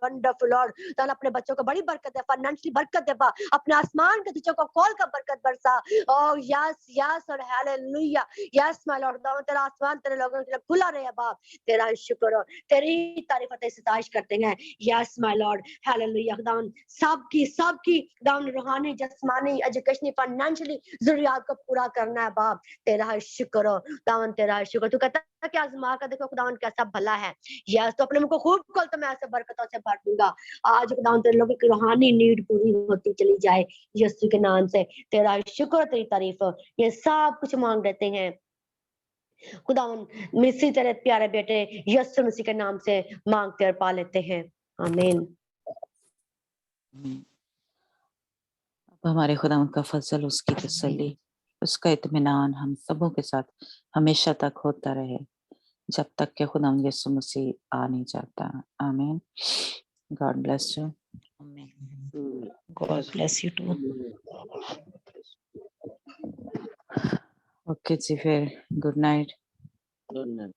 wonderful Lord. दान अपने बच्चों को बड़ी बरकत है, फाइनेंशियली बरकत दे बा, अपने आसमान के तुझे को खोल कर बरकत बरसा। ओह यस यस और हालेलुया यस माय लॉर्ड। तेरा आसमान तेरे लोगों के लिए खुला रहे बाप, तेरा शुक्र हो, तेरी तारीफ तेरी सताइश करते हैं यस माय लॉर्ड हालेलुया। दान सबकी दान रूहानी जिस्मानी एजुकेशनल फाइनेंशियली जरूरियात को पूरा करना है बाप, तेरा शुक्र हो दान तेरा शुक्र। तू कहता है कि आजमा कर देखो खुदावन कैसा भला है, यस तो अपने मुंह को खूब खोल तो मैं ऐसे बरकतों से भर दूंगा। आज खुदावन तेरे लोगों की रूहानी नीड पूरी होती चली जाए यीशु के नाम से, तेरा शुक्र तेरी तारीफ, ये सब कुछ मांग लेते हैं खुदावन मिसी तेरे प्यारे बेटे यीशु मसीह के नाम से मांगते और पा लेते हैं, आमीन। अब हमारे खुदा का फजल, उसकी तसल्ली, उसका इत्मीनान हम सबों के साथ हमेशा तक होता रहे जब तक कि खुदा यीशु मसीह आ नहीं जाता, आमीन। God bless you. God bless you too. Okay जी, फिर गुड नाइट। Good night.